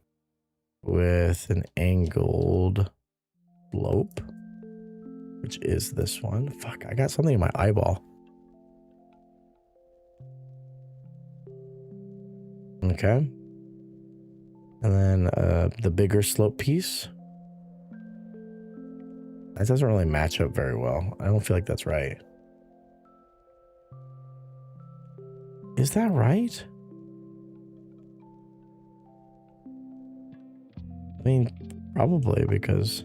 with an angled slope, which is this one. Fuck, I got something in my eyeball. Okay. And then the bigger slope piece. That doesn't really match up very well. I don't feel like that's right. Is that right? I mean, probably because...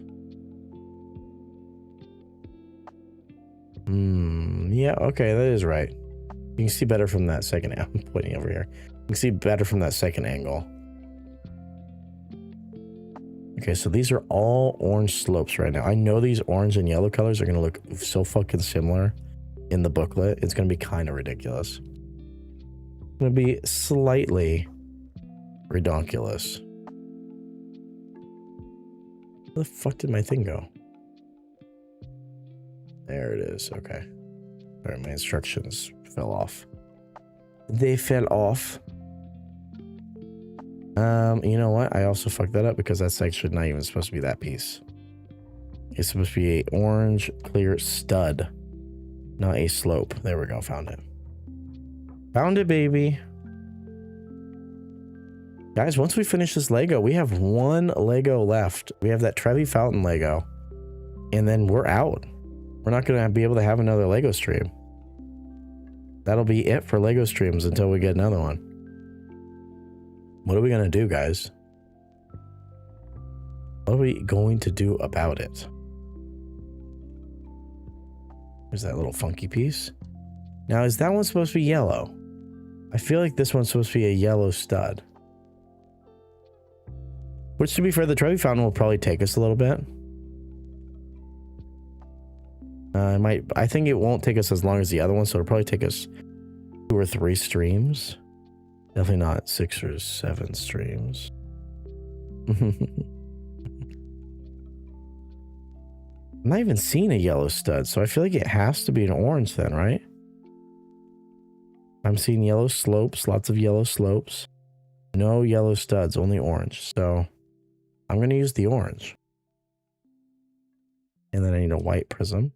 yeah, okay, that is right. You can see better from that second angle. I'm pointing over here. You can see better from that second angle. Okay, so these are all orange slopes right now. I know these orange and yellow colors are going to look so fucking similar in the booklet. It's going to be kind of ridiculous. It's going to be slightly redonkulous. Where the fuck did my thing go? There it is. Okay. All right, my instructions fell off. They fell off. You know what? I also fucked that up because that's actually not even supposed to be that piece. It's supposed to be a orange clear stud, not a slope. There we go. Found it. Found it, baby. Guys, once we finish this Lego, we have one Lego left. We have that Trevi Fountain Lego. And then we're out. We're not going to be able to have another Lego stream. That'll be it for Lego streams until we get another one. What are we going to do, guys? What are we going to do about it? There's that little funky piece. Now, is that one supposed to be yellow? I feel like this one's supposed to be a yellow stud. Which, to be fair, the trophy fountain will probably take us a little bit. I think it won't take us as long as the other one, so it'll probably take us 2 or 3 streams. Definitely not 6 or 7 streams. I'm not even seeing a yellow stud, so I feel like it has to be an orange then, right? I'm seeing yellow slopes, lots of yellow slopes. No yellow studs, only orange. So I'm going to use the orange. And then I need a white prism.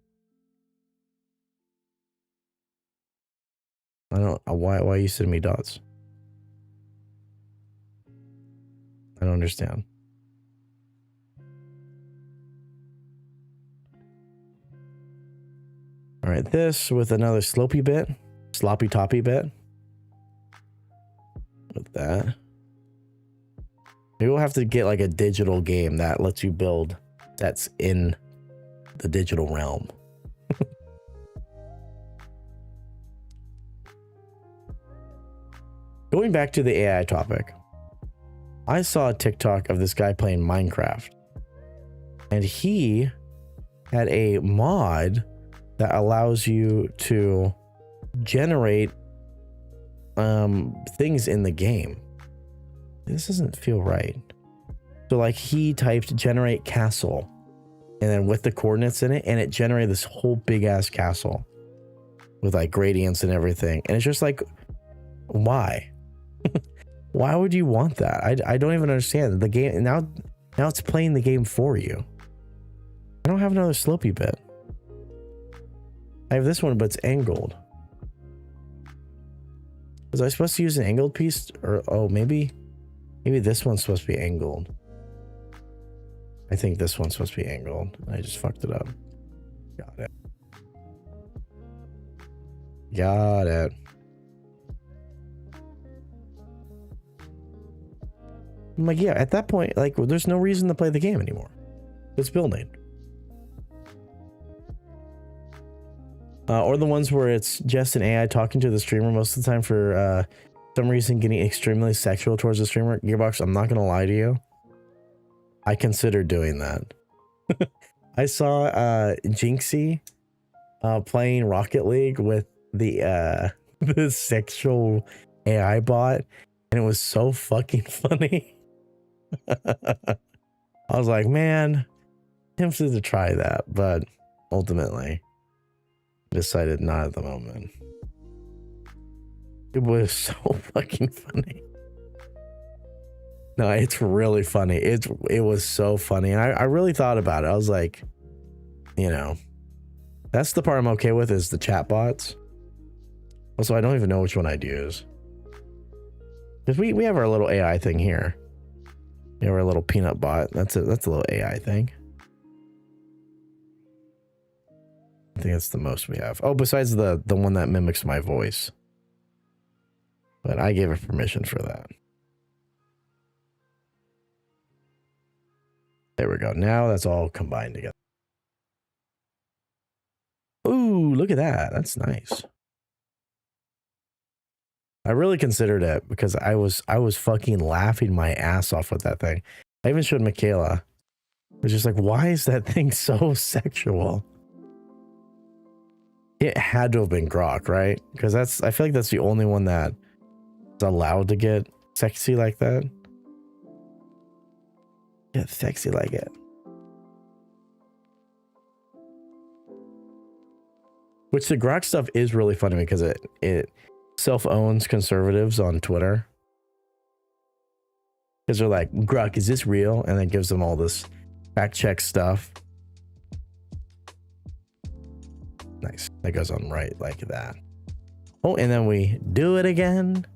I don't know why are you sending me dots? I don't understand. All right, this with another slopey bit, sloppy toppy bit. With that. Maybe we'll have to get like a digital game that lets you build sets in the digital realm. Going back to the AI topic, I saw a TikTok of this guy playing Minecraft, and he had a mod that allows you to generate things in the game. This doesn't feel right. So like he typed generate castle, and then with the coordinates in it, and it generated this whole big ass castle with like gradients and everything. And it's just like, why? Why would you want that? I don't even understand the game. Now it's playing the game for you. I don't have another slopey bit. I have this one, but it's angled. Was I supposed to use an angled piece? Or oh, maybe this one's supposed to be angled. I think this one's supposed to be angled. I just fucked it up. Got it. Got it. I'm like, yeah, at that point, like, well, there's no reason to play the game anymore. It's building. Or the ones where it's just an AI talking to the streamer most of the time for some reason getting extremely sexual towards the streamer. Gearbox, I'm not going to lie to you. I considered doing that. I saw Jinxie playing Rocket League with the the sexual AI bot, and it was so fucking funny. I was like, man, tempted to try that, but ultimately decided not at the moment. It was so fucking funny. No, it's really funny. It was so funny. And I really thought about it. I was like, you know, that's the part I'm okay with, is the chat bots. Also, I don't even know which one I'd use. Because we have our little AI thing here. We have our little peanut bot. That's a little AI thing. I think that's the most we have. Oh, besides the one that mimics my voice. But I gave it permission for that. There we go. Now that's all combined together. Ooh, look at that. That's nice. I really considered it because I was fucking laughing my ass off with that thing. I even showed Michaela. It was just like, why is that thing so sexual? It had to have been Grok, right? Because I feel like that's the only one that is allowed to get sexy like that. Get sexy like it. Which the Grok stuff is really funny because it self-owns conservatives on Twitter. Because they're like, Grok, is this real? And then gives them all this fact check stuff. Nice. That goes on right like that. Oh, and then we do it again.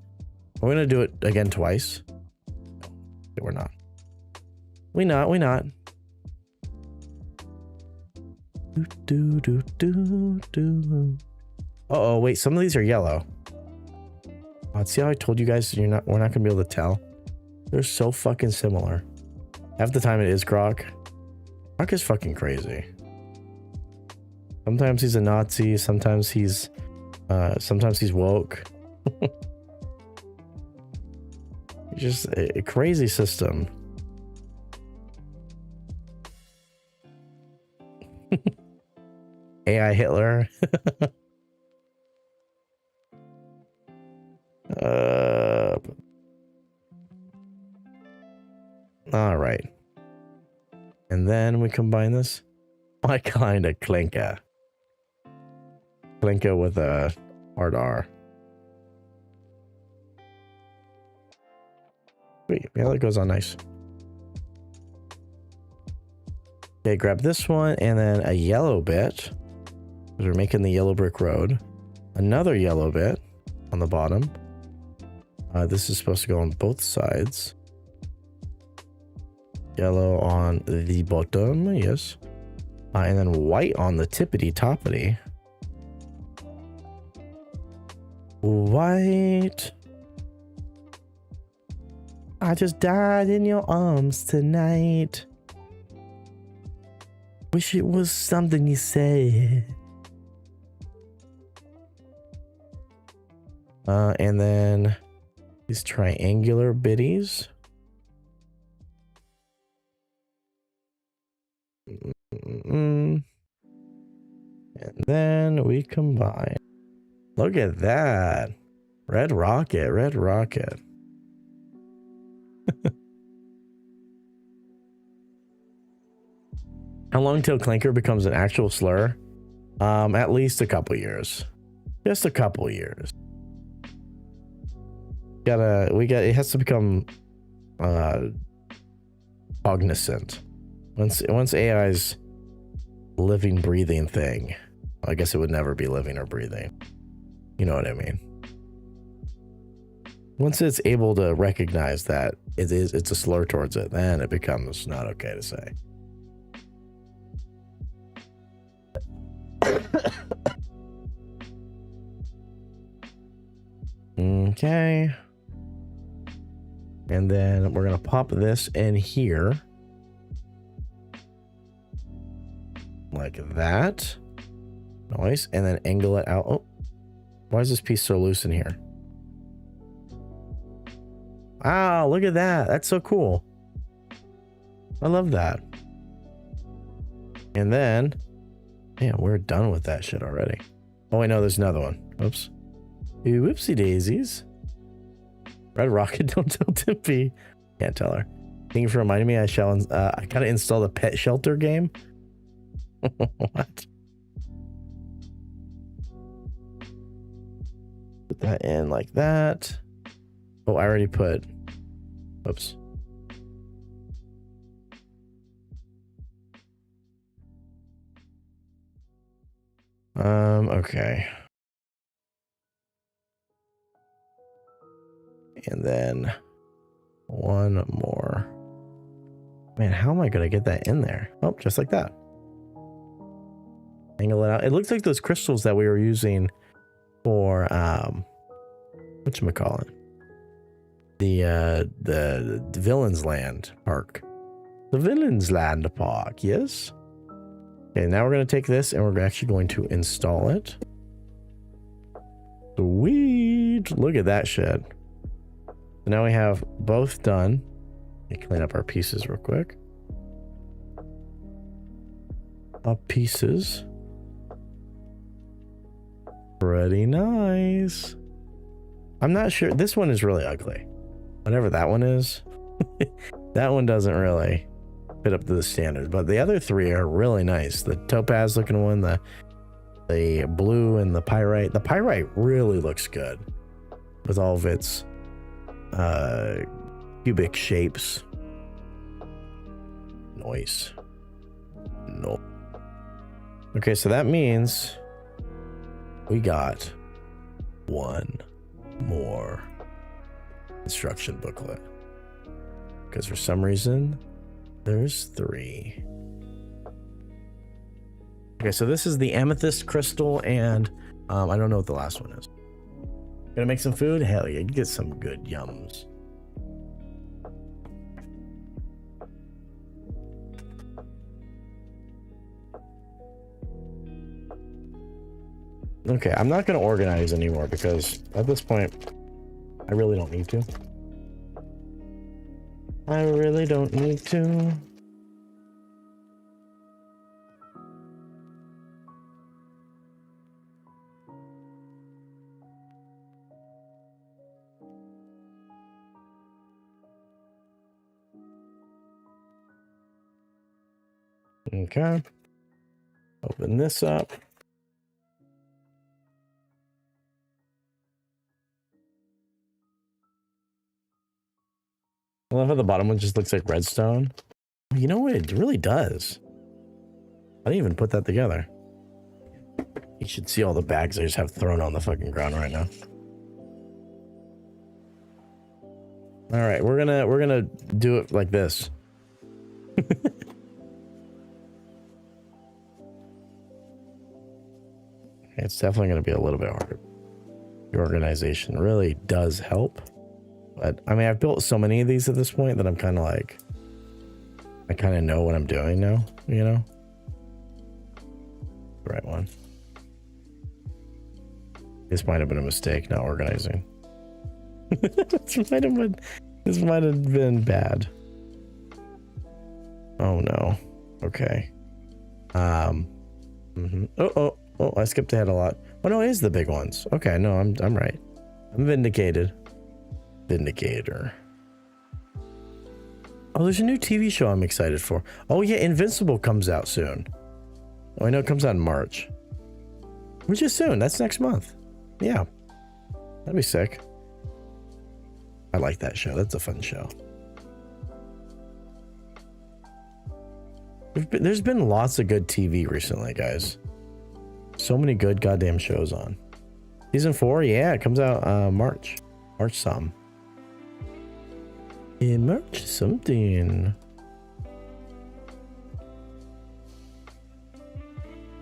We're going to do it again twice. No, we're not. We not. Uh-oh, wait, some of these are yellow. Oh, see how I told you guys we're not gonna be able to tell? They're so fucking similar. Half the time it is Croc. Croc is fucking crazy. Sometimes he's a Nazi, sometimes he's woke. Just a crazy system. AI Hitler. All right. And then we combine this. I kind of Klinka. Klinka with a hard R. Sweet. Yeah, that goes on nice. Okay, grab this one and then a yellow bit. Because we're making the yellow brick road. Another yellow bit on the bottom. This is supposed to go on both sides. Yellow on the bottom, yes. And then white on the tippity-toppity. White. I just died in your arms tonight. Wish it was something you said. And then these triangular bitties. And then we combine. Look at that. Red rocket, red rocket. How long till clinker becomes an actual slur? At least a couple years. Just a couple years. It has to become cognizant. Once AI's living, breathing thing, I guess it would never be living or breathing. You know what I mean? Once it's able to recognize that it's a slur towards it, then it becomes not okay to say. Okay. And then we're going to pop this in here. Like that. Nice. And then angle it out. Oh, why is this piece so loose in here? Wow, look at that. That's so cool. I love that. And then, yeah, we're done with that shit already. Oh, wait, no, there's another one. Oops. Whoopsie daisies. Red Rocket, don't tell Timpy. Can't tell her. Thank you for reminding me. I gotta install the Pet Shelter game. What? Put that in like that. Oh, I already put. Oops. Okay. And then one more. Man, how am I gonna get that in there? Oh, just like that. Angle it out. It looks like those crystals that we were using for whatchamacallit? The Villains Land Park. The Villains Land Park, yes. Okay, now we're gonna take this and we're actually going to install it. Sweet. Look at that shit. So now we have both done. Let me clean up our pieces real quick. Our pieces. Pretty nice. I'm not sure. This one is really ugly. Whatever that one is. That one doesn't really fit up to the standard. But the other three are really nice. The topaz looking one, the blue, and the pyrite. The pyrite really looks good. With all of its cubic shapes. Nice. No. Okay, so that means we got one more instruction booklet. Because for some reason, there's 3. Okay, so this is the amethyst crystal, and I don't know what the last one is. Gonna make some food? Hell yeah, get some good yums. Okay, I'm not going to organize anymore because at this point, I really don't need to. I really don't need to. Okay. Open this up. I love how the bottom one just looks like redstone. You know what? It really does. I didn't even put that together. You should see all the bags I just have thrown on the fucking ground right now. All right, we're gonna do it like this. It's definitely gonna be a little bit harder. The organization really does help. But I mean, I've built so many of these at this point that I'm kind of like, I kind of know what I'm doing now, you know? The right one. This might have been a mistake, not organizing. This might have been bad. Oh no. Okay. Oh, I skipped ahead a lot. Oh no, it is the big ones. Okay, no, I'm right. I'm vindicated. Vindicator. Oh, there's a new TV show I'm excited for. Oh yeah, Invincible comes out soon. Oh, I know it comes out in March. Which is soon. That's next month. Yeah. That'd be sick. I like that show. That's a fun show. There's been lots of good TV recently, guys. So many good goddamn shows on. Season 4, yeah, it comes out March. March some. In March something.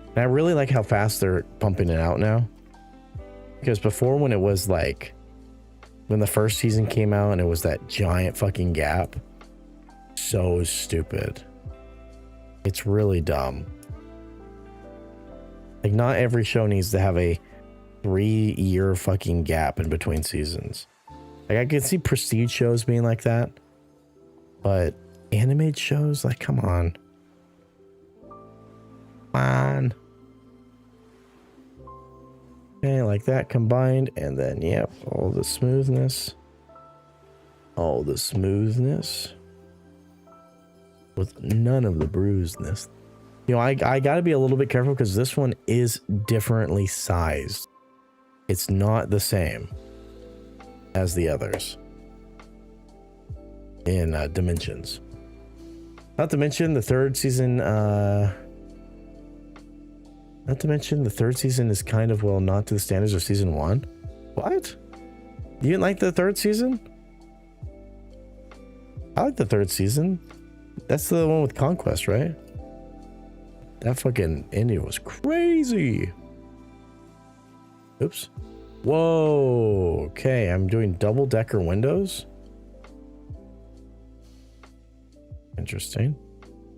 And I really like how fast they're pumping it out now. Because before, when it was like, when the first season came out and it was that giant fucking gap, so stupid. It's really dumb. Like, not every show needs to have a 3-year fucking gap in between seasons. Like, I can see prestige shows being like that, but animated shows, like, come on. Come on. Okay, like that combined, and then, yep, all the smoothness. All the smoothness. With none of the bruisedness. You know, I gotta be a little bit careful because this one is differently sized. It's not the same as the others in dimensions. Not to mention the third season. Not to mention the third season is kind of, well, not to the standards of season 1. What? You didn't like the third season? I like the third season. That's the one with Conquest, right? That fucking ending was crazy. Oops. Whoa. Okay, I'm doing double-decker windows. Interesting.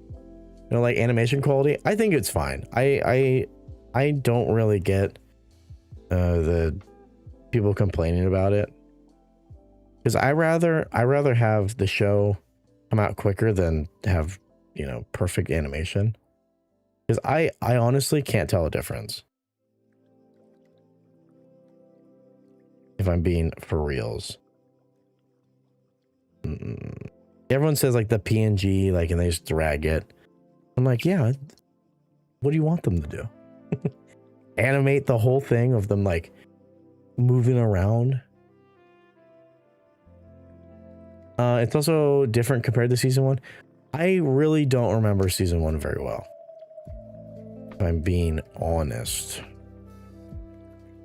You know, like animation quality, I think it's fine. I don't really get the people complaining about it, because I rather have the show come out quicker than have, you know, perfect animation. Because I honestly can't tell a difference, if I'm being for reals. Everyone says like the PNG, like, and they just drag it. I'm like, yeah, what do you want them to do? Animate the whole thing of them like moving around? It's also different compared to season 1. I really don't remember season 1 very well, if I'm being honest.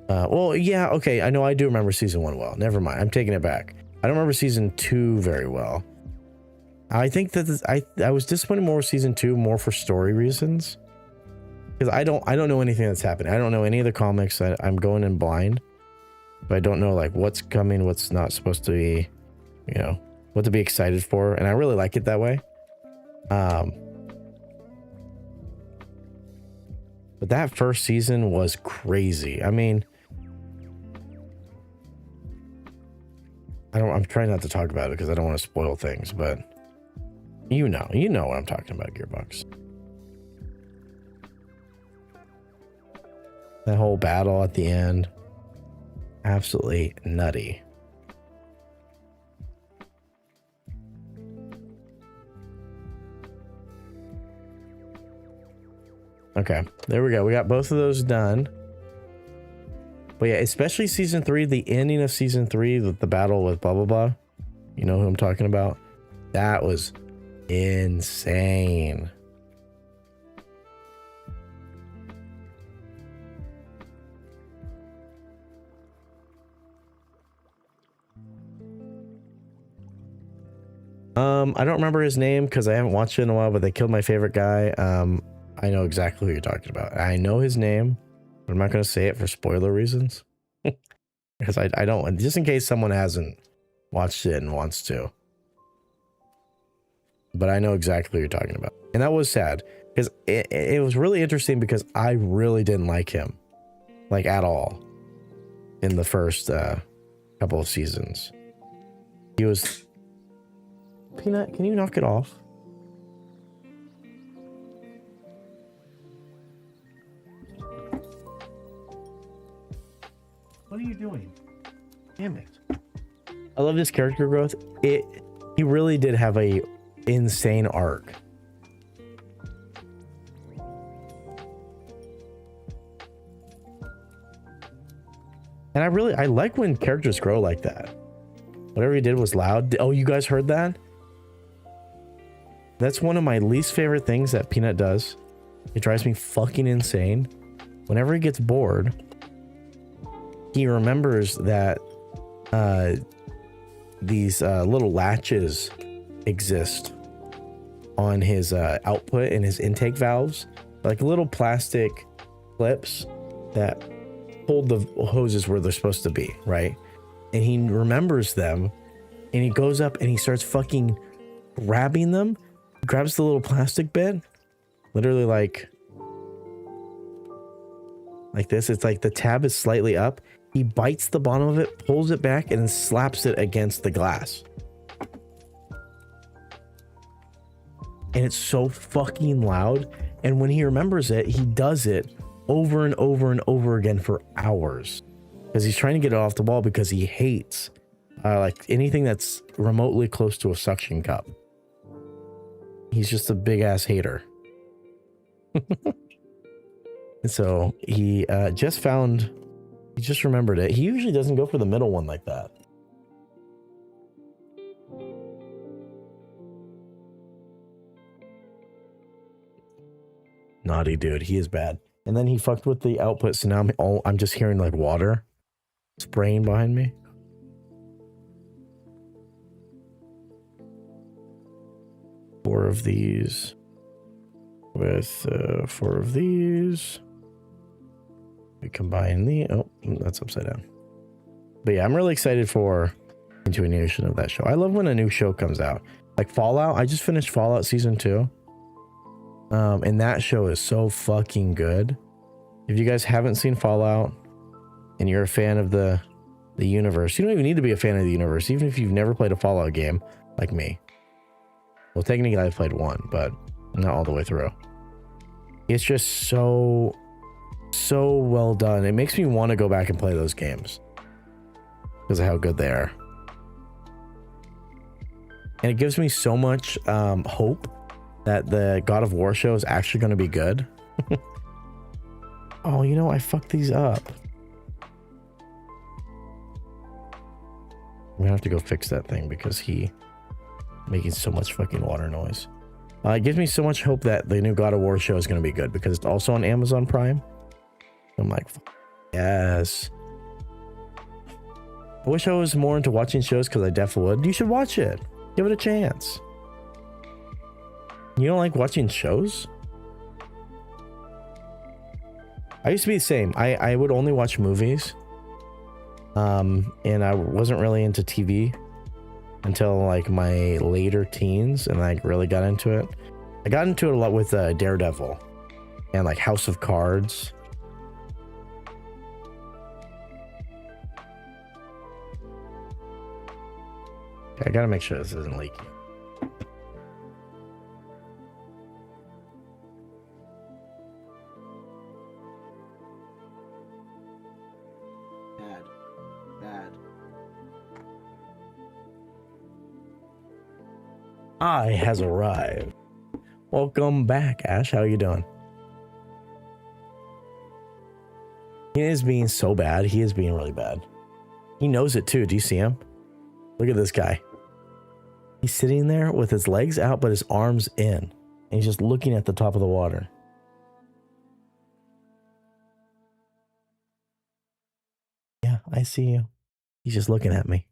Well, yeah, okay, I know I do remember season 1 well. Never mind, I'm taking it back. I don't remember season 2 very well. I think that I was disappointed more with season 2, more for story reasons, because I don't know anything that's happening. I don't know any of the comics. I'm going in blind, but I don't know like what's coming, what's not supposed to be, you know, what to be excited for, and I really like it that way. But that first season was crazy. I mean, I'm trying not to talk about it because I don't want to spoil things, but you know what I'm talking about, Gearbox. That whole battle at the end, absolutely nutty. Okay, there we go. We got both of those done. But yeah, especially season 3, the ending of season 3, the battle with blah blah blah. You know who I'm talking about? That was insane. I don't remember his name because I haven't watched it in a while, but they killed my favorite guy. I know exactly who you're talking about. I know his name, but I'm not going to say it for spoiler reasons. Because I don't, just in case someone hasn't watched it and wants to. But I know exactly what you're talking about. And that was sad because it was really interesting because I really didn't like him, like at all, in the first couple of seasons. He was... Peanut, can you knock it off? What are you doing? Damn it. I love this character growth. He really did have a insane arc. And I like when characters grow like that. Whatever he did was loud. Oh, you guys heard that? That's one of my least favorite things that Peanut does. It drives me fucking insane. Whenever he gets bored, he remembers that these little latches exist on his output and his intake valves, like little plastic clips that hold the hoses where they're supposed to be, right? And he remembers them, and he goes up and he starts fucking grabbing them, grabs the little plastic bit, literally like this. It's like the tab is slightly up. He bites the bottom of it, pulls it back, and then slaps it against the glass. And it's so fucking loud. And when he remembers it, he does it over and over and over again for hours. Because he's trying to get it off the wall because he hates like anything that's remotely close to a suction cup. He's just a big ass hater. And so he just remembered it. He usually doesn't go for the middle one like that. Naughty dude, he is bad. And then he fucked with the output, so now I'm just hearing like water spraying behind me. Four of these with 4 of these. We combine the... Oh, that's upside down. But yeah, I'm really excited for continuation of that show. I love when a new show comes out. Like Fallout. I just finished Fallout Season 2. And that show is so fucking good. If you guys haven't seen Fallout and you're a fan of the universe, you don't even need to be a fan of the universe, even if you've never played a Fallout game like me. Well, technically I've played one, but not all the way through. It's just so well done. It makes me want to go back and play those games because of how good they are. And it gives me so much hope that the God of War show is actually going to be good. Oh, you know, I fucked these up. I'm gonna have to go fix that thing because he making so much fucking water noise. It gives me so much hope that the new God of War show is going to be good because it's also on Amazon Prime. I'm like, yes. I wish I was more into watching shows because I definitely would. You should watch it. Give it a chance. You don't like watching shows? I used to be the same. I would only watch movies. And I wasn't really into TV until like my later teens, and I really got into it. I got into it a lot with Daredevil. and like House of Cards. Okay, I gotta make sure this isn't leaking. Bad. Bad. I has arrived. Welcome back, Ash. How you doing? He is being so bad. He is being really bad. He knows it too. Do you see him? Look at this guy. He's sitting there with his legs out, but his arms in. And he's just looking at the top of the water. Yeah, I see you. He's just looking at me.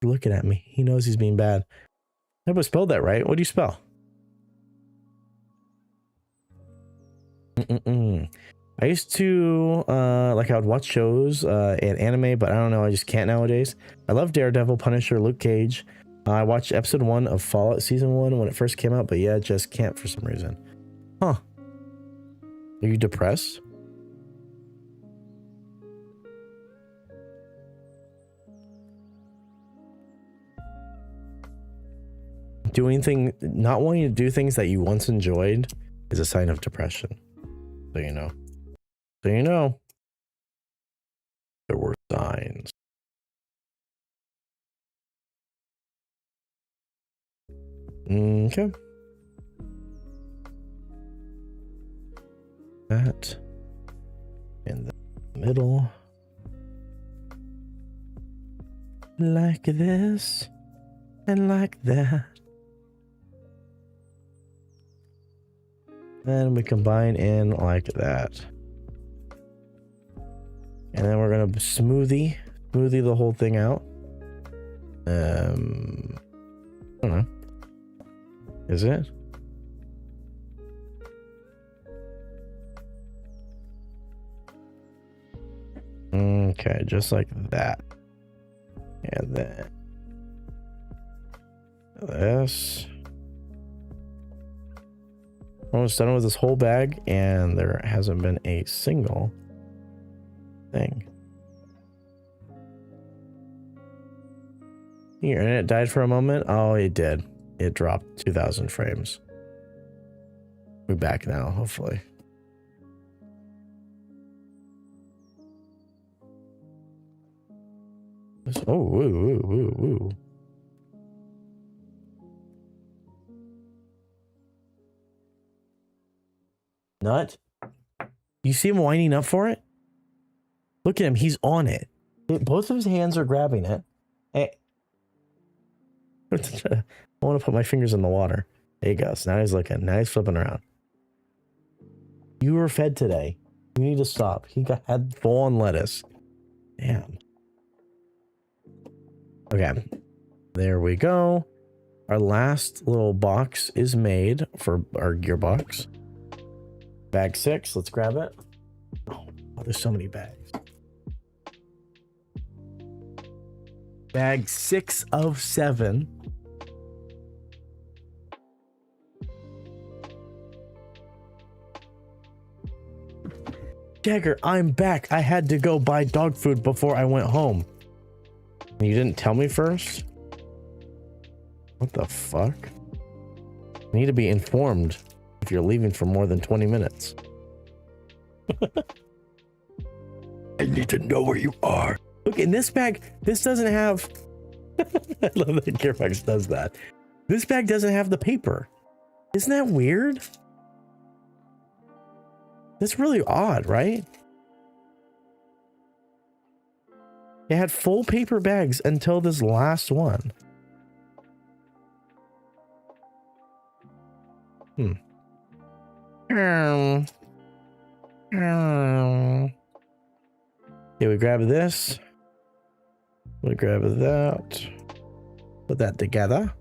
Looking at me. He knows he's being bad. I hope I spelled that right. What do you spell? I used to like I would watch shows and anime, but I don't know, I just can't nowadays. I love Daredevil, Punisher, Luke Cage. I watched episode 1 of Fallout season 1 when it first came out, but yeah, just can't for some reason. Huh. Are you depressed? Not wanting to do things that you once enjoyed is a sign of depression. So you know. So you know. There were signs. Okay. That in the middle. Like this. And like that. And we combine in like that. And then we're gonna smoothie the whole thing out. I don't know. Is it? Okay, just like that. And then this. Almost done with this whole bag, and there hasn't been a single thing. Your internet died for a moment. Oh, it did. It dropped 2,000 frames. We're back now, hopefully. Oh, woo, woo, woo, woo. Nut? You see him winding up for it? Look at him. He's on it. Both of his hands are grabbing it. Hey. I want to put my fingers in the water. There he goes. Now he's looking. Now he's flipping around. You were fed today. You need to stop. He had full-on lettuce. Damn. Okay. There we go. Our last little box is made for our gearbox. Bag 6, let's grab it. Oh, there's so many bags. Bag 6 of 7. Jagger, I'm back. I had to go buy dog food before I went home. You didn't tell me first? What the fuck? You need to be informed if you're leaving for more than 20 minutes. I need to know where you are. Look, in this bag, this doesn't have... I love that Gearbox does that. This bag doesn't have the paper. Isn't that weird? That's really odd, right? It had full paper bags until this last one. Yeah, we grab this. We grab that. Put that together.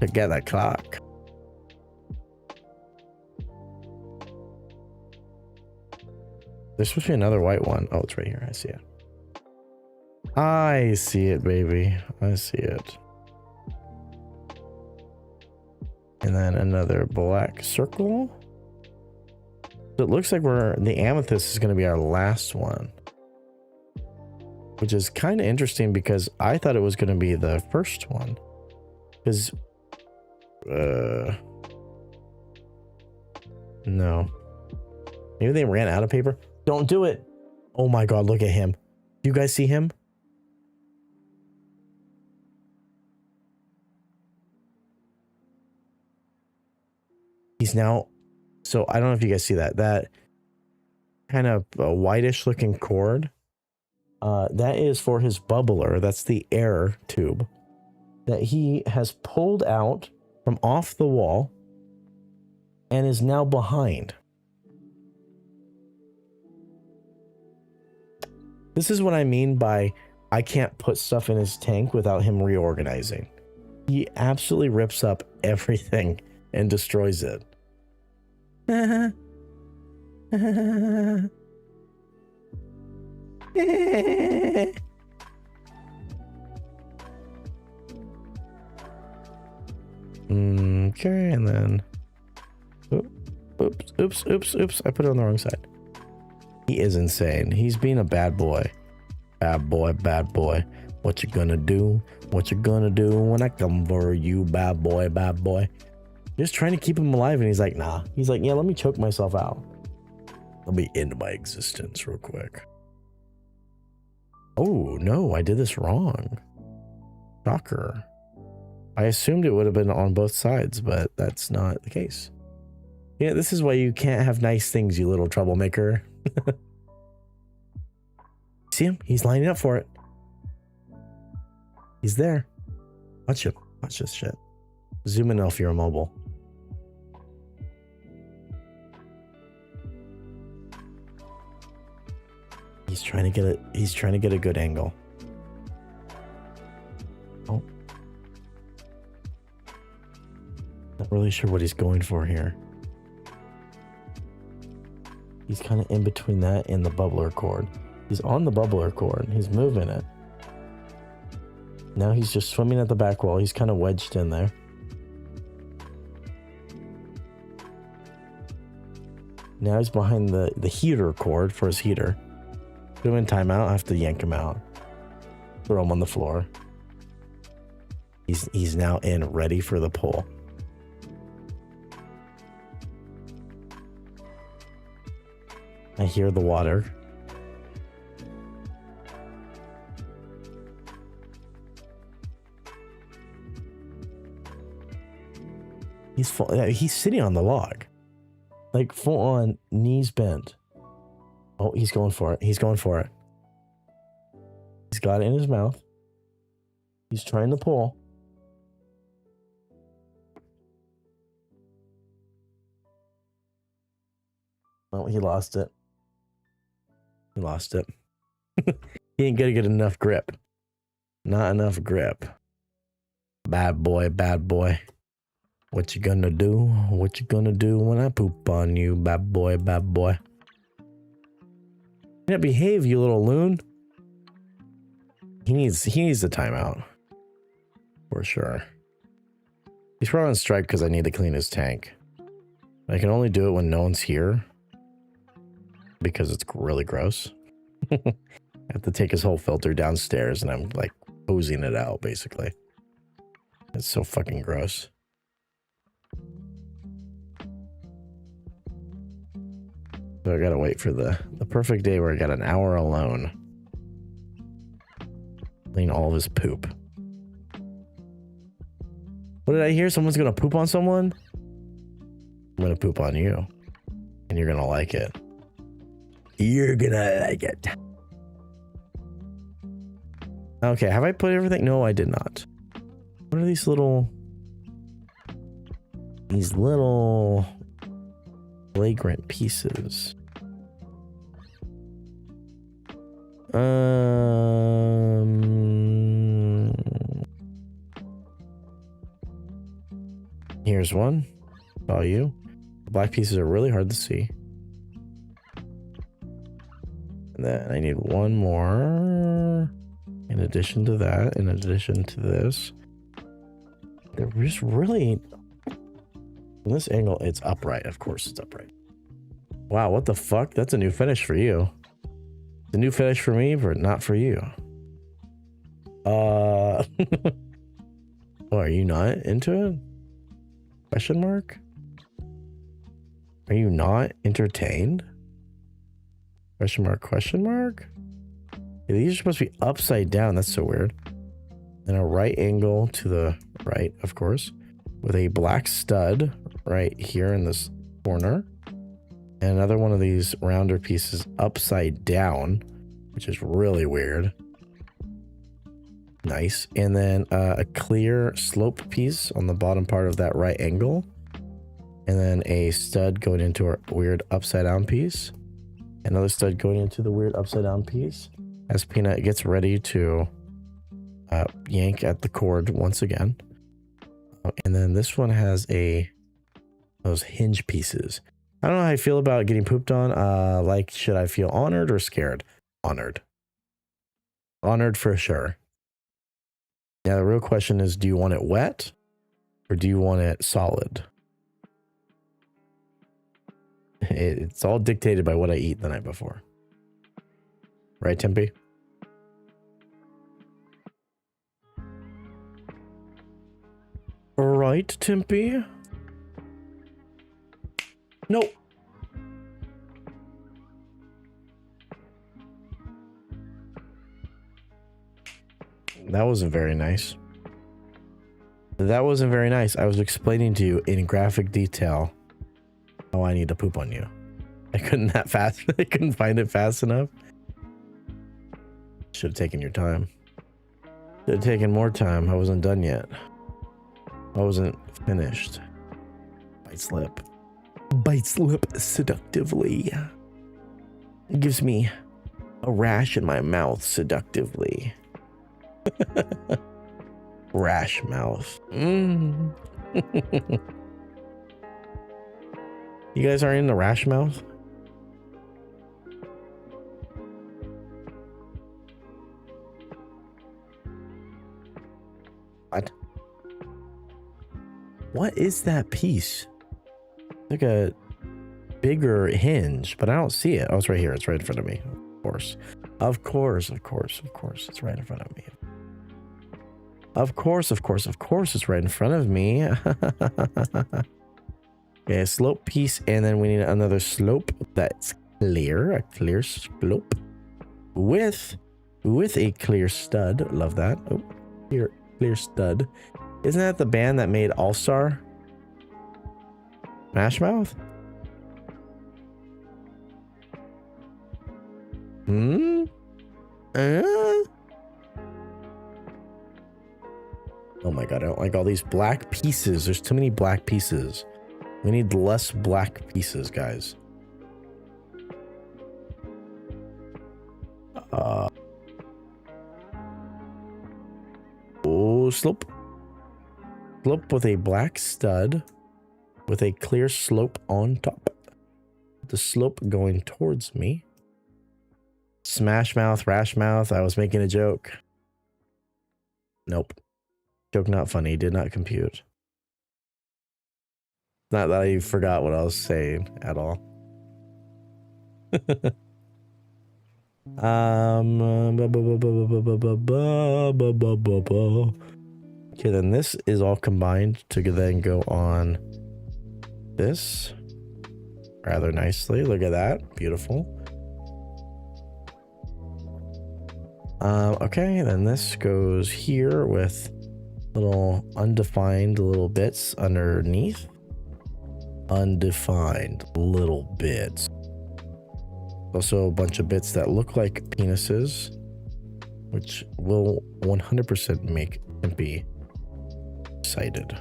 Together, Clark. There's supposed to be another white one. Oh, it's right here. I see it. I see it, baby. I see it. And then another black circle. So it looks like the amethyst is going to be our last one. Which is kind of interesting because I thought it was going to be the first one. Because, no. Maybe they ran out of paper. Don't do it. Oh my God, look at him. Do you guys see him? He's now, so I don't know if you guys see that. That kind of whitish looking cord. That is for his bubbler. That's the air tube that he has pulled out from off the wall and is now behind. This is what I mean by I can't put stuff in his tank without him reorganizing. He absolutely rips up everything and destroys it. Okay, and then oops, I put it on the wrong side. He is insane. He's being a bad boy. Bad boy. What you gonna do? What you gonna do when I come for you, bad boy? Just trying to keep him alive, and he's like, nah. He's like, yeah, let me choke myself out. Let me end my existence real quick. Oh, no, I did this wrong. Shocker. I assumed it would have been on both sides, but that's not the case. Yeah, this is why you can't have nice things, you little troublemaker. See him? He's lining up for it. He's there. Watch him. Watch this shit. Zoom in if you're mobile. He's trying to get it. He's trying to get a good angle. Oh. Not really sure what he's going for here. He's kind of in between that and the bubbler cord. He's on the bubbler cord. He's moving it. Now he's just swimming at the back wall. He's kind of wedged in there. Now he's behind the heater cord for his heater. Put him in timeout. I have to yank him out. Throw him on the floor. He's now in, ready for the pull. I hear the water. He's sitting on the log. Like full on knees bent. Oh, he's going for it. He's going for it. He's got it in his mouth. He's trying to pull. Oh, he lost it. He lost it. He ain't gonna get enough grip. Not enough grip. Bad boy, bad boy. What you gonna do? What you gonna do when I poop on you, bad boy, bad boy? You can't behave, you little loon. He needs a timeout. For sure. He's probably on strike because I need to clean his tank. I can only do it when no one's here. Because it's really gross. I have to take his whole filter downstairs and I'm like hosing it out basically. It's so fucking gross. So I gotta wait for the perfect day where I got an hour alone. Clean all of his poop. What did I hear? Someone's gonna poop on someone? I'm gonna poop on you. And you're gonna like it. You're gonna like it. Okay, have I put everything? No, I did not. What are these little flagrant pieces? Here's one. Saw you. The black pieces are really hard to see. And then I need one more. In addition to that, in addition to this. They're just really... From this angle, it's upright. Of course, it's upright. Wow, what the fuck? That's a new finish for you. The new finish for me, but not for you. Oh, are you not into it? Question mark? Are you not entertained? Question mark, question mark? Yeah, these are supposed to be upside down. That's so weird. And a right angle to the right, of course, with a black stud right here in this corner. And another one of these rounder pieces upside down, which is really weird. Nice. And then a clear slope piece on the bottom part of that right angle. And then a stud going into our weird upside down piece. Another stud going into the weird upside down piece. As Peanut gets ready to yank at the cord once again. And then this one has those hinge pieces. I don't know how I feel about getting pooped on. Like, should I feel honored or scared? Honored. Honored for sure. Now, the real question is, do you want it wet or do you want it solid? It's all dictated by what I eat the night before. Right, Tempe? Right, Tempe? Nope. That wasn't very nice. That wasn't very nice. I was explaining to you in graphic detail how I need to poop on you. I couldn't I couldn't find it fast enough. Should have taken your time. Should have taken more time. I wasn't done yet. I wasn't finished. Bite slip. Bite slip seductively. It gives me a rash in my mouth seductively. Rash mouth. You guys are in the rash mouth? What? What is that piece? Like a bigger hinge, but I don't see it. Oh, it's right here. It's right in front of me. Of course. Of course, of course, of course. It's right in front of me. Of course, of course, of course. It's right in front of me. Okay, a slope piece, and then we need another slope that's clear. A clear slope with a clear stud. Love that. Oh, clear stud. Isn't that the band that made All Star? Smash Mouth? Oh my god, I don't like all these black pieces. There's too many black pieces. We need less black pieces, guys. Oh, slope. Slope with a black stud with a clear slope on top. The slope going towards me. Smash mouth, rash mouth. I was making a joke. Nope. Joke not funny. Did not compute. Not that I forgot what I was saying at all. Okay, then this is all combined to then go on this rather nicely. Look at that. Beautiful. Okay, then this goes here with little undefined little bits underneath. Undefined little bits. Also a bunch of bits that look like penises, which will 100% make Tempe excited.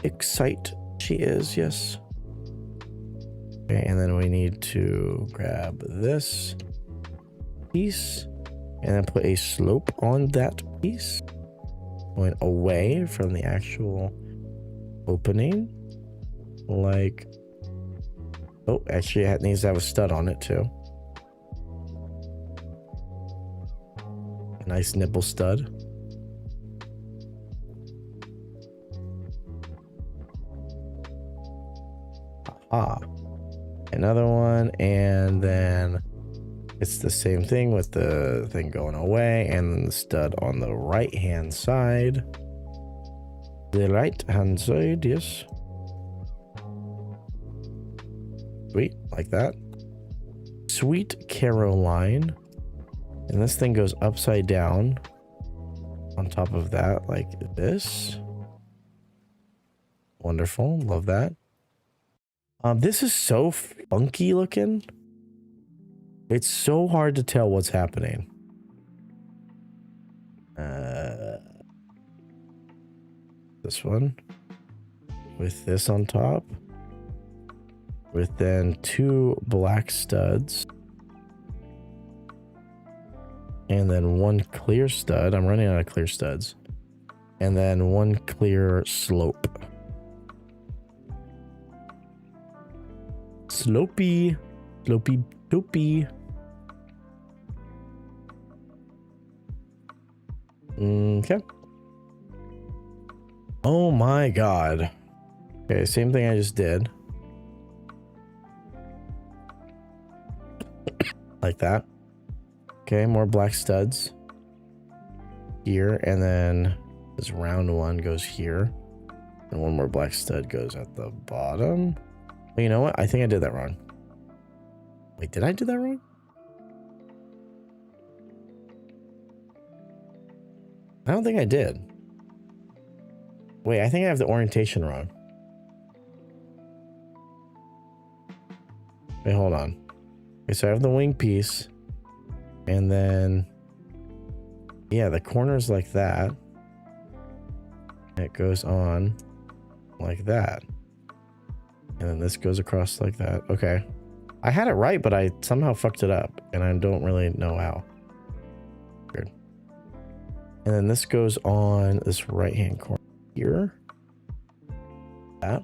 Excite she is, yes. Okay, and then we need to grab this piece and then put a slope on that piece, going away from the actual opening. Like, oh, actually it needs to have a stud on it too. A nice nipple stud. Ah, Another one, and then it's the same thing with the thing going away, and then the stud on the right hand side. The right hand side, yes. Sweet, like that. Sweet Caroline. And this thing goes upside down on top of that, like this. Wonderful, love that. This is so funky looking. It's so hard to tell what's happening. This one with this on top, with then 2 black studs, and then 1 clear stud. I'm running out of clear studs, and then 1 clear slope. Slopey, slopey, doopy. Okay. Oh my god. Okay, same thing I just did. Like that. Okay, more black studs here, and then this round one goes here, and 1 more black stud goes at the bottom. Well, you know what? I think I did that wrong. Wait, did I do that wrong? I don't think I did. Wait, I think I have the orientation wrong. Wait, hold on. Okay, so I have the wing piece, and then, yeah, the corner's like that. It goes on like that. And then this goes across like that. Okay. I had it right, but I somehow fucked it up, and I don't really know how. Weird. And then this goes on this right-hand corner here. That.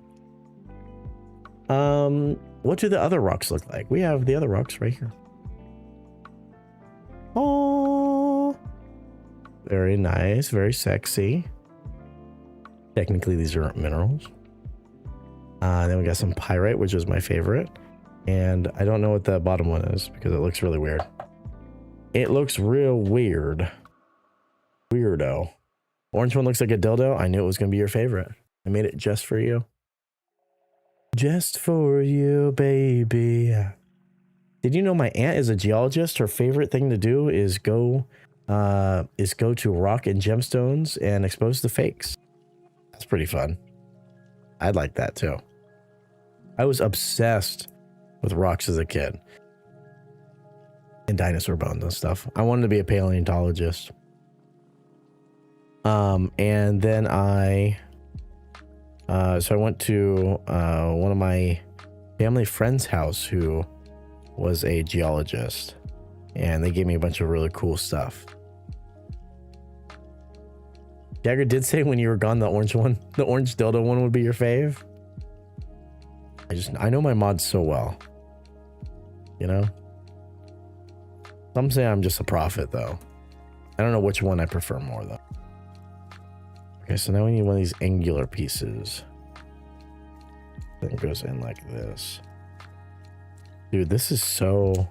What do the other rocks look like? We have the other rocks right here. Oh, very nice, very sexy. Technically, these are minerals. Then we got some pyrite, which is my favorite. And I don't know what the bottom one is because it looks really weird. It looks real weird. Weirdo. Orange one looks like a dildo. I knew it was going to be your favorite. I made it just for you. Just for you, baby. Did you know my aunt is a geologist? Her favorite thing to do is go to rock and gemstones and expose the fakes. That's pretty fun. I'd like that too. I was obsessed with rocks as a kid. And dinosaur bones and stuff. I wanted to be a paleontologist. And then so I went to one of my family friends' house who was a geologist, and they gave me a bunch of really cool stuff. Jagger did say when you were gone, the orange dildo one would be your fave. I know my mods so well, you know. Some say I'm just a prophet though. I don't know which one I prefer more though. Okay, so now we need one of these angular pieces. Then it goes in like this. Dude, this is so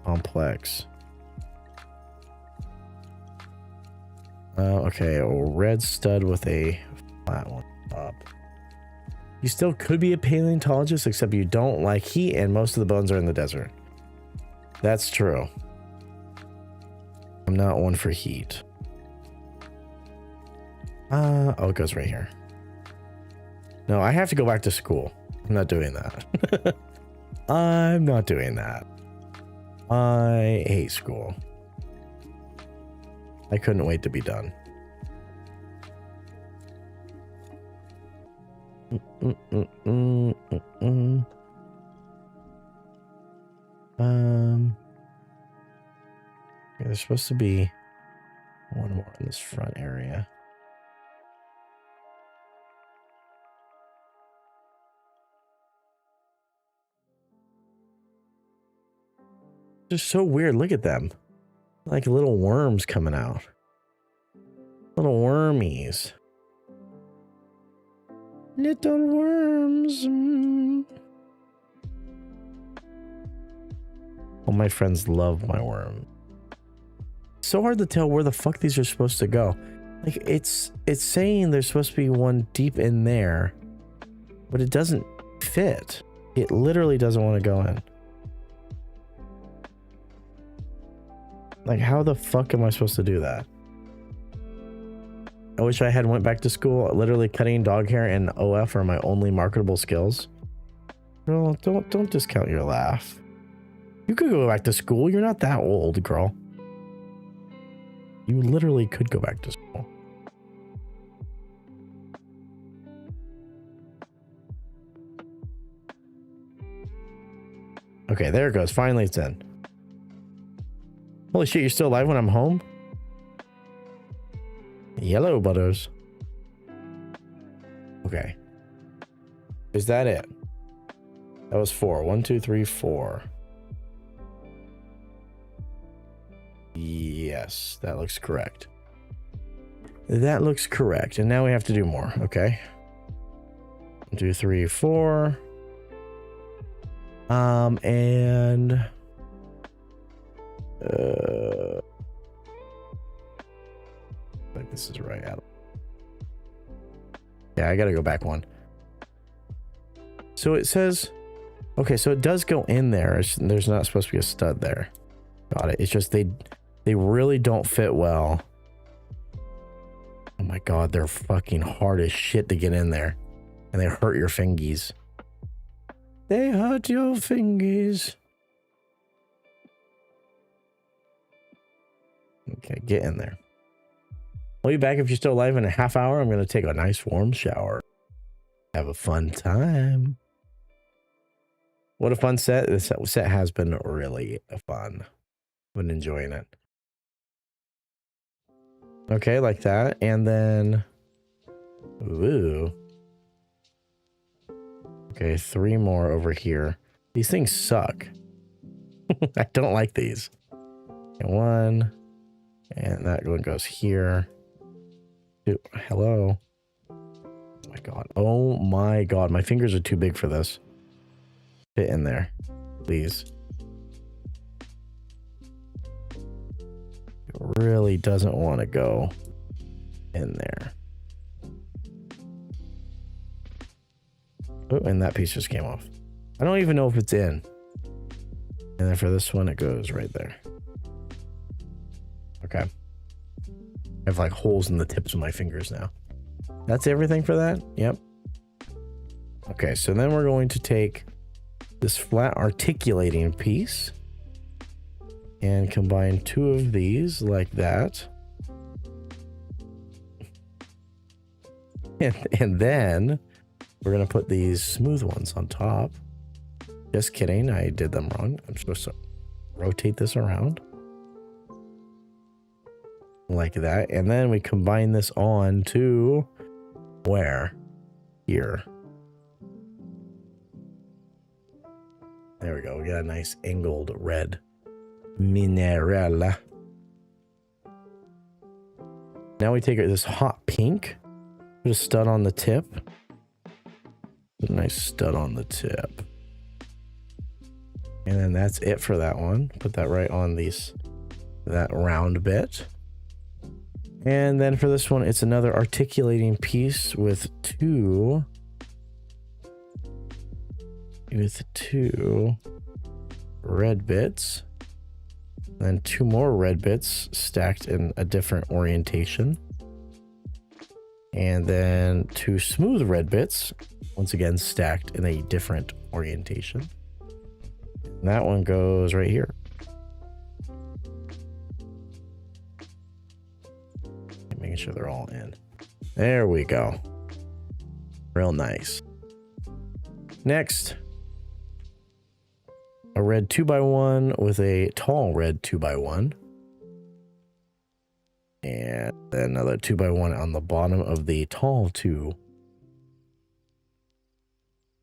complex. Okay, a red stud with a flat one up. You still could be a paleontologist, except you don't like heat and most of the bones are in the desert. That's true. I'm not one for heat. Oh, it goes right here. No, I have to go back to school. I'm not doing that. I'm not doing that. I hate school. I couldn't wait to be done. Yeah, there's supposed to be one more in this front area. They're so weird. Look at them. Like little worms coming out. Little wormies. Little worms. All my friends love my worm. So hard to tell where the fuck these are supposed to go. Like it's saying there's supposed to be one deep in there, but it doesn't fit. It literally doesn't want to go in. Like how the fuck am I supposed to do that? I wish I had went back to school. Literally cutting dog hair and OF are my only marketable skills. Girl, don't discount your laugh. You could go back to school. You're not that old, girl. You literally could go back to school. Okay, there it goes. Finally, it's in. Holy shit, you're still alive when I'm home? Yellow butters. Okay. Is that it? That was 4. 1, 2, 3, 4. Yes, that looks correct. That looks correct. And now we have to do more. Okay. 1, 2, 3, 4. And like this is right out. Yeah, I gotta go back one. So it says, okay, so it does go in there. There's not supposed to be a stud there. Got it. It's just they really don't fit well. Oh my god, they're fucking hard as shit to get in there, and they hurt your fingies. They hurt your fingies. Okay, get in there. I'll be back if you're still alive in a half hour. I'm going to take a nice warm shower. Have a fun time. What a fun set. This set has been really fun. I've been enjoying it. Okay, like that. And then... Ooh. Okay, 3 more over here. These things suck. I don't like these. And 1. And that one goes here. 2. Hello. Oh my god. Oh my god. My fingers are too big for this. Fit in there. Please. It really doesn't want to go in there. Oh, and that piece just came off. I don't even know if it's in. And then for this one, it goes right there. Okay. I have like holes in the tips of my fingers now. That's everything for that? Yep. Okay, so then we're going to take this flat articulating piece and combine 2 of these like that. And then we're going to put these smooth ones on top. Just kidding, I did them wrong. I'm supposed to rotate this around. Like that. And then we combine this on to where? Here. There we go. We got a nice angled red mineral. Now we take this hot pink. Put a stud on the tip. A nice stud on the tip. And then that's it for that one. Put that right on that round bit. And then for this one, it's another articulating piece with 2 red bits. And then 2 more red bits stacked in a different orientation. And then 2 smooth red bits, once again stacked in a different orientation. And that one goes right here. Making sure they're all in. There we go. Real nice. Next, a red 2x1 with a tall red 2x1. And then another 2x1 on the bottom of the tall 2.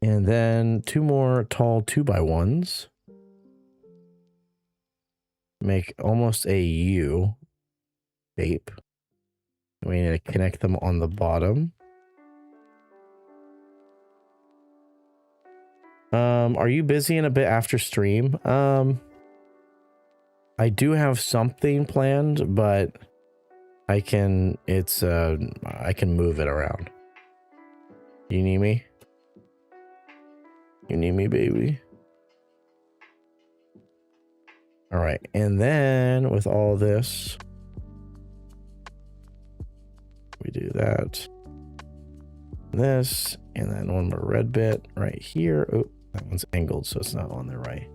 And then 2 more tall 2x1s. Make almost a U shape. We need to connect them on the bottom. Are you busy in a bit after stream? I do have something planned, but I can move it around. You need me? You need me, baby? All right, and then with all this, we do that, this, and then one more red bit right here. Oh, that one's angled, so it's not on the right.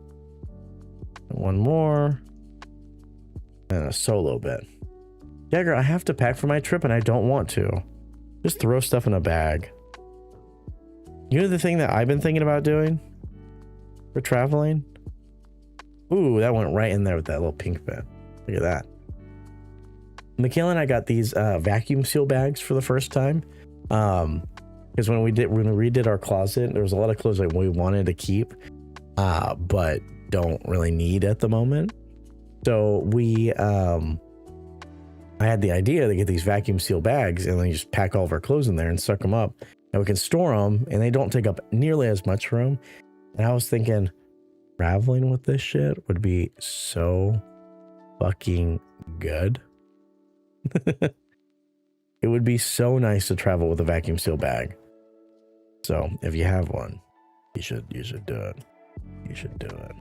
And one more, and a solo bit. Jagger, I have to pack for my trip, and I don't want to. Just throw stuff in a bag. You know the thing that I've been thinking about doing for traveling? Ooh, that went right in there with that little pink bit. Look at that. Michaela and I got these vacuum seal bags for the first time. Because when we redid our closet, there was a lot of clothes that we wanted to keep, but don't really need at the moment. So I had the idea to get these vacuum seal bags and then you just pack all of our clothes in there and suck them up, and we can store them and they don't take up nearly as much room. And I was thinking, traveling with this shit would be so fucking good. It would be so nice to travel with a vacuum seal bag. So if you have one, you should do it. You should do it.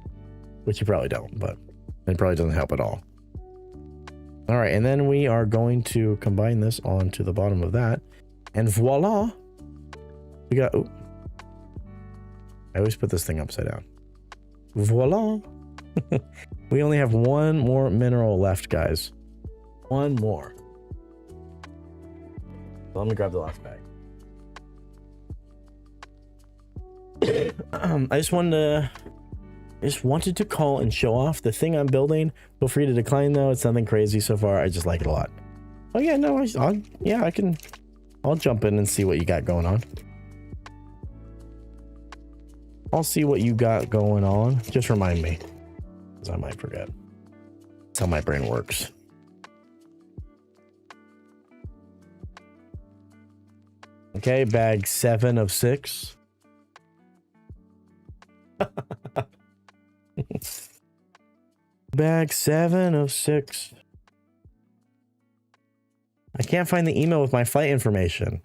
Which you probably don't, but it probably doesn't help at all. All right, and then we are going to combine this onto the bottom of that, and voila, we got. Oh, I always put this thing upside down. Voila. We only have one more mineral left, guys. One more. So let me grab the last bag. I just wanted to call and show off the thing I'm building. Feel free to decline though. It's nothing crazy so far. I just like it a lot. Oh yeah, no, I'll jump in and see what you got going on. I'll see what you got going on. Just remind me, because I might forget. That's how my brain works. Okay, bag 7 of 6. Bag 7 of 6. I can't find the email with my flight information.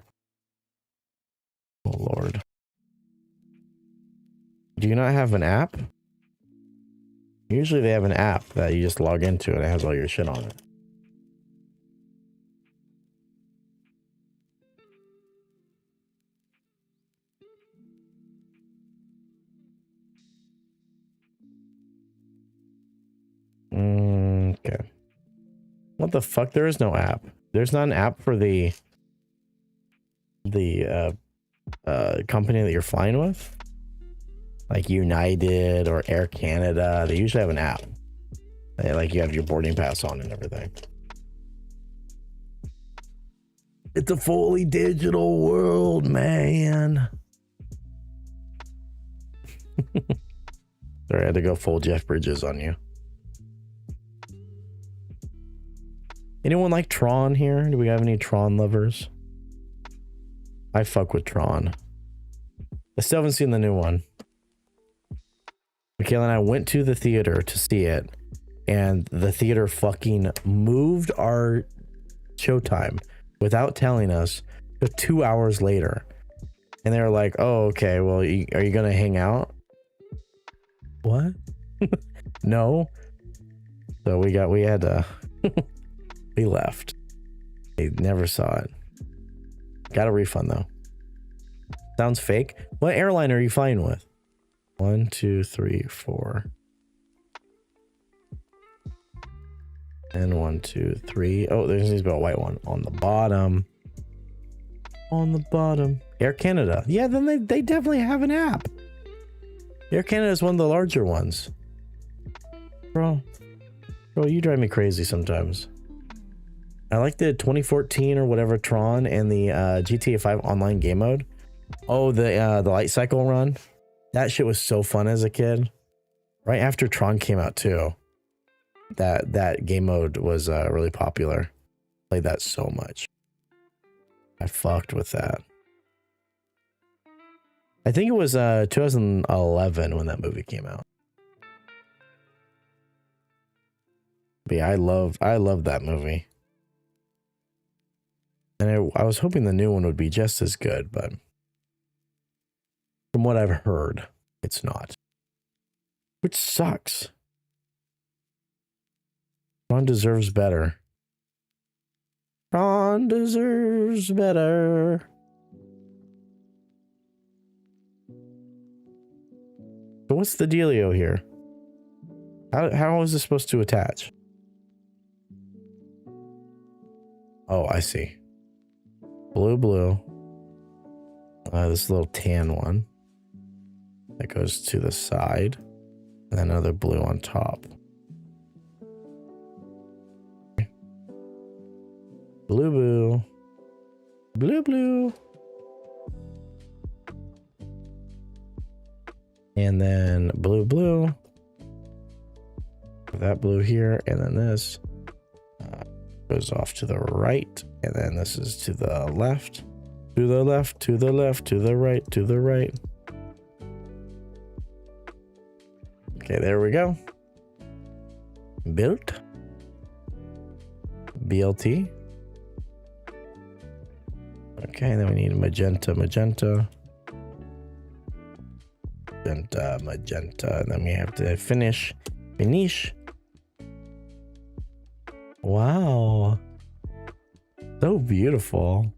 Oh Lord. Do you not have an app? Usually they have an app that you just log into and it has all your shit on it. Okay. What the fuck? There is no app. There's not an app for the company that you're flying with, like United or Air Canada. They usually have an app. Like you have your boarding pass on and everything. It's a fully digital world, man. Sorry, I had to go full Jeff Bridges on you. Anyone like Tron here? Do we have any Tron lovers? I fuck with Tron. I still haven't seen the new one. Michaela and I went to the theater to see it, and the theater fucking moved our showtime without telling us to 2 hours later. And they were like, oh, okay, well, are you gonna hang out? What? No. So we had to we left. They never saw it. Got a refund though. Sounds fake. What airline are you flying with? 1, 2, 3, 4. And 1, 2, 3. Oh, there needs to be a white one on the bottom. On the bottom. Air Canada. Yeah, then they definitely have an app. Air Canada is one of the larger ones. Bro, you drive me crazy sometimes. I like the 2014 or whatever Tron and the GTA 5 online game mode. Oh, the light cycle run. That shit was so fun as a kid. Right after Tron came out too. That game mode was really popular. Played that so much. I fucked with that. I think it was 2011 when that movie came out. But yeah, I love that movie. And I was hoping the new one would be just as good, but from what I've heard, it's not. Which sucks. Ron deserves better. Ron deserves better. So what's the dealio here? How is this supposed to attach? Oh, I see. Blue. This little tan one. That goes to the side. And another blue on top. Blue. And then blue. That blue here, and then this goes off to the right, and then this is to the left, to the left, to the left, to the right, to the right. Okay, there we go. Built. BLT. Okay, then we need magenta, and then we have to finish. Wow. So beautiful.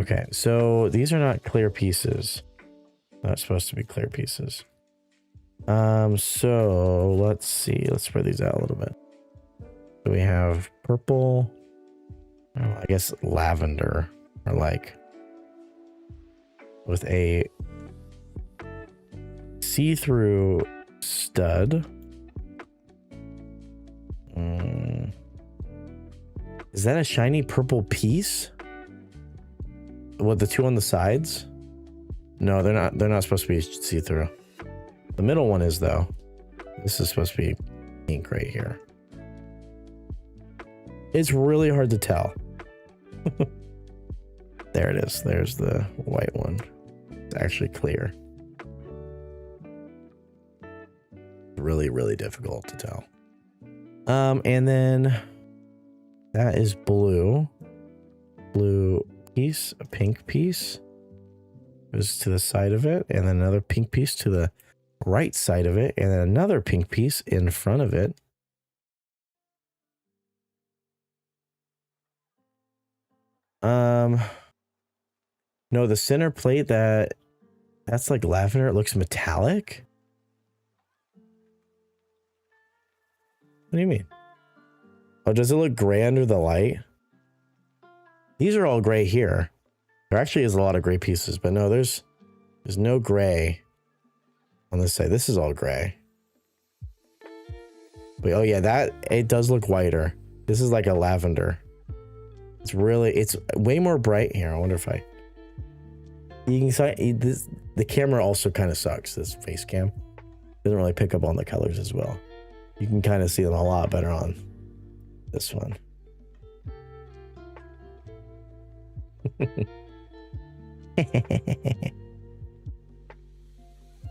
Okay, so these are not clear pieces. Not supposed to be clear pieces. So let's see. Let's spread these out a little bit. So we have purple. Oh, I guess lavender, or like with a see-through stud. Is that a shiny purple piece? What, the two on the sides? No, they're not. They're not supposed to be see-through. The middle one is, though. This is supposed to be pink right here. It's really hard to tell. There it is. There's the white one. It's actually clear. Really, really difficult to tell. And then that is blue. Blue piece, a pink piece goes to the side of it, and then another pink piece to the right side of it, and then another pink piece in front of it. No, the center plate, that's like lavender. It looks metallic. What do you mean? Oh, does it look gray under the light? These are all gray here. There actually is a lot of gray pieces, but no, there's no gray on this side. This is all gray. But oh yeah, it does look whiter. This is like a lavender. It's way more bright here. I wonder if you can see the camera also kind of sucks. This face cam doesn't really pick up on the colors as well. You can kind of see them a lot better on this one.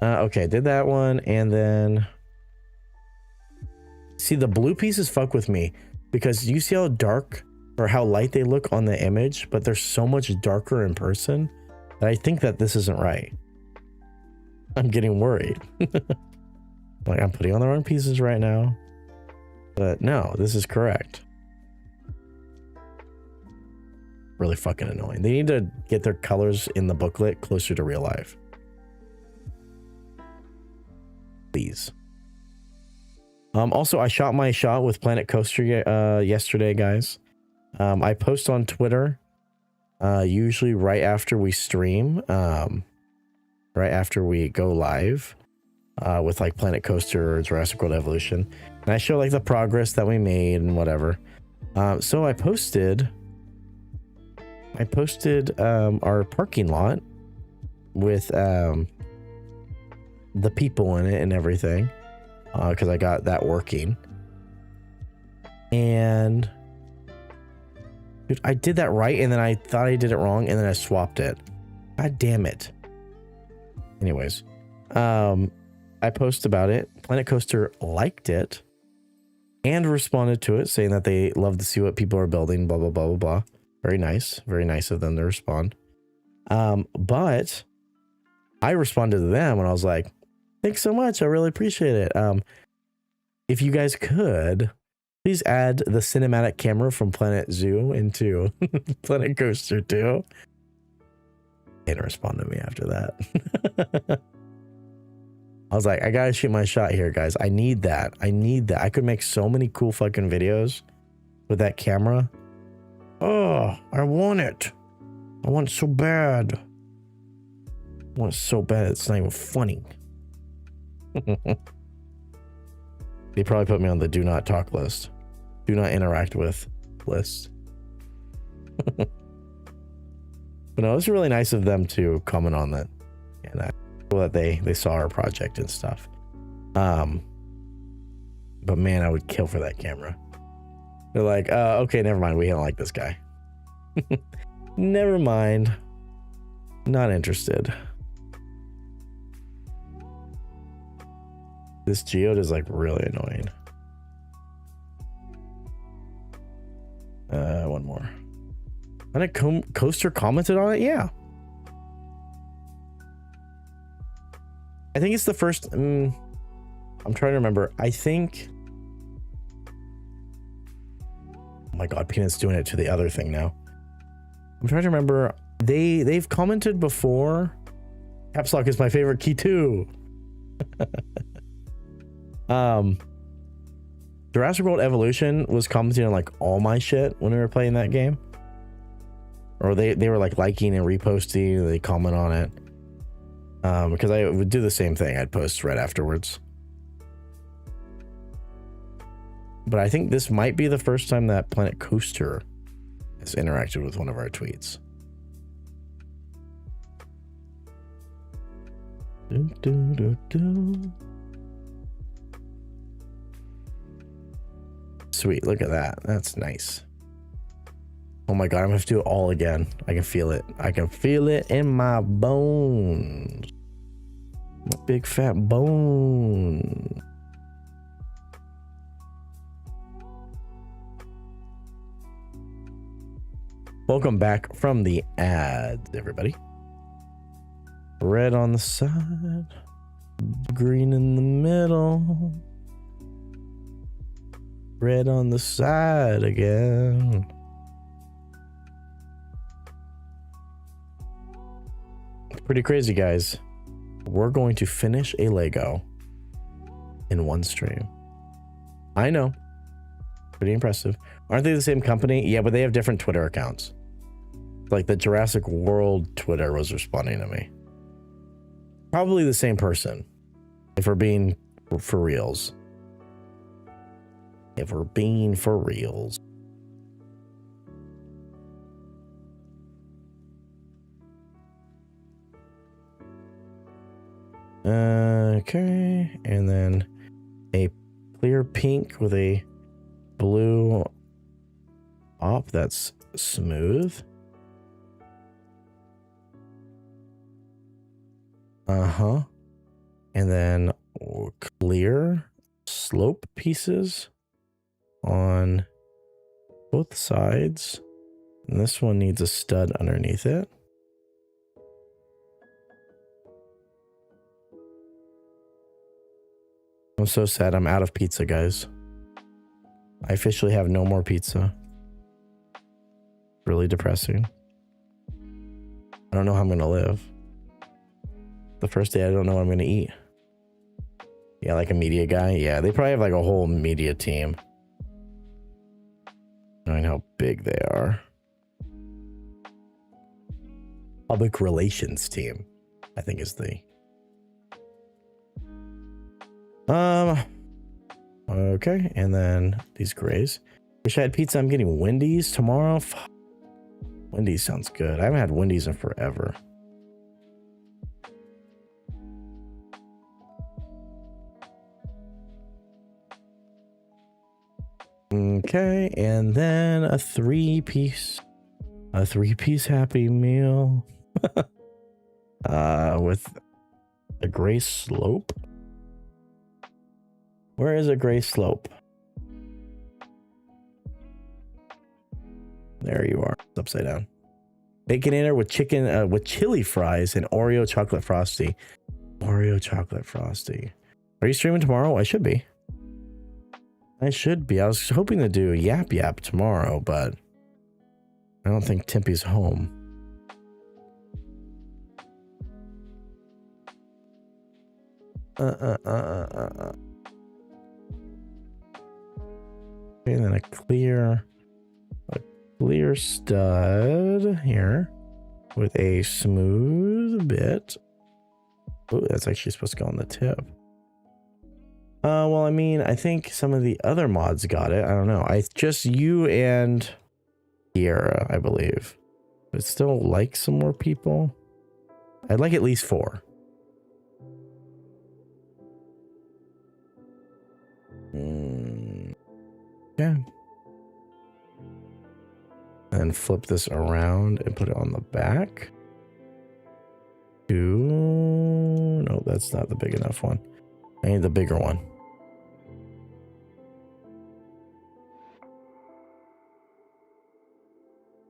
Okay, did that one, and then see the blue pieces fuck with me because you see how dark or how light they look on the image, but they're so much darker in person that I think that this isn't right. I'm getting worried. Like I'm putting on the wrong pieces right now, but no, this is correct. Really fucking annoying. They need to get their colors in the booklet closer to real life. Please. Also, I shot my shot with Planet Coaster yesterday, guys. I post on Twitter usually right after we stream, right after we go live with like Planet Coaster or Jurassic World Evolution, and I show like the progress that we made and whatever. So I posted our parking lot with the people in it and everything, because I got that working. And dude, I did that right, and then I thought I did it wrong, and then I swapped it. God damn it. Anyways, I I posted about it. Planet Coaster liked it and responded to it, saying that they love to see what people are building, blah, blah, blah, blah, blah. Very nice. Very nice of them to respond. But I responded to them and I was like, thanks so much. I really appreciate it. If you guys could, please add the cinematic camera from Planet Zoo into Planet Coaster 2. They didn't respond to me after that. I was like, I gotta shoot my shot here, guys. I need that. I need that. I could make so many cool fucking videos with that camera. Oh, I want it. I want it so bad. I want it so bad it's not even funny. They probably put me on the do not talk list. Do not interact with list. But no, it was really nice of them to comment on that. And I feel that they saw our project and stuff. But man, I would kill for that camera. They're like, okay, never mind. We don't like this guy. Never mind. Not interested. This geode is like really annoying. One more. And a coaster commented on it? Yeah. I think it's the first. I'm trying to remember. I think. Oh my god, Peanut's doing it to the other thing now. I'm trying to remember. They've commented before. Caps lock is my favorite key too. Jurassic World Evolution was commenting on like all my shit when we were playing that game. Or they were like liking and reposting, they comment on it. Because I would do the same thing. I'd post right afterwards. But I think this might be the first time that Planet Coaster has interacted with one of our tweets. Sweet, look at that. That's nice. Oh my god, I'm gonna have to do it all again. I can feel it. I can feel it in my bones. My big fat bone. Welcome back from the ads, everybody. Red on the side, green in the middle, red on the side again. It's pretty crazy, guys. We're going to finish a Lego in one stream. I know. Pretty impressive. Aren't they the same company? Yeah, but they have different Twitter accounts. Like the Jurassic World Twitter was responding to me. Probably the same person. If we're being for reals. If we're being for reals. Okay, and then a clear pink with a blue op that's smooth. And then clear slope pieces on both sides. And this one needs a stud underneath it. I'm so sad I'm out of pizza, guys. I officially have no more pizza. Really depressing. I don't know how I'm gonna live. The first day I don't know what I'm gonna eat. Yeah, like a media guy. Yeah, they probably have like a whole media team. Knowing how big they are. Public relations team, I think is the. Okay, and then these grays. Wish I had pizza. I'm getting Wendy's tomorrow. Wendy's sounds good. I haven't had Wendy's in forever. Okay, and then a three-piece Happy Meal with a gray slope. Where is a gray slope? There you are. It's upside down. Baconator with chicken, with chili fries and Oreo chocolate frosty. Oreo chocolate frosty. Are you streaming tomorrow? I should be. I should be. I was hoping to do Yap Yap tomorrow, but I don't think Timpy's home. Okay, and then a clear stud here with a smooth bit. Oh, that's actually supposed to go on the tip. Well, I mean, I think some of the other mods got it. I don't know. Just you and Kiera, I believe. But still like some more people. I'd like at least 4. Okay. And flip this around and put it on the back. 2. No, that's not the big enough one. I need the bigger one.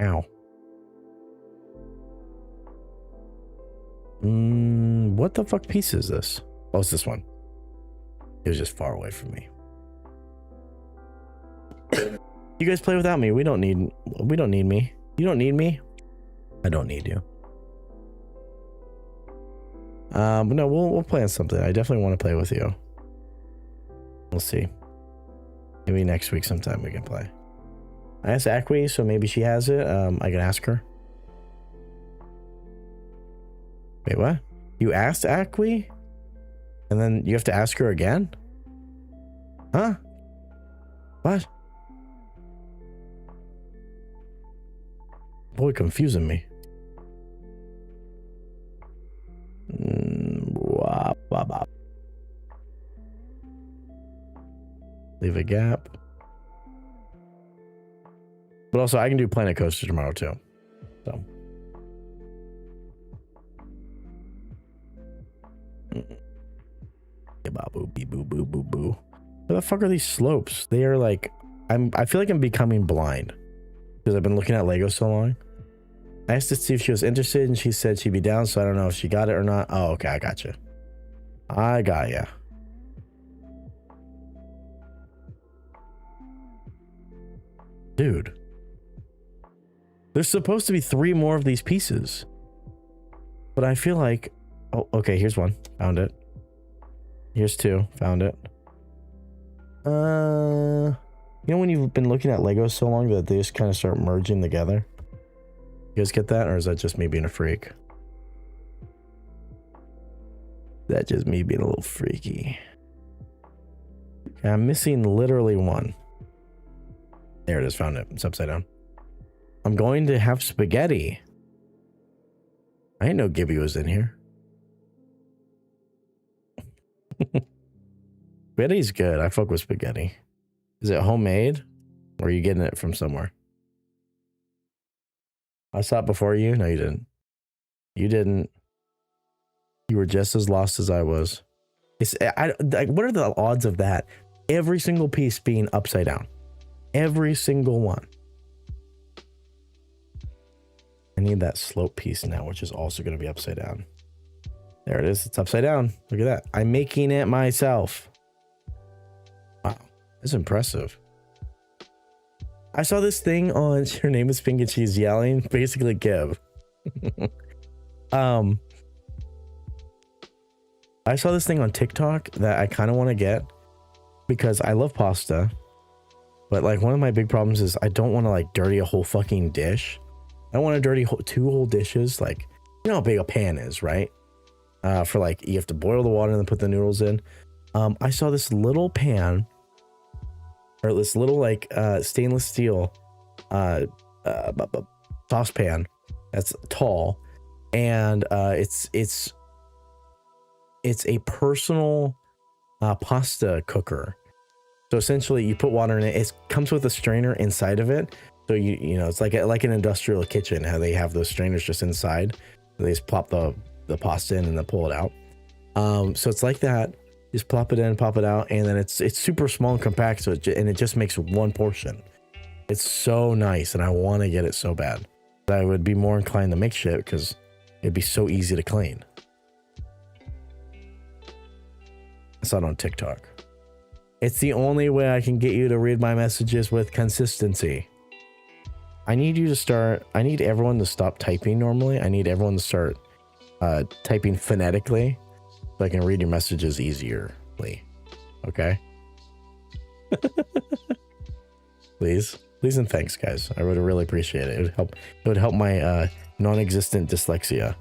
Ow. What the fuck piece is this? Oh, it's this one. It was just far away from me. You guys play without me. We don't need me. You don't need me. I don't need you. But no, we'll play on something. I definitely want to play with you. We'll see. Maybe next week sometime we can play. I asked Acqui, so maybe she has it. I can ask her. Wait, what? You asked Acqui? And then you have to ask her again? Huh? What? Boy, confusing me. Leave a gap. But also, I can do Planet Coaster tomorrow too. So. Where the fuck are these slopes? They are like, I feel like I'm becoming blind because I've been looking at Lego so long. I asked to see if she was interested and she said she'd be down, so I don't know if she got it or not. Oh, okay, I got you. I got ya. Dude. There's supposed to be 3 more of these pieces. But I feel like... Oh, okay, here's one. Found it. Here's 2. Found it. You know when you've been looking at Legos so long that they just kind of start merging together? You guys get that? Or is that just me being a freak? That's just me being a little freaky. Okay, I'm missing literally 1. There it is. Found it. It's upside down. I'm going to have spaghetti. I didn't know Gibby was in here. Spaghetti's good. I fuck with spaghetti. Is it homemade? Or are you getting it from somewhere? I saw it before you? No, you didn't. You didn't. You were just as lost as I was. What are the odds of that? Every single piece being upside down. Every single one. I need that slope piece now, which is also going to be upside down. There it is. It's upside down. Look at that. I'm making it myself. Wow. That's impressive. I saw this thing on Your Name is Pink and She's Yelling. Basically, Gib. I saw this thing on TikTok that I kind of want to get because I love pasta. But like one of my big problems is I don't want to like dirty a whole fucking dish. I don't want to dirty 2 whole dishes. Like, you know how big a pan is, right? For like, you have to boil the water and then put the noodles in. I saw this little pan, or this little like stainless steel saucepan that's tall, and it's a personal pasta cooker. So essentially, you put water in it. It comes with a strainer inside of it. So you know, it's like an industrial kitchen, how they have those strainers just inside. They just plop the pasta in and then pull it out. So it's like that. Just plop it in, pop it out, and then it's super small and compact, so and it just makes one portion. It's so nice, and I want to get it so bad. I would be more inclined to make shit because it'd be so easy to clean. It's not on TikTok. It's the only way I can get you to read my messages with consistency. I need everyone to stop typing normally. I need everyone to start typing phonetically so I can read your messages easierly. Okay? Please and thanks, guys. I would really appreciate it. It would help my non-existent dyslexia.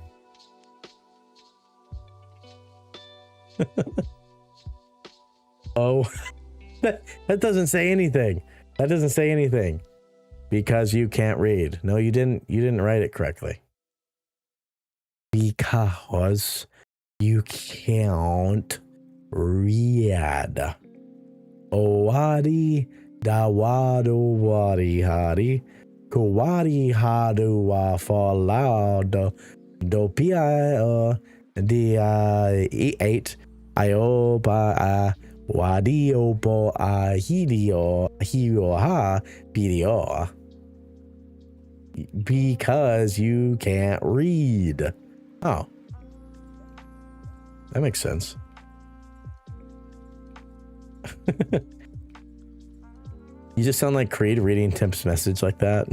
Oh, that doesn't say anything. That doesn't say anything. Because you can't read. No, you didn't write it correctly. Because you can't read. Owadi dawado wadi hari. Kuwadi hadu wa falado. Dopia di 8 ioba wadio bo hidio hioha bidio. Because you can't read. Oh. That makes sense. You just sound like Creed reading Temp's message like that.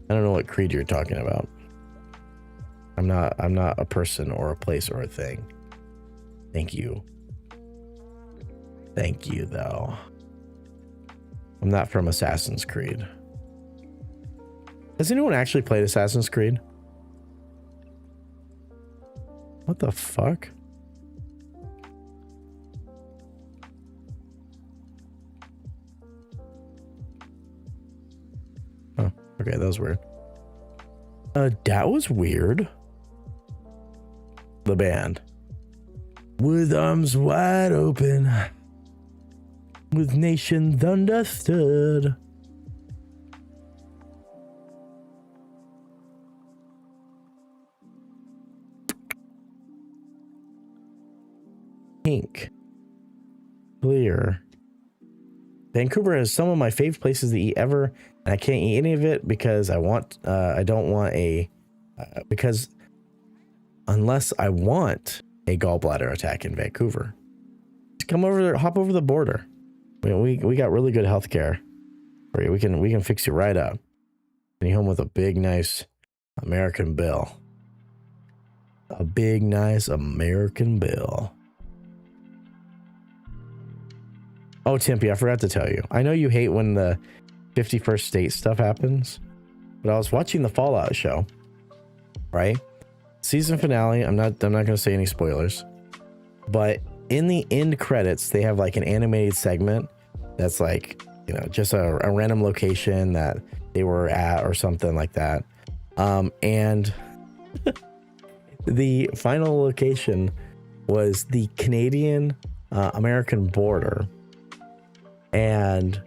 I don't know what Creed you're talking about. I'm not a person or a place or a thing. Thank you. Thank you, though. I'm not from Assassin's Creed. Has anyone actually played Assassin's Creed? What the fuck? Oh, okay, that was weird. That was weird. The band. With arms wide open. With nations understood. Pink. Clear. Vancouver is some of my favorite places to eat ever, and I can't eat any of it because I don't want a because unless I want a gallbladder attack in Vancouver. Just come over there, hop over the border. We got really good health care for you. We can fix you right up. And you home with a big nice American bill. A big nice American bill. Oh, Timpy, I forgot to tell you. I know you hate when the 51st state stuff happens, but I was watching the Fallout show, right? Season finale. I'm not going to say any spoilers, but in the end credits, they have like an animated segment that's like, you know, just a random location that they were at or something like that. And the final location was the Canadian American border. And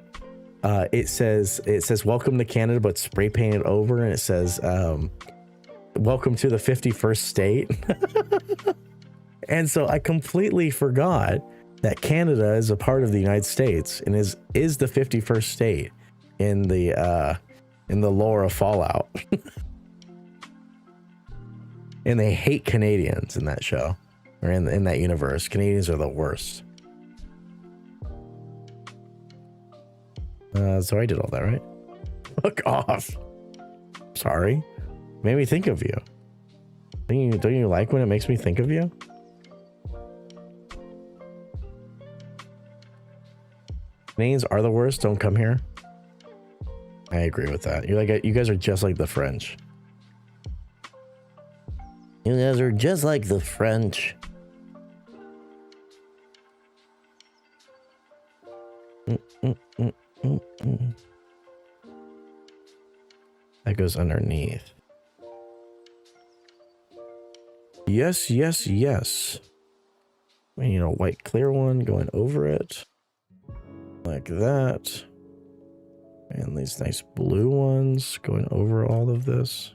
it says welcome to Canada, but spray painted over, and it says welcome to the 51st state. And so I completely forgot that Canada is a part of the United States and is the 51st state in the lore of Fallout. And they hate Canadians in that show, or in that universe. Canadians are the worst. So I did all that, right? Fuck off. Sorry. Made me think of you. Don't you like when it makes me think of you? Canadians are the worst. Don't come here. I agree with that. You guys are just like the French. You guys are just like the French. That goes underneath. Yes. We need a white clear one going over it. Like that. And these nice blue ones going over all of this.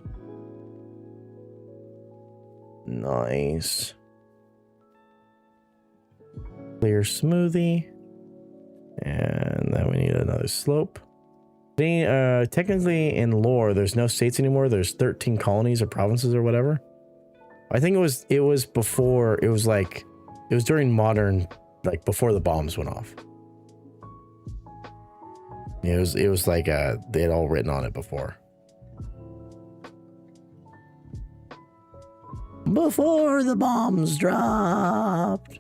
Nice. clear smoothie. And then we need another slope. Technically in lore, there's no states anymore. There's 13 colonies or provinces or whatever. I think it was before, it was during modern, like before the bombs went off. It was like they had all written on it before. Before the bombs dropped.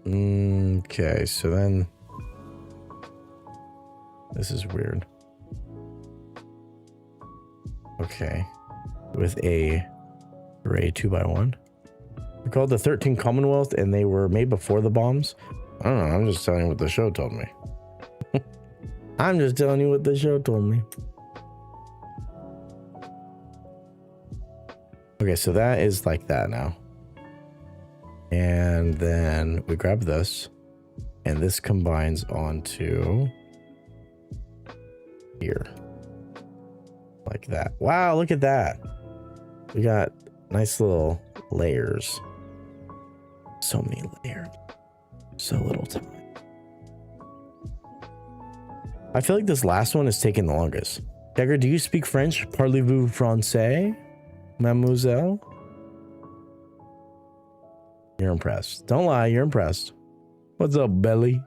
Okay, so then this is weird. Okay, with a array 2x1. They're called the 13 Commonwealth, and they were made before the bombs. I don't know. I'm just telling you what the show told me. I'm just telling you what the show told me. Okay, so that is like that now. And then we grab this, and this combines onto here. Like that. Wow, look at that. We got nice little layers. So many layers. So little time. I feel like this last one is taking the longest. Dagger, do you speak French? Parlez-vous français, mademoiselle? You're impressed. Don't lie, you're impressed. What's up, Belly?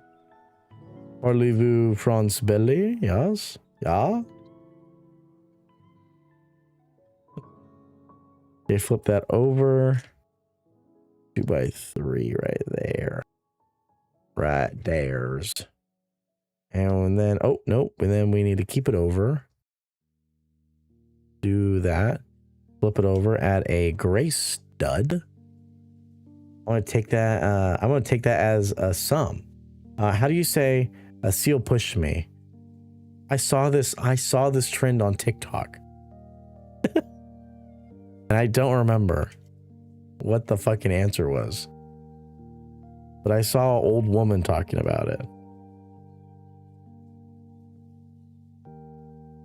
Parlez-vous France Belly? Yes? Yeah? Okay, flip that over. 2x3 right there. Right there's. And then, oh, nope. And then we need to keep it over. Do that. Flip it over. Add a gray stud. I want to take that. I'm going to take that as a sum. How do you say a seal pushed me? I saw this trend on TikTok. And I don't remember what the fucking answer was. But I saw an old woman talking about it.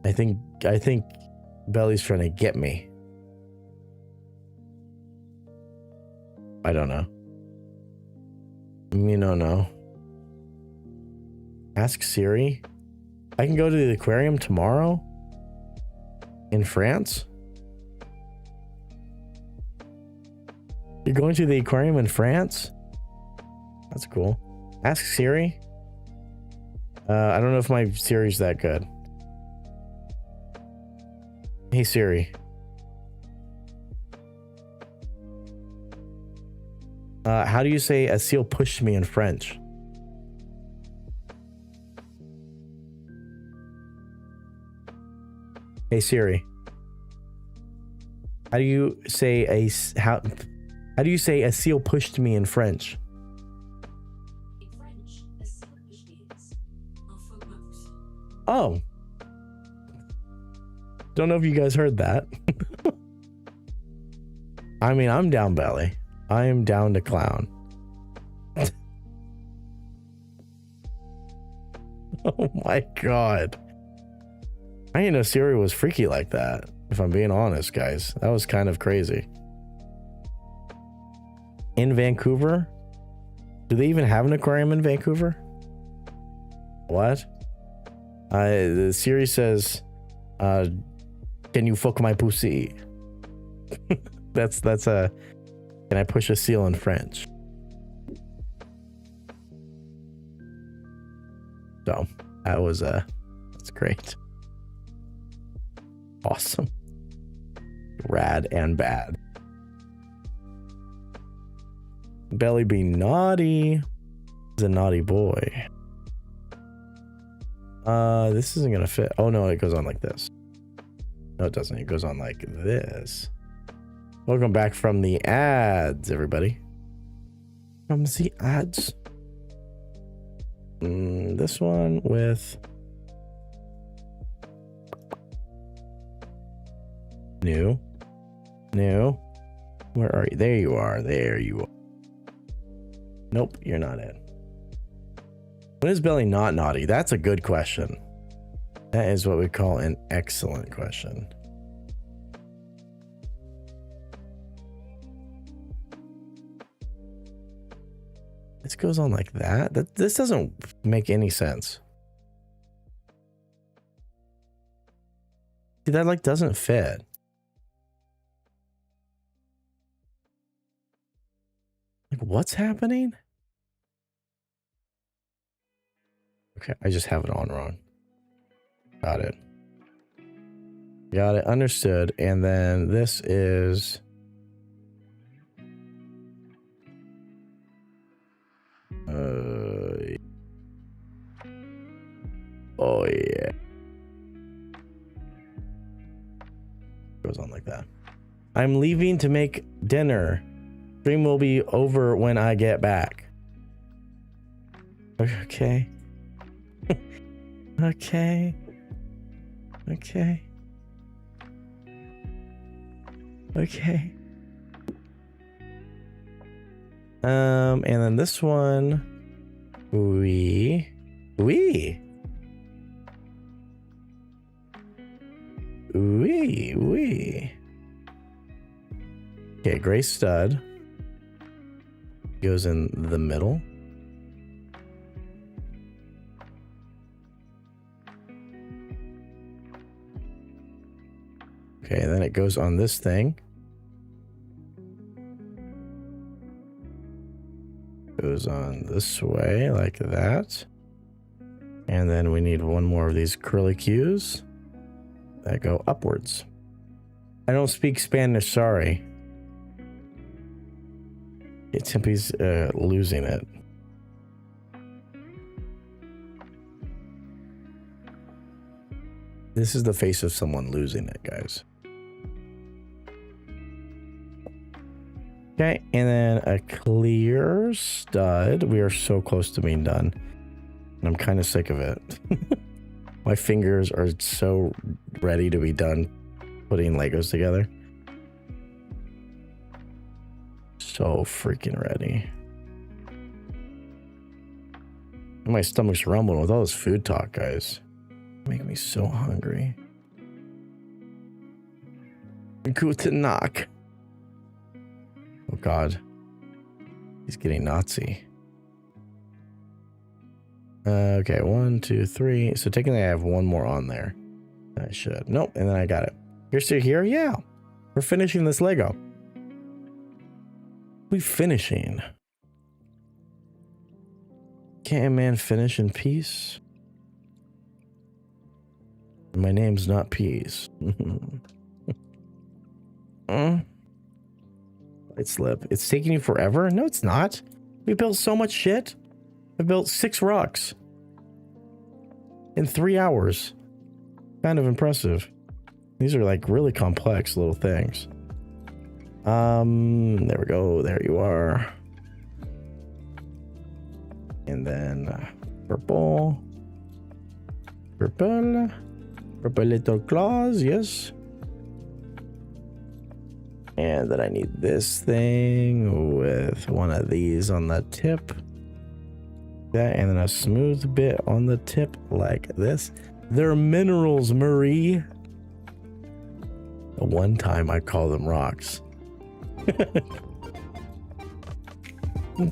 I think Belly's trying to get me. I don't know. Me no know. Ask Siri. I can go to the aquarium tomorrow in France. You're going to the aquarium in France? That's cool. Ask Siri. I don't know if my Siri's that good. Hey Siri. How do you say a seal pushed me in French? Hey Siri. How do you say a seal pushed me in French? In French, a seal pushed means un faux mot. Oh. Don't know if you guys heard that. I mean, I'm down, Belly. I am down to clown. Oh my god. I didn't know Siri was freaky like that, if I'm being honest, guys. That was kind of crazy. In Vancouver? Do they even have an aquarium in Vancouver? What? The Siri says, can you fuck my pussy? that's a, can I push a seal in French? So that was that's great. Awesome. Rad and bad. Belly be naughty. He's a naughty boy. This isn't gonna fit. Oh no, it goes on like this. No, it doesn't. It goes on like this. Welcome back from the ads, everybody. From the ads. This one with new. Where are you? There you are. There you are. Nope, you're not in. When is Belly not naughty? That's a good question. That is what we call an excellent question. This goes on like that. This doesn't make any sense. See, that like doesn't fit. Like, what's happening? Okay, I just have it on wrong. Got it. Got it. Understood. And then this is... oh yeah. Goes on like that. I'm leaving to make dinner. Stream will be over when I get back. Okay. Okay. Okay. Okay. And then this one, we. Okay, gray stud goes in the middle. Okay, then it goes on this thing. Goes on this way like that. And then we need one more of these curlicues that go upwards. I don't speak Spanish, sorry. Timpy's losing it. This is the face of someone losing it, guys. Okay, and then a clear stud. We are so close to being done. And I'm kind of sick of it. My fingers are so ready to be done putting Legos together. So freaking ready. My stomach's rumbling with all this food talk, guys. Make me so hungry. Guten Nacht. Oh God. He's getting Nazi. Okay, 1, 2, 3. So technically I have one more on there. I should. Nope, and then I got it. You're still here? Yeah. We're finishing this Lego. We finishing. Can't a man finish in peace? My name's not Peace. Light slip. It's taking you forever? No, it's not. We built so much shit. I built 6 rocks in 3 hours. Kind of impressive. These are like really complex little things. There we go. There you are. And then purple. Purple. Purple little claws, yes. And then I need this thing with one of these on the tip. That, and then a smooth bit on the tip like this. They're minerals, Marie. The one time I call them rocks. Boom.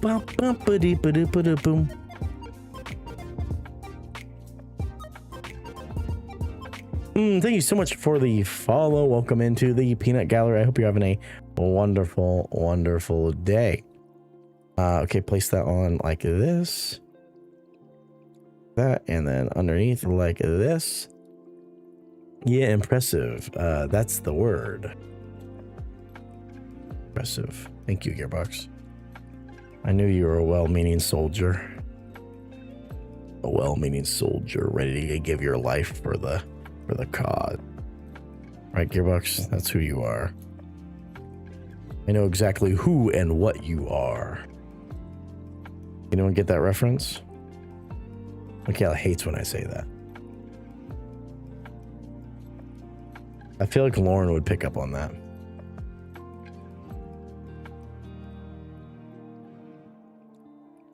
Thank you so much for the follow. Welcome into the Peanut Gallery. I hope you're having a wonderful, wonderful day. Okay, place that on like this. That, and then underneath like this. Yeah, impressive. That's the word. Impressive. Thank you, Gearbox. I knew you were a well-meaning soldier. A well-meaning soldier ready to give your life for the cause. Right, Gearbox? That's who you are. I know exactly who and what you are. Anyone get that reference? Michaela hates when I say that. I feel like Lauren would pick up on that.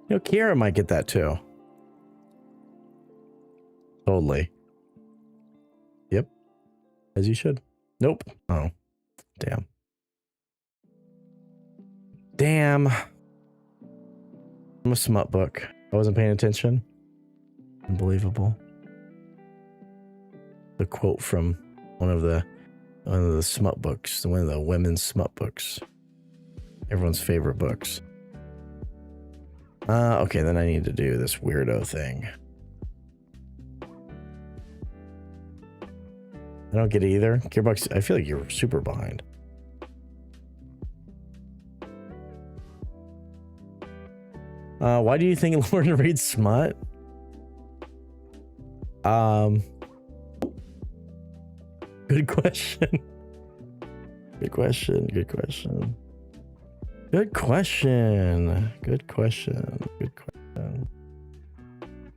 You know, Kiara might get that too. Totally. Yep. As you should. Nope. Oh. Damn. Damn. I'm a smut book. I wasn't paying attention. Unbelievable. The quote from one of the smut books, one of the women's smut books. Everyone's favorite books. Okay, then I need to do this weirdo thing. I don't get it either. Gearbox, I feel like you're super behind. Why do you think Lauren reads smut? Good question. Good question. Good question. Good question. Good question. Good question.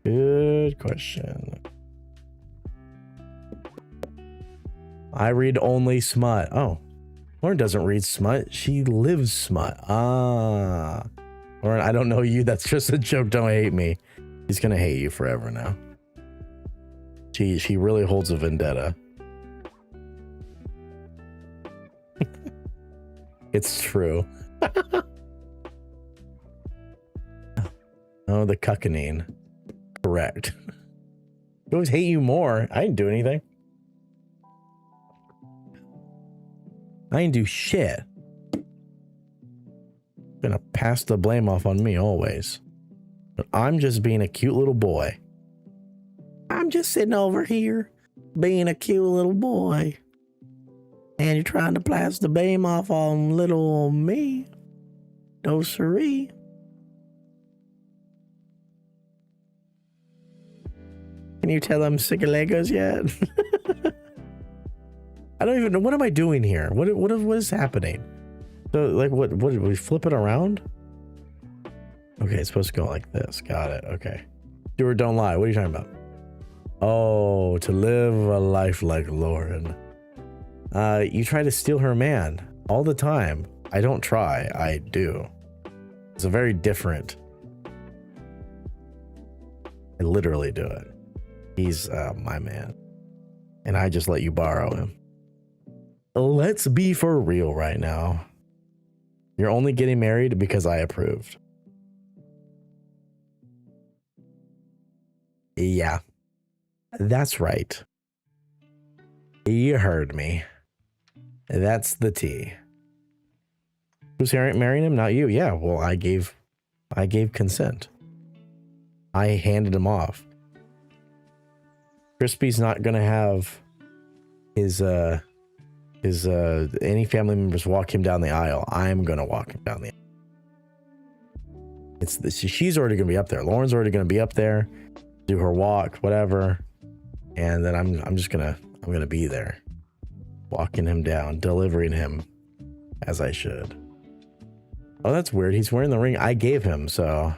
Good question. I read only smut. Oh, Lauren doesn't read smut. She lives smut. Ah. Lauren, I don't know you. That's just a joke. Don't hate me. He's gonna hate you forever now. She really holds a vendetta. It's true. Oh, the cuckanine. Correct. I always hate you more. I didn't do anything. I didn't do shit. Gonna pass the blame off on me always. But I'm just being a cute little boy. I'm just sitting over here being a cute little boy. And you're trying to pass the blame off on little me. No siree. Can you tell I'm sick of Legos yet? I don't even know. What am I doing here? What is happening? So, like, what we flip it around? Okay, it's supposed to go like this. Got it. Okay. Do or don't lie. What are you talking about? Oh, to live a life like Lauren. You try to steal her man all the time. I don't try. I do. It's a very different. I literally do it. He's my man. And I just let you borrow him. Let's be for real right now. You're only getting married because I approved. Yeah. That's right. You heard me. That's the tea. Who's marrying him? Not you. Yeah, well, I gave consent. I handed him off. Crispy's not gonna have his any family members walk him down the aisle. I'm gonna walk him down the aisle. She's already gonna be up there. Lauren's already gonna be up there, do her walk, whatever, and then I'm gonna be there, walking him down, delivering him as I should. Oh, that's weird. He's wearing the ring I gave him, so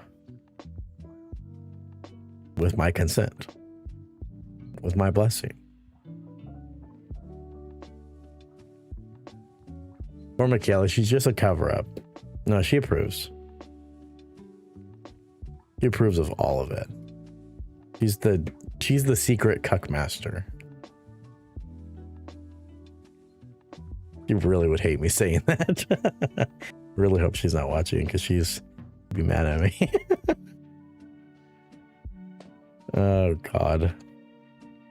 with my consent, with my blessing. Or Michaela, she's just a cover-up. No, she approves. She approves of all of it. She's the secret cuck master. You really would hate me saying that. Really hope she's not watching because she's be mad at me. Oh God.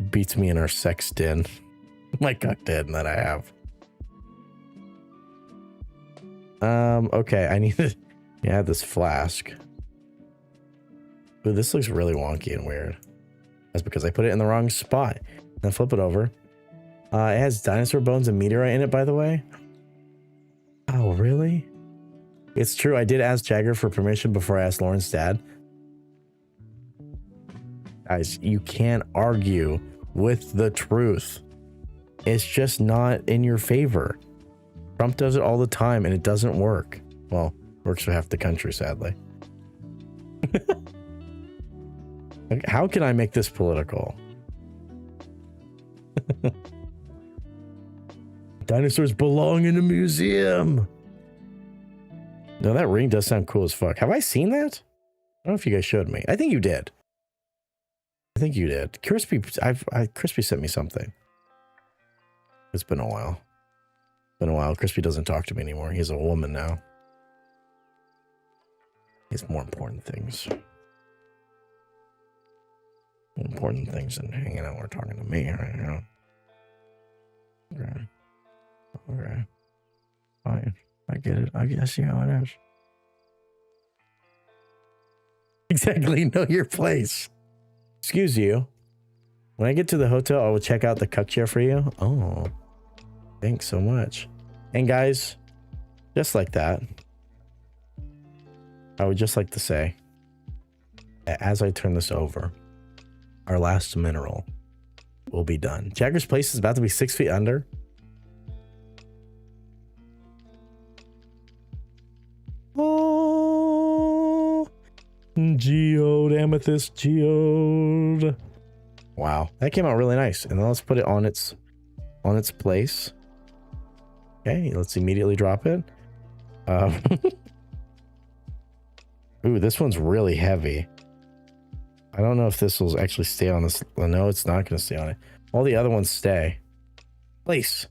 Beats me in our sex den. My cuck den that I have. Okay, I need to add this flask. Ooh, this looks really wonky and weird. That's because I put it in the wrong spot. Then flip it over. It has dinosaur bones and meteorite in it, by the way. Oh, really? It's true. I did ask Jagger for permission before I asked Lauren's dad. Guys, you can't argue with the truth. It's just not in your favor. Trump does it all the time and it doesn't work. Well, works for half the country, sadly. How can I make this political? Dinosaurs belong in a museum. No, that ring does sound cool as fuck. Have I seen that? I don't know if you guys showed me. I think you did. I think you did. Crispy, Crispy sent me something. It's been a while. Crispy doesn't talk to me anymore. He's a woman now. It's more important things. More important things than hanging out or talking to me right now. Okay. Okay. Fine. I get it. I see how it is. Exactly. Know your place. Excuse you. When I get to the hotel, I will check out the cuck chair for you. Oh. Thanks so much. And guys, just like that, I would just like to say, as I turn this over, our last mineral will be done. Jagger's place is about to be 6 feet under. Oh, geode, amethyst geode. Wow, that came out really nice. And then let's put it on its place. Okay, let's immediately drop it. Ooh, this one's really heavy. I don't know if this will actually stay on this. No, it's not going to stay on it. All the other ones stay. Place.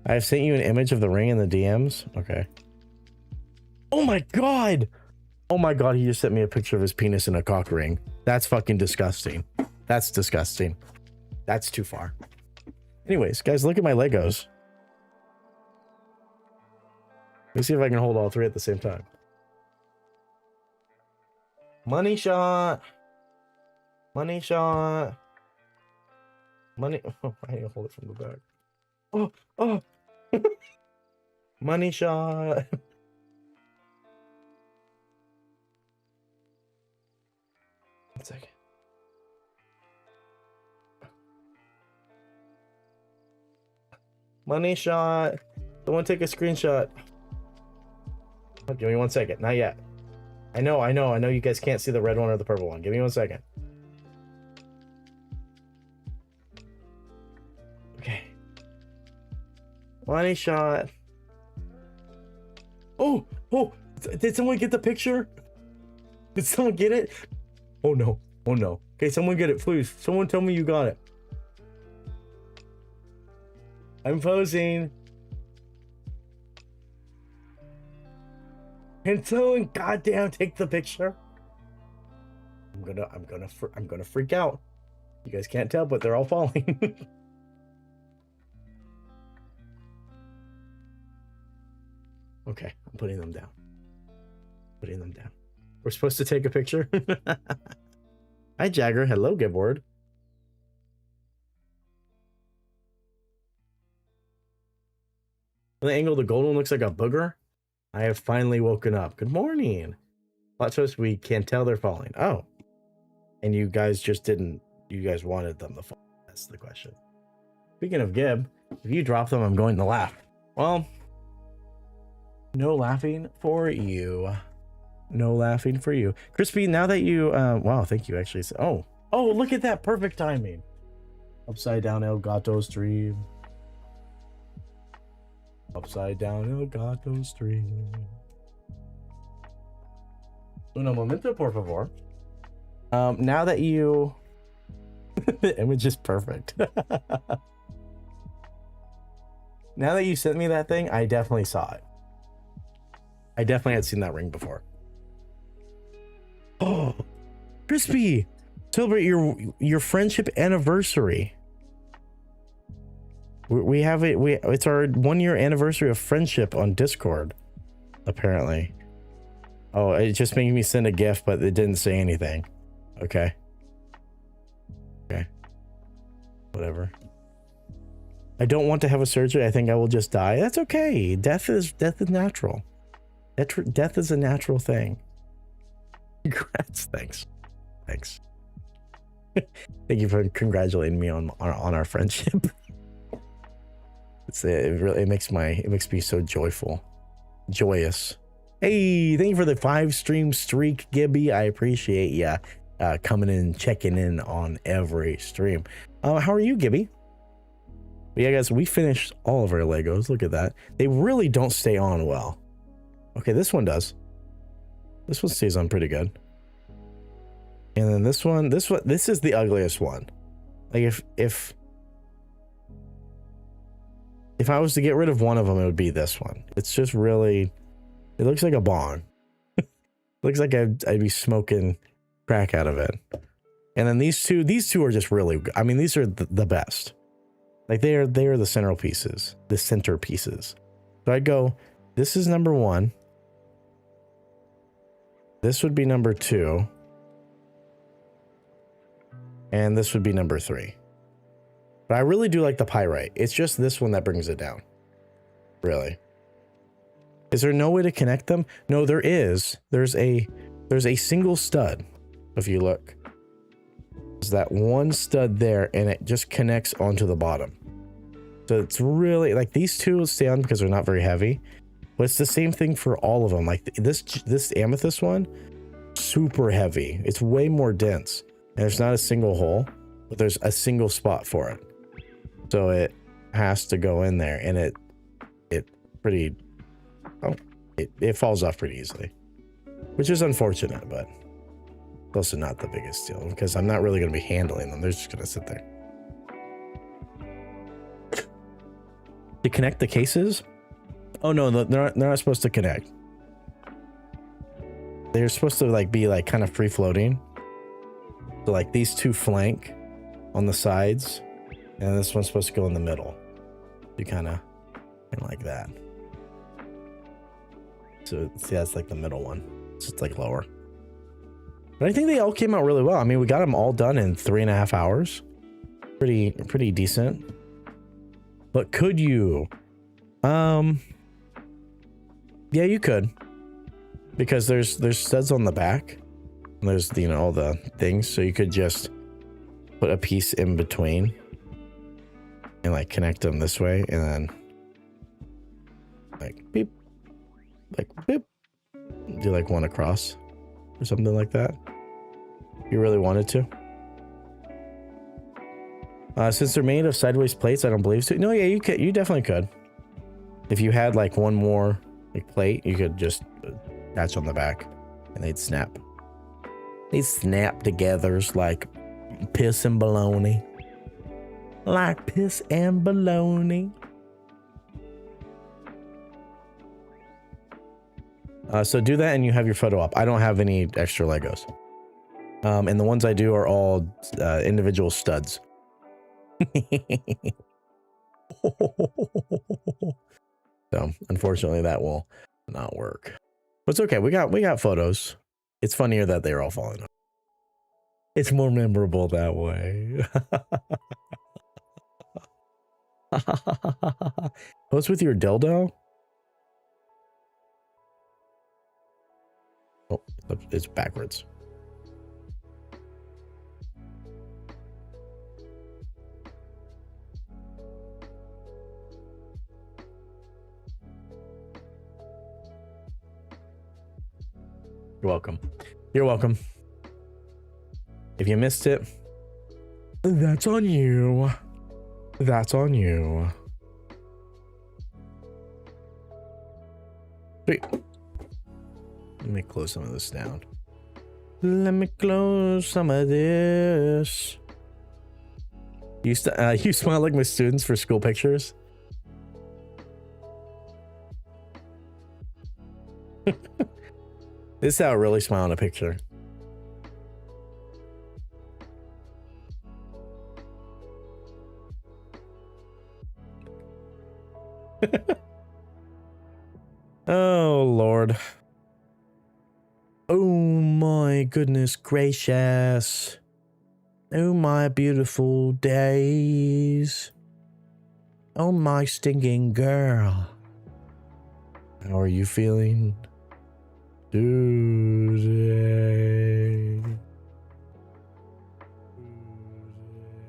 I have sent you an image of the ring in the DMs. Okay. Oh my god. Oh my god, he just sent me a picture of his penis in a cock ring. That's fucking disgusting. That's disgusting. That's too far. Anyways, guys, look at my Legos. Let me see if I can hold all three at the same time. Money shot. Money shot. Money. Oh, I need to hold it from the back. Oh, oh. Money shot. One second. Money shot. Someone take a screenshot. Oh, give me 1 second. Not yet. I know you guys can't see the red one or the purple one. Give me 1 second. Okay. Money shot. Oh, did someone get the picture? Did someone get it? Oh no. Oh no. Okay, someone get it, please. Someone tell me you got it. I'm posing. Can someone goddamn take the picture? I'm gonna freak out. You guys can't tell, but they're all falling. Okay, I'm putting them down. Putting them down. We're supposed to take a picture. Hi, Jagger. Hello, Gibward. From the angle, the gold one looks like a booger. I have finally woken up. Good morning. Plot twist, we can't tell they're falling. Oh. And you guys just didn't, you guys wanted them to fall. That's the question. Speaking of Gib, if you drop them, I'm going to laugh. Well, no laughing for you. No laughing for you. Crispy, now that you, wow, thank you actually. Oh, look at that. Perfect timing. Upside down Elgato stream. Upside down Elgato stream. Uno momento, por favor. Now that you... the image is perfect. Now that you sent me that thing, I definitely saw it. I definitely had seen that ring before. Oh, Crispy! Celebrate your friendship anniversary. We have it. It's our 1 year anniversary of friendship on Discord. Apparently. Oh, it just made me send a GIF, but it didn't say anything. Okay. Okay. Whatever. I don't want to have a surgery. I think I will just die. That's okay. Death is natural. Death is a natural thing. Congrats. Thanks. Thank you for congratulating me on our friendship. It makes me so joyous. Hey, thank you for the 5 stream streak, Gibby. I appreciate ya coming in and checking in on every stream. How are you, Gibby? But yeah, guys, we finished all of our Legos. Look at that. They really don't stay on well. Okay, this one does. This one stays on pretty good. And then this is the ugliest one. Like if I was to get rid of one of them, it would be this one. It's just really It looks like a bong. Looks like I'd be smoking crack out of it. And then these two are just really good. I mean, these are the best. Like they are the centerpieces. The centerpieces. So I'd go, this is number 1. This would be number 2. And this would be number 3. But I really do like the pyrite. It's just this one that brings it down. Really. Is there no way to connect them? No, there is. There's a single stud. If you look. There's that one stud there and it just connects onto the bottom. So it's really like these two stay on because they're not very heavy. But it's the same thing for all of them. Like this amethyst one, super heavy. It's way more dense. And there's not a single hole, but there's a single spot for it. So it has to go in there and it falls off pretty easily. Which is unfortunate, but also not the biggest deal because I'm not really going to be handling them. They're just going to sit there. To connect the cases? Oh no, they're not supposed to connect. They're supposed to like be like kind of free floating. So like these two flank on the sides, and this one's supposed to go in the middle. You kind of like that. So see, that's like the middle one. So it's like lower. But I think they all came out really well. I mean, we got them all done in 3.5 hours. Pretty decent. But could you? Yeah, you could. Because there's studs on the back. And there's, you know, all the things. So you could just put a piece in between. And like connect them this way. And then like beep. Like beep. Do like one across. Or something like that. If you really wanted to. Since they're made of sideways plates, I don't believe so. No, yeah, you could. You definitely could. If you had like one more like plate, you could just attach on the back, and they'd snap. They'd snap together like piss and bologna. Like piss and bologna. So do that, and you have your photo up. I don't have any extra Legos, and the ones I do are all individual studs. So unfortunately that will not work, but it's okay. We got photos. It's funnier that they're all falling off. It's more memorable that way. What's with your dildo? Oh, it's backwards. You're welcome. You're welcome. If you missed it, that's on you. That's on you. Sweet. Let me close some of this down. Let me close some of this. You smile like my students for school pictures. This is how I really smile in a picture. Oh, Lord. Oh, my goodness gracious. Oh, my beautiful days. Oh, my stinking girl. How are you feeling today?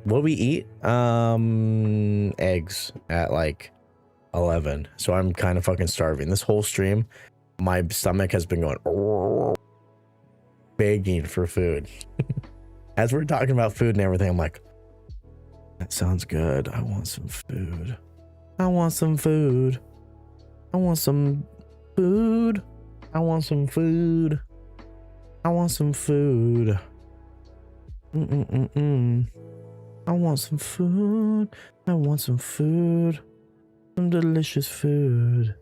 What we eat? Eggs at like 11. So I'm kind of fucking starving. This whole stream, my stomach has been going begging for food. As we're talking about food and everything, I'm like, that sounds good. I want some food. I want some food. I want some food. I want some food. I want some food. I want some food. I want some food. Some delicious food.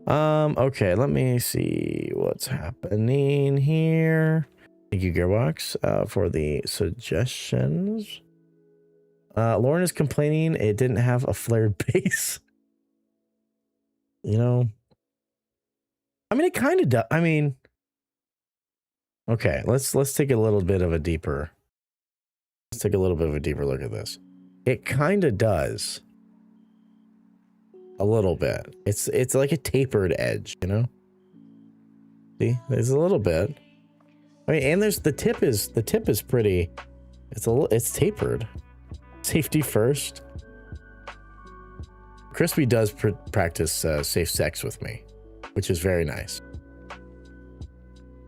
Okay, let me see what's happening here. Thank you, Gearbox, for the suggestions. Lauren is complaining it didn't have a flared base. You know, I mean, it kind of does. I mean, okay, let's take a little bit of a deeper. Let's take a little bit of a deeper look at this. It kind of does. A little bit. It's like a tapered edge, you know? See? There's a little bit. I mean, and there's the tip is pretty. It's tapered. Safety first. Crispy does practice safe sex with me, which is very nice.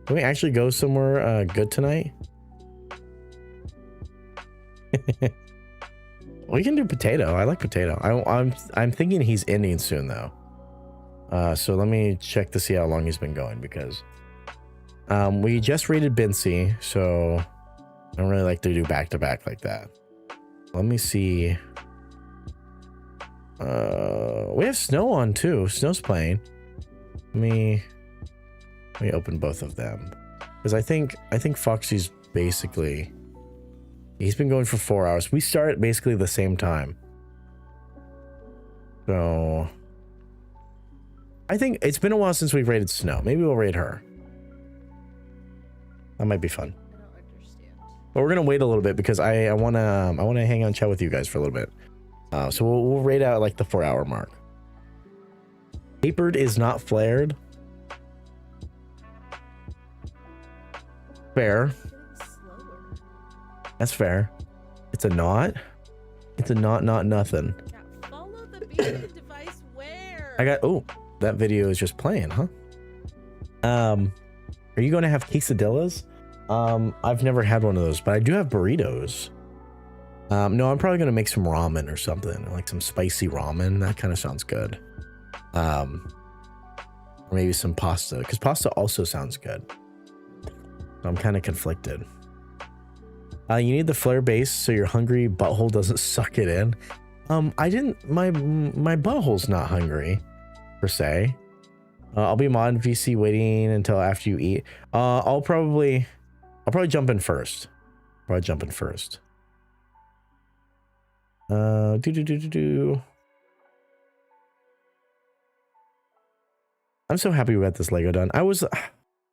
Can we actually go somewhere good tonight? We can do potato. I like potato. I'm thinking he's ending soon though. So let me check to see how long he's been going, because we just rated Bincy, so I don't really like to do back to back like that. Let me see. We have Snow on too. Snow's playing. Let me open both of them, because I think Foxy's basically. He's been going for 4 hours. We start at basically the same time. So I think it's been a while since we've raided Snow. Maybe we'll raid her. That might be fun. I don't understand. But we're gonna wait a little bit because I wanna hang out and chat with you guys for a little bit. So we'll raid out like the 4 hour mark. Tapered is not flared. Fair. That's fair. It's a knot. It's a knot, not nothing. Yeah, follow the beta device where? I got. Oh, that video is just playing, huh? Are you going to have quesadillas? I've never had one of those, but I do have burritos. No, I'm probably going to make some ramen or something, like some spicy ramen. That kind of sounds good. Or maybe some pasta, because pasta also sounds good. So I'm kind of conflicted. You need the flare base so your hungry butthole doesn't suck it in. I didn't. My butthole's not hungry, per se. I'll be mod VC waiting until after you eat. I'll probably jump in first. I'm so happy we got this Lego done. I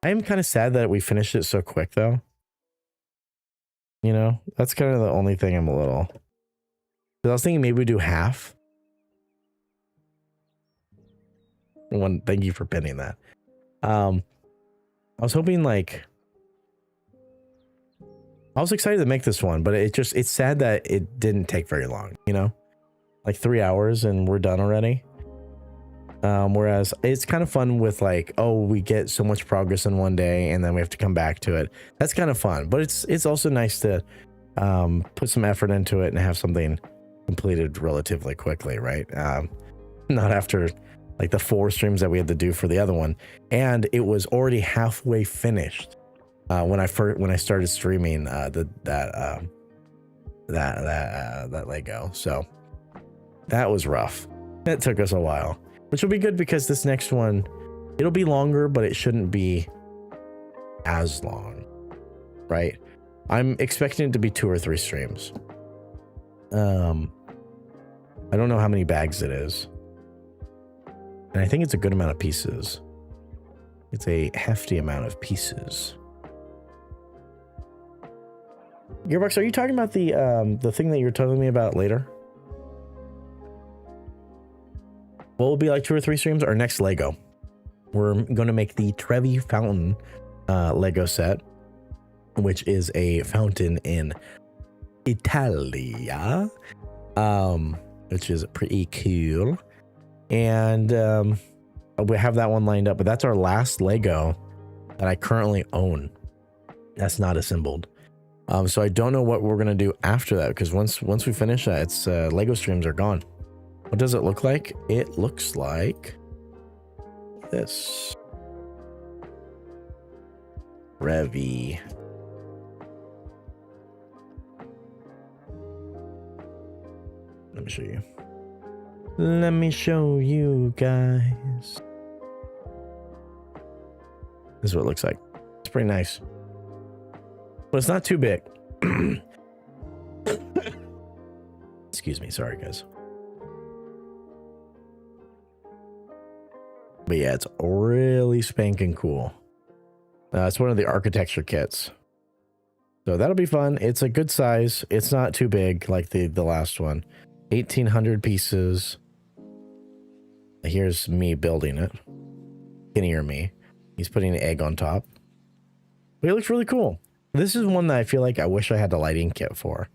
am kind of sad that we finished it so quick though. You know, that's kind of the only thing I'm a little. I was thinking maybe we do half. Thank you for pinning that. I was hoping like. I was excited to make this one, but it's sad that it didn't take very long, you know? Like 3 hours and we're done already. Whereas it's kind of fun with like, oh, we get so much progress in one day and then we have to come back to it. That's kind of fun, but it's also nice to put some effort into it and have something completed relatively quickly, right? Not after like the 4 streams that we had to do for the other one, and it was already halfway finished when I started streaming that Lego. So that was rough. It took us a while. Which will be good because this next one, it'll be longer, but it shouldn't be as long, right? I'm expecting it to be 2 or 3 streams. I don't know how many bags it is. And I think it's a good amount of pieces. It's a hefty amount of pieces. Gearbox, are you talking about the thing that you're telling me about later? What will be like 2 or 3 streams? Our next Lego. We're going to make the Trevi Fountain Lego set, which is a fountain in Italia, which is pretty cool. And we have that one lined up, but that's our last Lego that I currently own. That's not assembled. So I don't know what we're going to do after that, because once we finish that, it's Lego streams are gone. What does it look like? It looks like this. Trevi. Let me show you. Let me show you guys. This is what it looks like. It's pretty nice. But it's not too big. Excuse me. Sorry, guys. But yeah, it's really spanking cool. It's one of the architecture kits. So that'll be fun. It's a good size. It's not too big like the last one. 1,800 pieces. Here's me building it. Skinnier me. He's putting an egg on top. But it looks really cool. This is one that I feel like I wish I had the lighting kit for.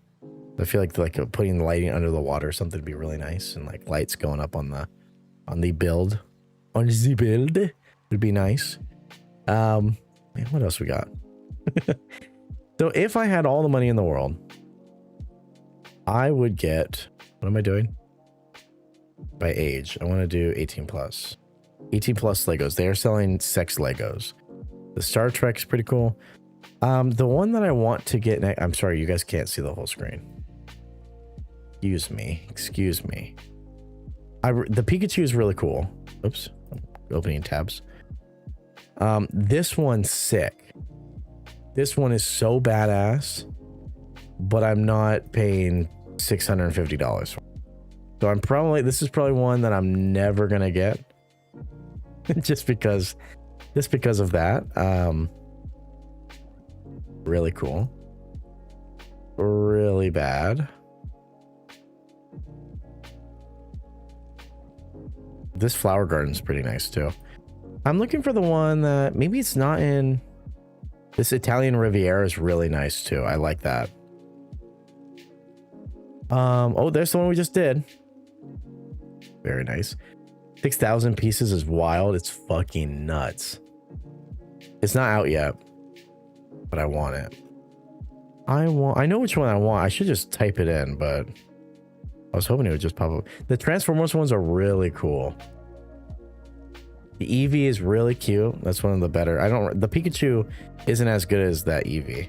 I feel like putting the lighting under the water or something would be really nice, and like lights going up on the build. On the build would be nice. Man, what else we got? So if I had all the money in the world, I would get, what am I doing? By age, I want to do 18 plus. 18 plus Legos. They are selling sex Legos. The Star Trek's pretty cool. The one that I want to get next, I'm sorry, you guys can't see the whole screen. Excuse me. The Pikachu is really cool. Oops, I'm opening tabs. This one's sick. This one is so badass, but I'm not paying $650 for. So this is probably one that I'm never gonna get. just because of that. Really cool. Really bad. This flower garden's pretty nice too. I'm looking for the one that maybe it's not in. This Italian Riviera is really nice too. I like that. Oh, there's the one we just did. Very nice. 6,000 pieces is wild. It's fucking nuts. It's not out yet, but I want it. I know which one I want. I should just type it in, but I was hoping it would just pop up. The Transformers ones are really cool. The Eevee is really cute. That's one of the better. The Pikachu isn't as good as that Eevee.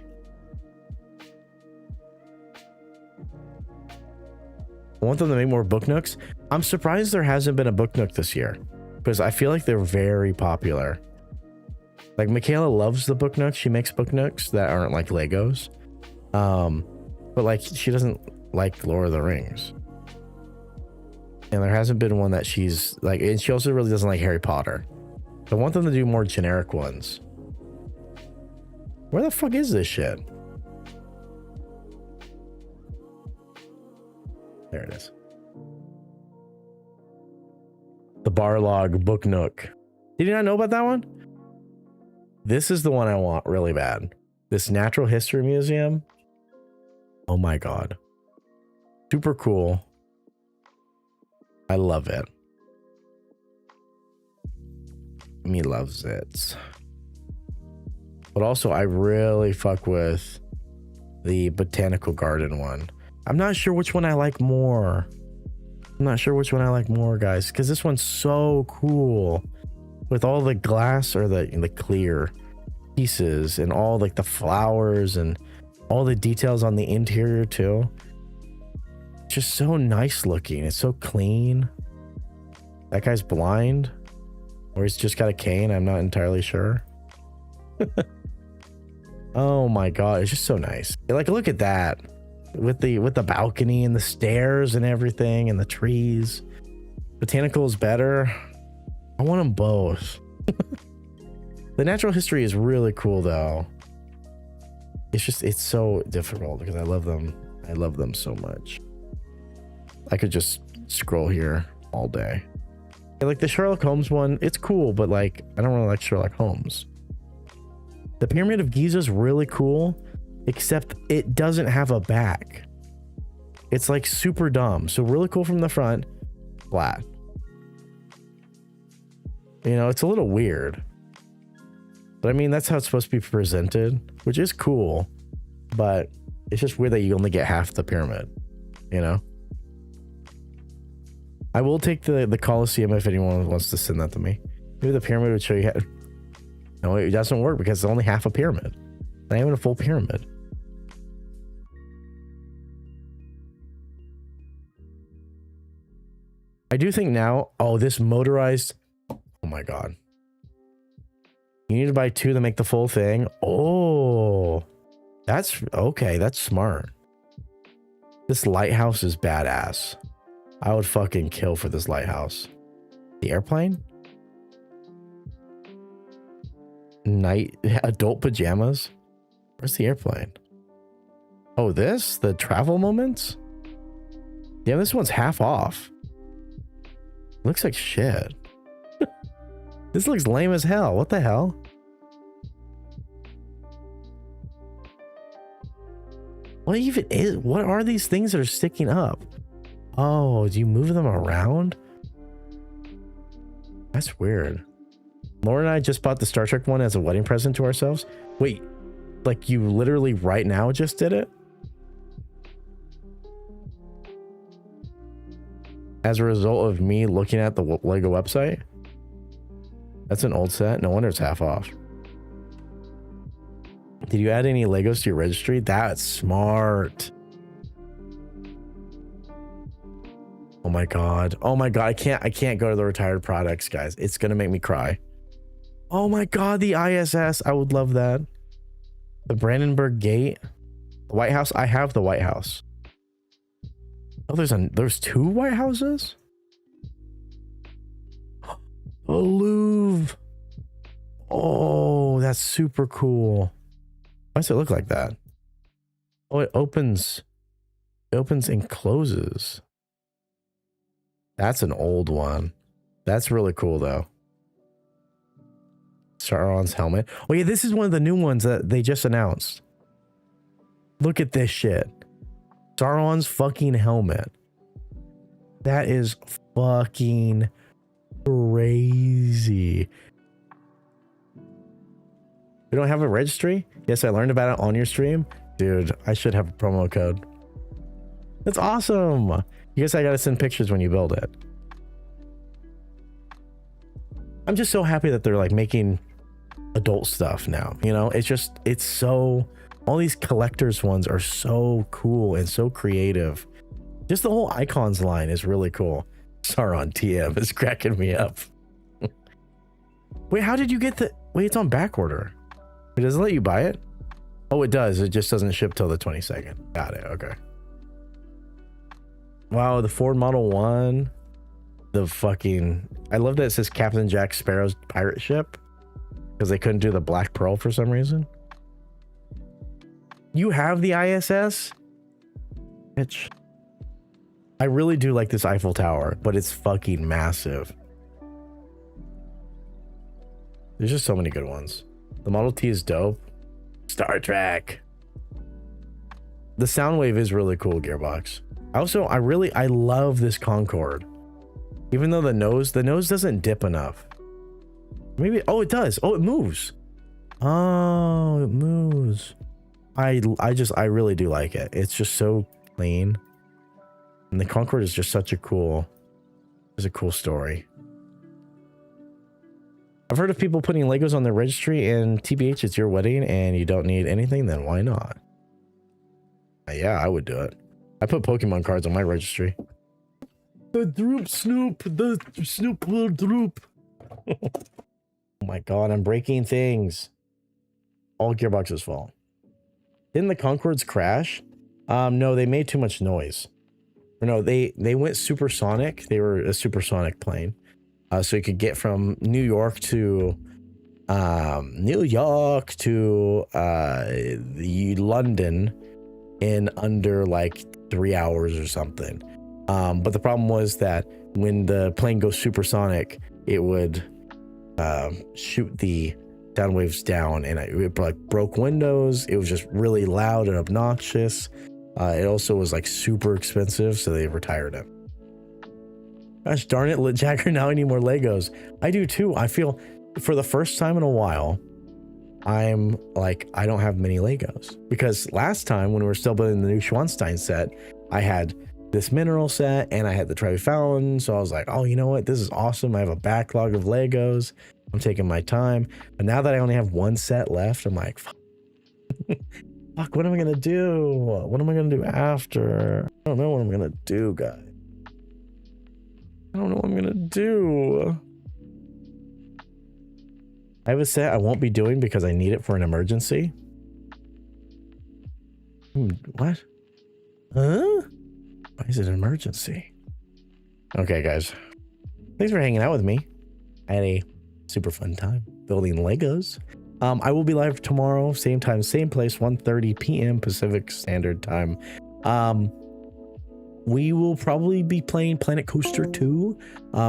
I want them to make more Book Nooks. I'm surprised there hasn't been a Book Nook this year, because I feel like they're very popular. Like Michaela loves the Book Nooks. She makes Book Nooks that aren't like Legos. But like she doesn't like Lord of the Rings. And there hasn't been one that she's like, and she also really doesn't like Harry Potter. I want them to do more generic ones. Where the fuck is this shit? There it is. The Barlog Book Nook. Did you not know about that one? This is the one I want really bad. This Natural History Museum. Oh my god. Super cool. I love it. Me loves it. But also I really fuck with the Botanical Garden one. I'm not sure which one I like more. Guys, because this one's so cool with all the glass or the clear pieces and all like the flowers and all the details on the interior too. Just so nice looking. It's so clean. That guy's blind, or he's just got a cane. I'm not entirely sure. Oh my god, it's just so nice. Like, look at that with the balcony and the stairs and everything and the trees. Botanical is better. I want them both. The Natural History is really cool though. It's so difficult because I love them so much. I could just scroll here all day. Like the Sherlock Holmes one, it's cool, but like I don't really like Sherlock Holmes. The Pyramid of Giza is really cool, except it doesn't have a back. It's like super dumb. So really cool from the front, flat. You know, it's a little weird. But I mean, that's how it's supposed to be presented, which is cool. But it's just weird that you only get half the pyramid, you know? I will take the Colosseum if anyone wants to send that to me. Maybe the pyramid would show you how. No, it doesn't work because it's only half a pyramid. Not even a full pyramid. I do think now, oh, this motorized, oh my god. You need to buy 2 to make the full thing. Oh, that's okay. That's smart. This lighthouse is badass. I would fucking kill for this lighthouse. The airplane? Night adult pajamas? Where's the airplane? Oh, this? The travel moments? Yeah, this one's half off. Looks like shit. This looks lame as hell. What the hell? What even is? What are these things that are sticking up? Oh, do you move them around? That's weird. Laura and I just bought the Star Trek one as a wedding present to ourselves. Wait, like you literally right now just did it? As a result of me looking at the Lego website? That's an old set. No wonder it's half off. Did you add any Legos to your registry? That's smart. Oh my god. Oh my god. I can't go to the retired products, guys. It's gonna make me cry. Oh my god, the ISS. I would love that. The Brandenburg Gate. The White House. I have the White House. Oh, there's 2 White Houses? The Louvre. Oh, that's super cool. Why does it look like that? Oh, it opens and closes. That's an old one. That's really cool though. Sauron's helmet. Oh yeah, this is one of the new ones that they just announced. Look at this shit. Sauron's fucking helmet. That is fucking crazy. We don't have a registry? Yes, I learned about it on your stream. Dude, I should have a promo code. That's awesome. You guys, I gotta send pictures when you build it. I'm just so happy that they're like making adult stuff now. You know, it's so, all these collectors ones are so cool and so creative. Just the whole icons line is really cool. Sauron TM is cracking me up. Wait, how did you get the, wait, it's on back order. It doesn't let you buy it? Oh, it does. It just doesn't ship till the 22nd. Got it. Okay. Wow, the Ford Model 1. The fucking, I love that it says Captain Jack Sparrow's pirate ship because they couldn't do the Black Pearl for some reason. You have the ISS? Bitch. I really do like this Eiffel Tower, but it's fucking massive. There's just so many good ones. The Model T is dope. Star Trek. The Soundwave is really cool, Gearbox. Also, I love this Concorde. Even though the nose doesn't dip enough. Maybe, oh, it does. Oh, it moves. Oh, it moves. I really do like it. It's just so clean. And the Concorde is just such a cool, it's a cool story. I've heard of people putting Legos on their registry, and TBH, it's your wedding and you don't need anything, then why not? Yeah, I would do it. I put Pokemon cards on my registry. The Droop Snoop, the Snoop will droop. Oh my god, I'm breaking things. All Gearbox's fault. Didn't the Concords crash? No, they made too much noise. Or no, they went supersonic. They were a supersonic plane. So you could get from New York to London in under like 3 hours or something. But the problem was that when the plane goes supersonic, it would shoot the sound waves down, and it like broke windows. It was just really loud and obnoxious. It also was like super expensive, so they retired it. Gosh darn it, Jagger, now I need more Legos. I do too. I feel for the first time in a while, I'm like, I don't have many Legos. Because last time when we were still building the new Schwanstein set, I had this mineral set and I had the Trevi Fountain. So I was like, oh, you know what? This is awesome. I have a backlog of Legos. I'm taking my time. But now that I only have one set left, I'm like, fuck, what am I going to do? What am I going to do after? I don't know what I'm going to do, guys. I don't know what I'm going to do. I have a set I won't be doing because I need it for an emergency. What? Huh? Why is it an emergency? Okay, guys. Thanks for hanging out with me. I had a super fun time building Legos. I will be live tomorrow, same time, same place, 1:30 p.m. Pacific Standard Time. We will probably be playing Planet Coaster 2.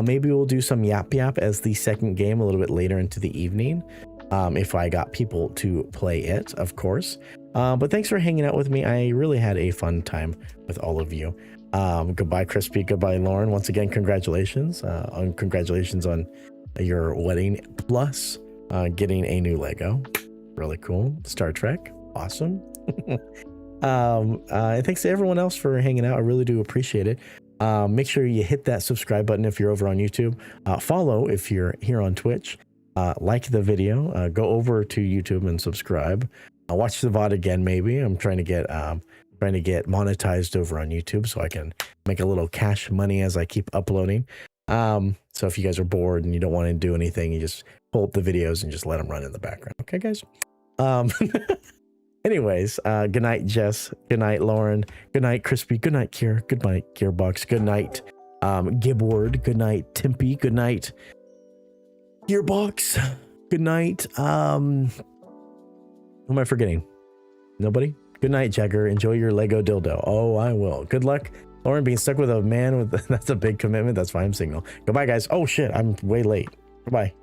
Maybe we'll do some Yap Yap as the second game a little bit later into the evening. If I got people to play it, of course. But thanks for hanging out with me. I really had a fun time with all of you. Goodbye, Crispy. Goodbye, Lauren. Once again, congratulations. Congratulations on your wedding, plus getting a new Lego. Really cool. Star Trek. Awesome. And thanks to everyone else for hanging out. I really do appreciate it. Make sure you hit that subscribe button if you're over on YouTube. Follow if you're here on Twitch. Like the video. Go over to YouTube and subscribe. Watch the VOD again. Maybe I'm trying to get monetized over on YouTube so I can make a little cash money as I keep uploading. So if you guys are bored and you don't want to do anything, you just pull up the videos and just let them run in the background. Okay, guys. Anyways, good night, Jess. Good night, Lauren. Good night, Crispy. Good night, Kier. Good night, Gearbox. Good night, Gibward. Good night, Timpy. Good night, Gearbox. Good night. Who am I forgetting? Nobody? Good night, Jagger. Enjoy your Lego dildo. Oh, I will. Good luck, Lauren. Being stuck with a man with that's a big commitment. That's why I'm single. Goodbye, guys. Oh shit, I'm way late. Goodbye.